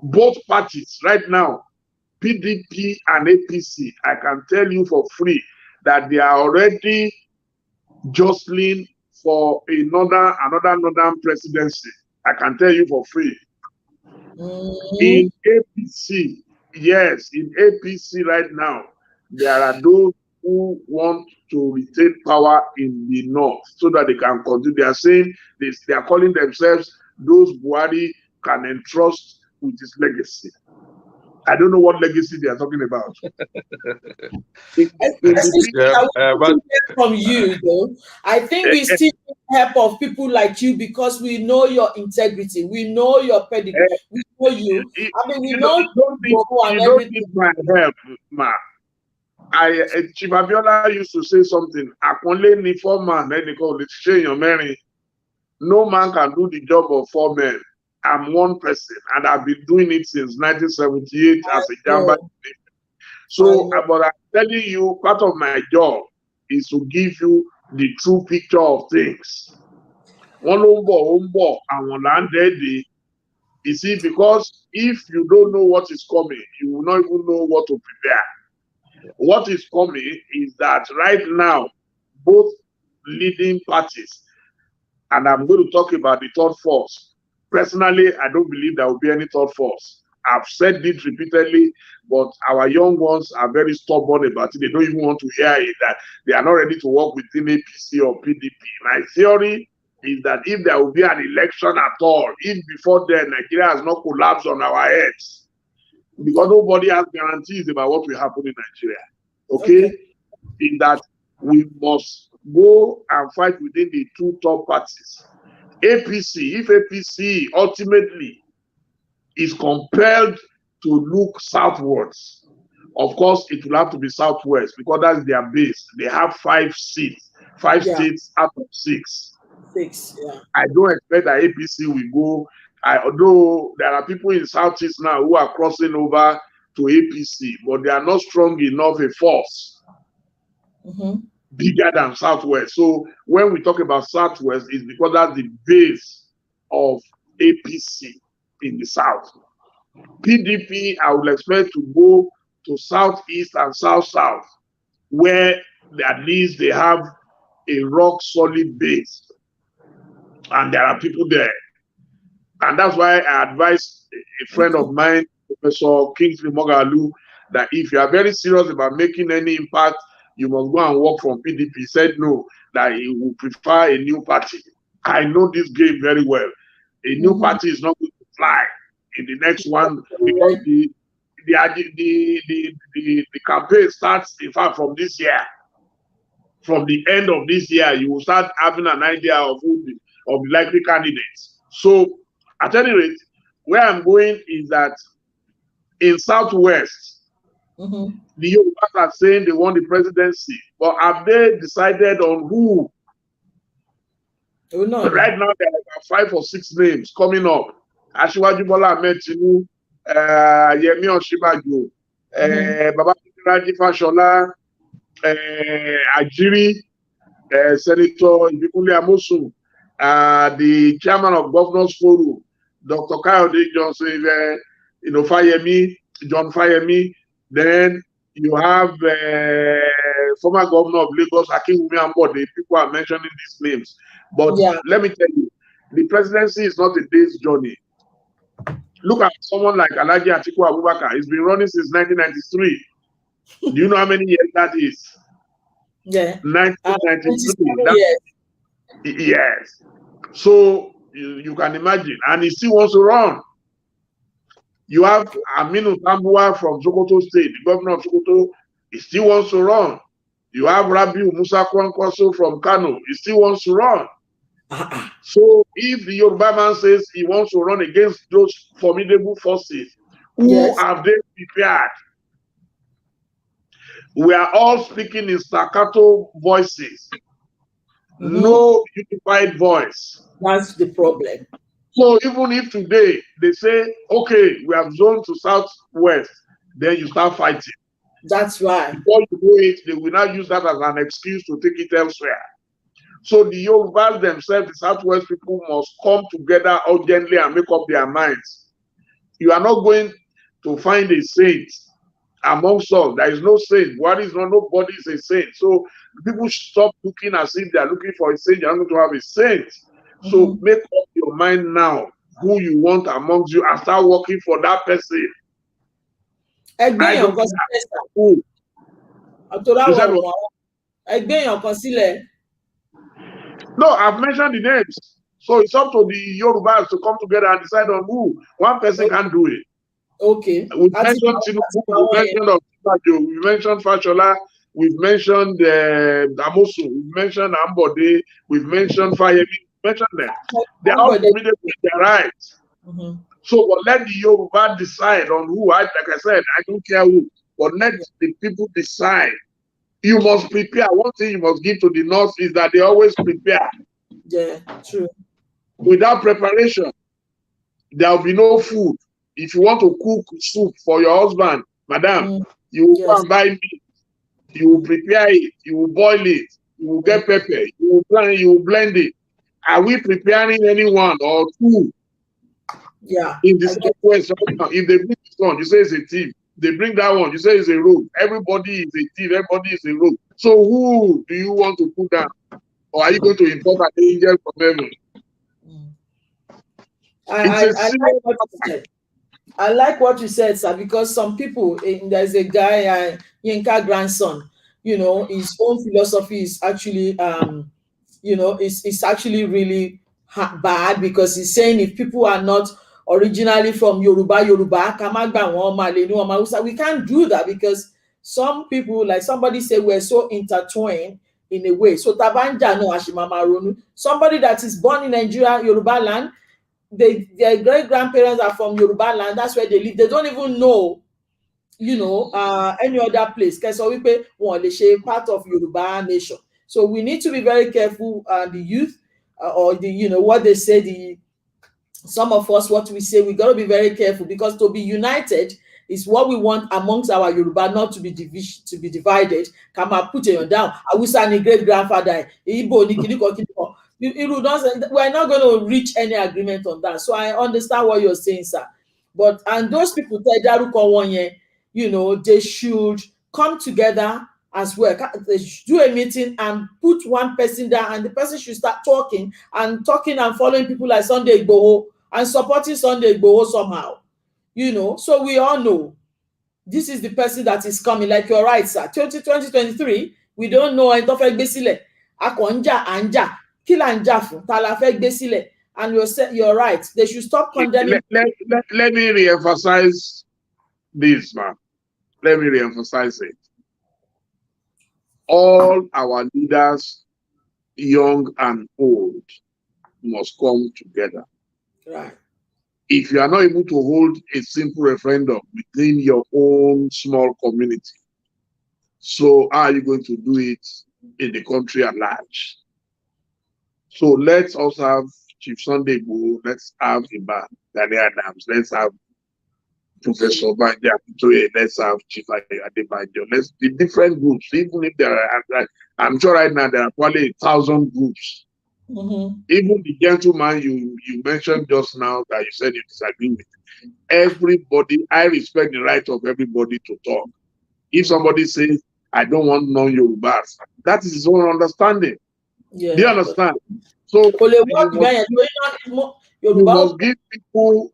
Both parties right now, PDP and APC, I can tell you for free that they are already jostling for another northern presidency. I can tell you for free. In APC, yes, in APC right now, there are those who want to retain power in the north so that they can continue. They are saying this, they are calling themselves those Buhari can entrust with his legacy. I don't know what legacy they are talking about.
From you, though, I think we still need help of people like you because we know your integrity, we know your pedigree, we know you. I mean, we know
you don't need my help, ma. Chief Abiola used to say something. No man can do the job of 4 men. I'm one person, and I've been doing it since 1978 as a Jamba. So, but I'm telling you, part of my job is to give you the true picture of things. You see, because if you don't know what is coming, you will not even know what to prepare. What is coming is that right now, both leading parties, and I'm going to talk about the third force. Personally, I don't believe there will be any third force. I've said it repeatedly, but our young ones are very stubborn about it. They don't even want to hear it, that they are not ready to work within APC or PDP. My theory is that if there will be an election at all, if before then Nigeria has not collapsed on our heads, because nobody has guarantees about what will happen in Nigeria, okay? In that we must go and fight within the 2 top parties. APC, if APC ultimately is compelled to look southwards, of course, it will have to be southwest because that's their base. They have 5 seats, 5 states out of 6.
6, yeah.
I don't expect that APC will go. Although there are people in Southeast now who are crossing over to APC, but they are not strong enough a force. Bigger than Southwest. So when we talk about Southwest, it's because that's the base of APC in the South. PDP, I would expect to go to Southeast and South-South, where at least they have a rock-solid base. And there are people there. And that's why I advise a friend of mine, Professor Kingsley Mogalu, that if you are very serious about making any impact, you must go and work from PDP. He said no, that he would prefer a new party. I know this game very well. A new party is not going to fly in the next one because the campaign starts, in fact, from this year. From the end of this year, you will start having an idea of who of the likely candidates. So, at any rate, where I'm going is that in Southwest, the Yorubas are saying they want the presidency, but have they decided on who?
No.
Right now, there are 5 or 6 names coming up. Asiwaju Bola Ahmed Tinubu, Yemi Osinbajo, Babajide Fashola, Ajiri, Senator Ibikunle Amosun, the chairman of Governors Forum, Dr. Kayode Johnson, Fayemi, John Fayemi. Then you have former governor of Lagos, Akinwumi Ambode. People are mentioning these names. But let me tell you, the presidency is not a day's journey. Look at someone like Alhaji Atiku Abubakar. He's been running since 1993. Do you know how many years that is?
Yeah.
1993. Yes. So you can imagine. And he still wants to run. You have Aminu Tambuwa from Sokoto State, the governor of Sokoto, he still wants to run. You have Rabiu Musa Kwankwaso from Kano, he still wants to run. So if the Yoruba man says he wants to run against those formidable forces, who have they prepared? We are all speaking in staccato voices. No unified voice.
That's the problem.
So even if today they say, okay, we have zoned to southwest, then you start fighting.
That's right.
Before you do it, they will not use that as an excuse to take it elsewhere. So the Yorubas themselves, the southwest people, must come together urgently and make up their minds. You are not going to find a saint amongst us. There is no saint. What is not, nobody is a saint. So people should stop looking as if they are looking for a saint. They are not going to have a saint. So make up your mind now who you want amongst you and start working for that person. Who? No, I've mentioned the names. So it's up to the Yorubas to come together and decide on who. One person can do it.
Okay.
We mentioned Tinubu, we mentioned Osinbajo, we mentioned Fashola, we've mentioned Amosu, we've mentioned Ambode, we've mentioned Fayemi, we've mentioned them. They're all committed with their rights. So but let the Yoruba decide on who. Like I said, I don't care who, but let the people decide. You must prepare. One thing you must give to the North is that they always prepare.
Yeah, true.
Without preparation, there will be no food. If you want to cook soup for your husband, madam, you will go and buy meat. You will prepare it. You will boil it. You will get pepper. You will blend it. Are we preparing anyone or two?
Yeah.
In the southwest, if they bring this one, you say it's a thief. They bring that one, you say it's a rogue. Everybody is a thief. Everybody is a rogue. So who do you want to put down? Or are you going to import an angel from heaven?
I like what you said, sir, because some people, there's a guy, Yinka grandson, you know, his own philosophy is actually, you know, it's actually really bad, because he's saying if people are not originally from Yoruba, we can't do that, because some people, like somebody said, we're so intertwined in a way. So Tabanja no Ashimama, somebody that is born in Nigeria, Yoruba land, their great-grandparents are from Yoruba land. That's where they live. They don't even know, you know, any other place. So we pay part of Yoruba nation. So we need to be very careful. The youth, or the, you know, what they say. Some of us, what we say, we got to be very careful, because to be united is what we want amongst our Yoruba, not to be divided. Come on, put it down. I wish any great grandfather. We're not going to reach any agreement on that. So I understand what you're saying, sir. But and those people, you know, they should come together as well. They should do a meeting and put one person down, and the person should start talking and following people like Sunday Igboho and supporting Sunday Igboho somehow. You know, so we all know this is the person that is coming. Like you're right, sir. 2023, we don't know. And you're right. They should stop condemning.
Let me re-emphasize this, man. Let me re-emphasize it. All our leaders, young and old, must come together.
Right.
If you are not able to hold a simple referendum within your own small community, so how are you going to do it in the country at large? So let's also have Chief Sunday Igboho, let's have Iba Gani Adams, let's have Professor Banja, let's have Chief Adebanjo. Let's the different groups, even if there are, I'm sure right now there are probably 1,000 groups. Even the gentleman you mentioned just now that you said you disagree with, everybody, I respect the right of everybody to talk. If somebody says, I don't want non-Yorubas, that is his own understanding.
Yeah,
do you understand? So you must give people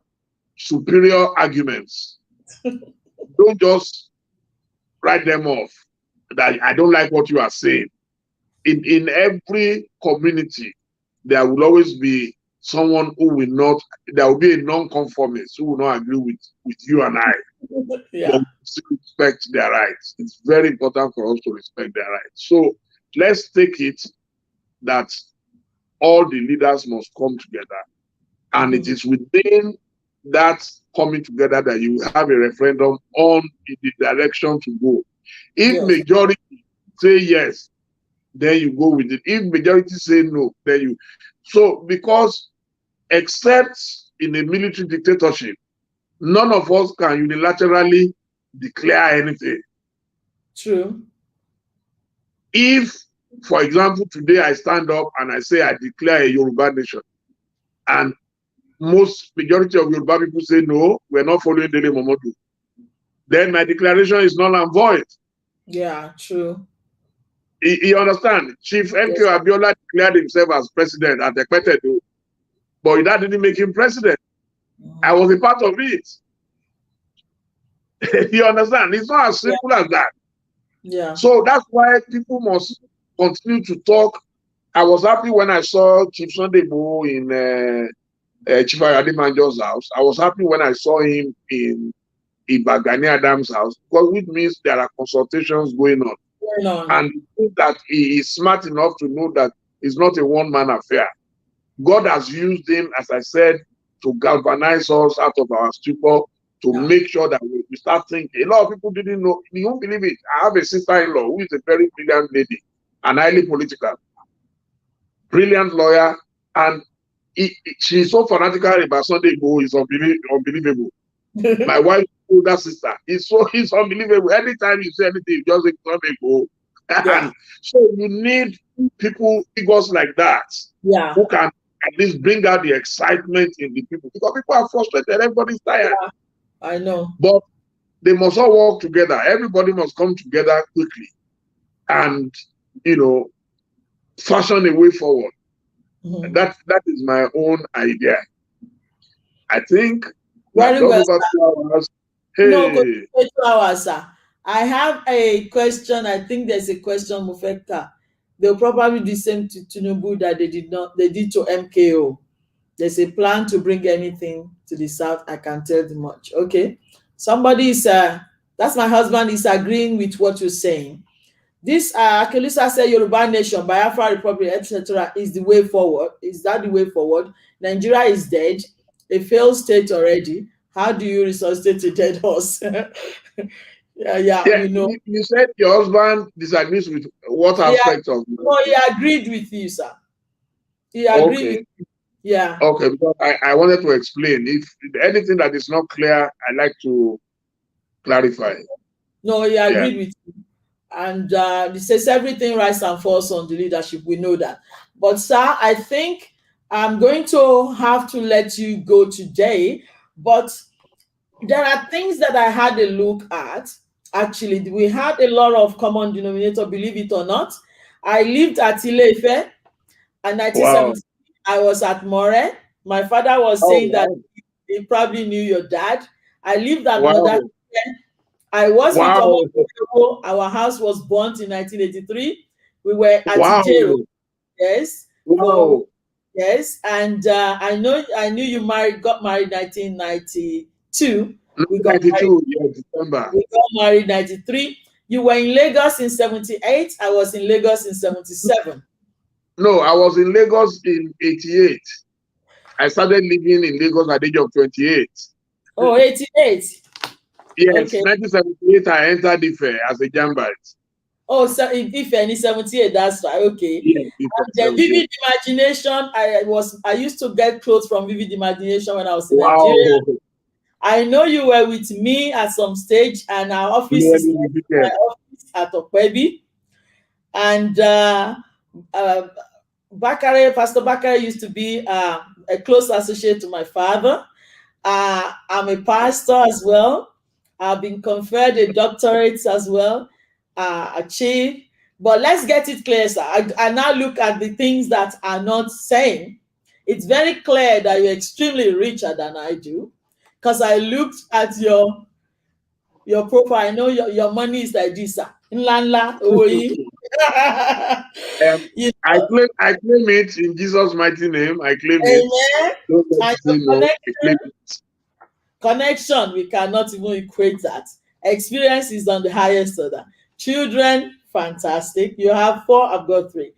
superior arguments. Don't just write them off that I don't like what you are saying. In every community, there will always be someone who will not, there will be a non-conformist who will not agree with you and I,
Yeah.
but still respect their rights. It's very important for us to respect their rights. So let's take it that all the leaders must come together. And it is within that coming together that you have a referendum on the direction to go. If
Yes.
majority say yes, then you go with it. If majority say no, then you. So because except in a military dictatorship, none of us can unilaterally declare anything.
True.
If, for example, today I stand up and I say I declare a Yoruba nation, and most majority of Yoruba people say no, we're not following Dele Momodu, then my declaration is null and void.
Yeah, true.
You understand? Chief MK
Yes.
Abiola declared himself as president at Ekpetedo, but that didn't make him president. I was a part of it. You understand? It's not as simple as that.
Yeah.
So that's why people must continue to talk. I was happy when I saw Chief Sunday Igboho in Chief Ayadimanjo's house. I was happy when I saw him in Gani Adams' house, because it means there are consultations going on. And that he is smart enough to know that it's not a one-man affair. God has used him, as I said, to galvanize us out of our stupor, to make sure that we start thinking. A lot of people didn't know. You won't believe it. I have a sister-in-law who is a very brilliant lady and highly political. Brilliant lawyer. And she's so fanatical about Sunday Igboho, it's unbelievable. My wife's older sister, it's unbelievable. Anytime you say anything, you just say Sunday Igboho. And so you need figures like that, who can at least bring out the excitement in the people, because people are frustrated, everybody's tired.
I know.
But they must all work together. Everybody must come together quickly and, fashion a way forward. That is my own idea. I think
very well.
Over 2 hours. Hey.
No, 2 hours, sir. I have a question. I think there's a question, Mufeka. They'll probably do the same to Tinubu that they did to MKO. There's a plan to bring anything to the South. I can tell you much. Okay. Somebody is, that's my husband, is agreeing with what you're saying. This, Akelisa said, Yoruba nation, Biafra Republic, etc. is the way forward. Is that the way forward? Nigeria is dead, a failed state already. How do you resuscitate a dead horse?
You said your husband disagrees with what aspect of?
No, he agreed with you, sir. He agreed with you. Yeah.
Okay, because I wanted to explain. If anything that is not clear, I like to clarify.
No, he agreed with you. And he says everything rises and falls on the leadership. We know that. But, sir, I think I'm going to have to let you go today. But there are things that I had a look at. Actually, we had a lot of common denominator, believe it or not. I lived at Ile-Ife. In 1970, I was at More. My father was saying that he probably knew your dad. I lived at Mother. I was with Omo. Our house was burnt in 1983. We were at Ijero. Yes.
Wow.
Yes. And I knew you got married 1992. We got married,
December.
We got married 93. You were in Lagos in 78. I was in Lagos in 77.
No, I was in Lagos in 88. I started living in Lagos at the age of 28.
Oh, 88.
Yes,
okay.
1978, I entered Ife as a Jambite.
Oh, so in Ife in 78, that's right. Okay.
Yes,
the Vivid Imagination, I used to get clothes from Vivid Imagination when I was in Nigeria. I know you were with me at some stage, and our office is my office at Okwebi. And Pastor Bakare used to be a close associate to my father. I'm a pastor as well. I've been conferred a doctorate as well, achieved. But let's get it clear, sir. I now look at the things that are not saying. It's very clear that you're extremely richer than I do, because I looked at your profile. I know your money is like this, sir. Nlanla, Oyi. You
I
know,
claim it in Jesus' mighty name. I claim it.
amen.
Don't let me
And
say
your
no. I claim it.
connection, we cannot even equate that. Experience is on the highest order. Children, fantastic. You have 4, I've got 3.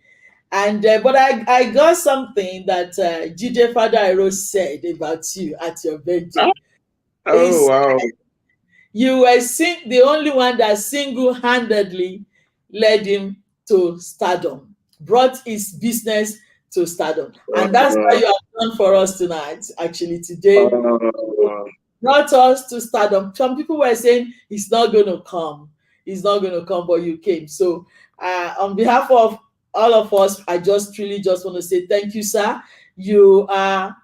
And but I got something that GJ Father Iro said about you at your
Ah,
birthday.
oh
Is
wow.
you were the only one that single-handedly led him to stardom, brought his business to stardom. And that's why you have done for us tonight, actually, today. Brought us to stardom. Some people were saying he's not going to come. He's not going to come, but you came. So on behalf of all of us, I just really just want to say thank you, sir. You are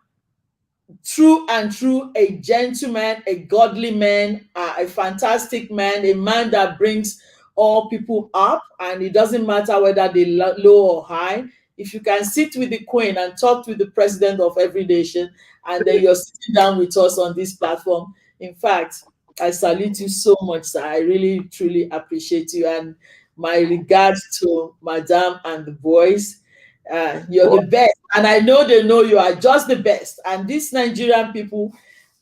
true and true, a gentleman, a godly man, a fantastic man, a man that brings all people up, and it doesn't matter whether they low or high. If you can sit with the queen and talk with the president of every nation, and then you're sitting down with us on this platform, in fact, I salute you so much, sir. I really truly appreciate you, and my regards to Madame and the boys. You're the best, and I know they know you are just the best. And these Nigerian people,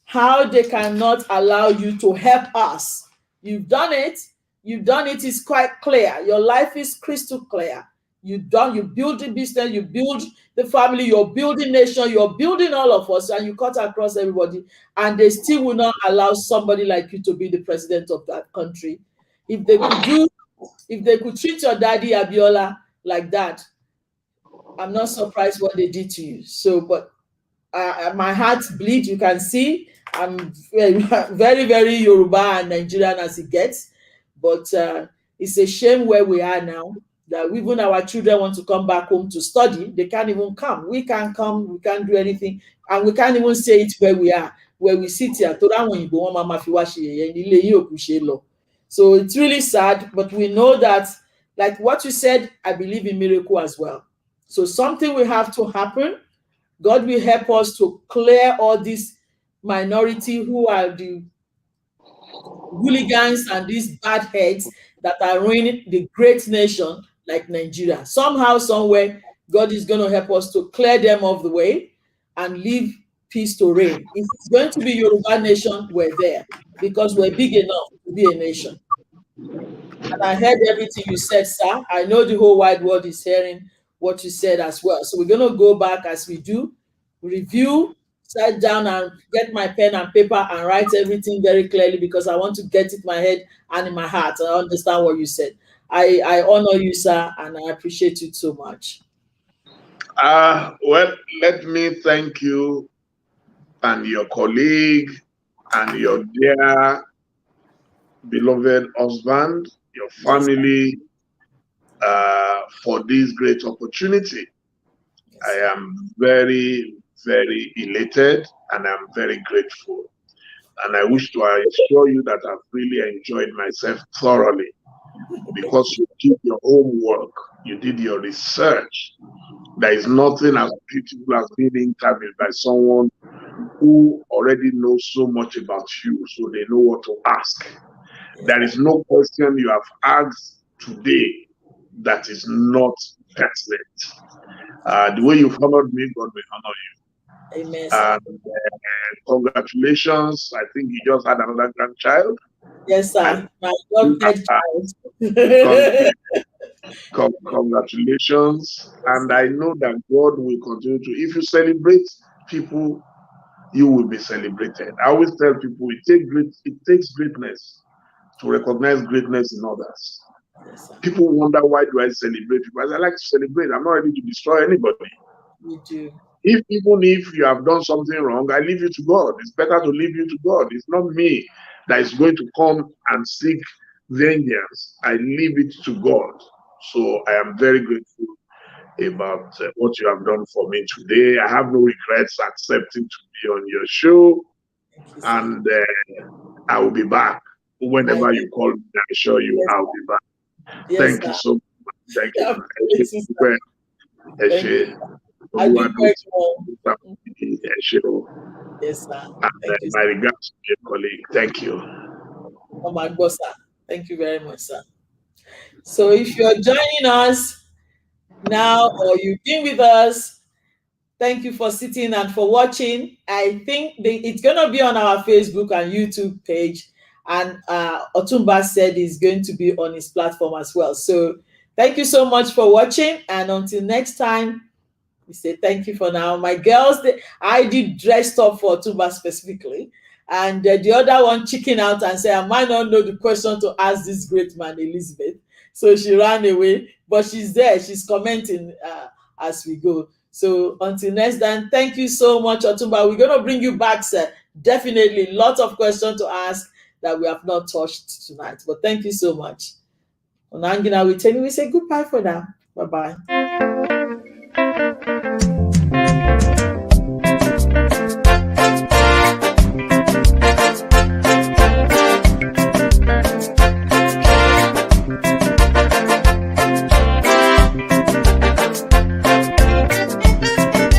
how they cannot allow you to help us? You've done it. You've done it. Is quite clear. Your life is crystal clear. You build the business, you build the family, you're building nation, you're building all of us, and you cut across everybody, and they still will not allow somebody like you to be the president of that country. If they could treat your daddy Abiola like that, I'm not surprised what they did to you. So, but my heart bleeds. You can see I'm very, very Yoruba and Nigerian as it gets. But it's a shame where we are now, that even our children want to come back home to study. They can't even come. We can't come. We can't do anything. And we can't even say it where we are, where we sit here. So it's really sad. But we know that, like what you said, I believe in miracle as well. So something will have to happen. God will help us to clear all these minority who are the hooligans and these bad heads that are ruining the great nation like Nigeria. Somehow, somewhere, God is going to help us to clear them off the way and leave peace to reign. If it's going to be Yoruba nation, we're there because we're big enough to be a nation. And I heard everything you said, sir. I know the whole wide world is hearing what you said as well. So we're going to go back as we do, review, sit down and get my pen and paper and write everything very clearly, because I want to get it in my head and in my heart. I understand what you said. I honor you, sir, and I appreciate you so much.
Well, let me thank you and your colleague and your dear beloved husband, your family, for this great opportunity.
Yes,
I am very, very elated and I'm very grateful. And I wish to assure you that I've really enjoyed myself thoroughly, because you did your homework, you did your research. There is nothing as beautiful as being interviewed by someone who already knows so much about you, so they know what to ask. There is no question you have asked today that is not pertinent. The way you've honored me, God will honor you.
Amen, sir.
And congratulations. I think you just had another grandchild.
Yes, sir. My God-fed child.
Congratulations. And I know that God will continue to, if you celebrate people, you will be celebrated. I always tell people it takes greatness to recognize greatness in others.
Yes,
people wonder, why do I celebrate people? I like to celebrate. I'm not ready to destroy anybody.
you do.
Even if you have done something wrong, I leave you to God. It's better to leave you to God. It's not me that is going to come and seek vengeance. I leave it to God. So I am very grateful about what you have done for me today. I have no regrets accepting to be on your show. And I will be back whenever you call me. I assure you, I'll be back. Thank you so much. Thank you.
Thank you. I do very well. Yes, sir.
And my regards to your colleague. Thank you.
Oh my God, sir. Thank you very much, sir. So if you're joining us now or you've been with us, thank you for sitting and for watching. I think it's going to be on our Facebook and YouTube page. And Otumba said it's going to be on his platform as well. So thank you so much for watching. And until next time, we say thank you for now. My girls, I did dressed up for Otumba specifically. And the other one chicken out and say, I might not know the question to ask this great man, Elizabeth. So she ran away, but she's there. She's commenting as we go. So until next time, thank you so much, Otumba. We're going to bring you back, sir. Definitely lots of questions to ask that we have not touched tonight. But thank you so much. On Angina, we say goodbye for now. Bye-bye.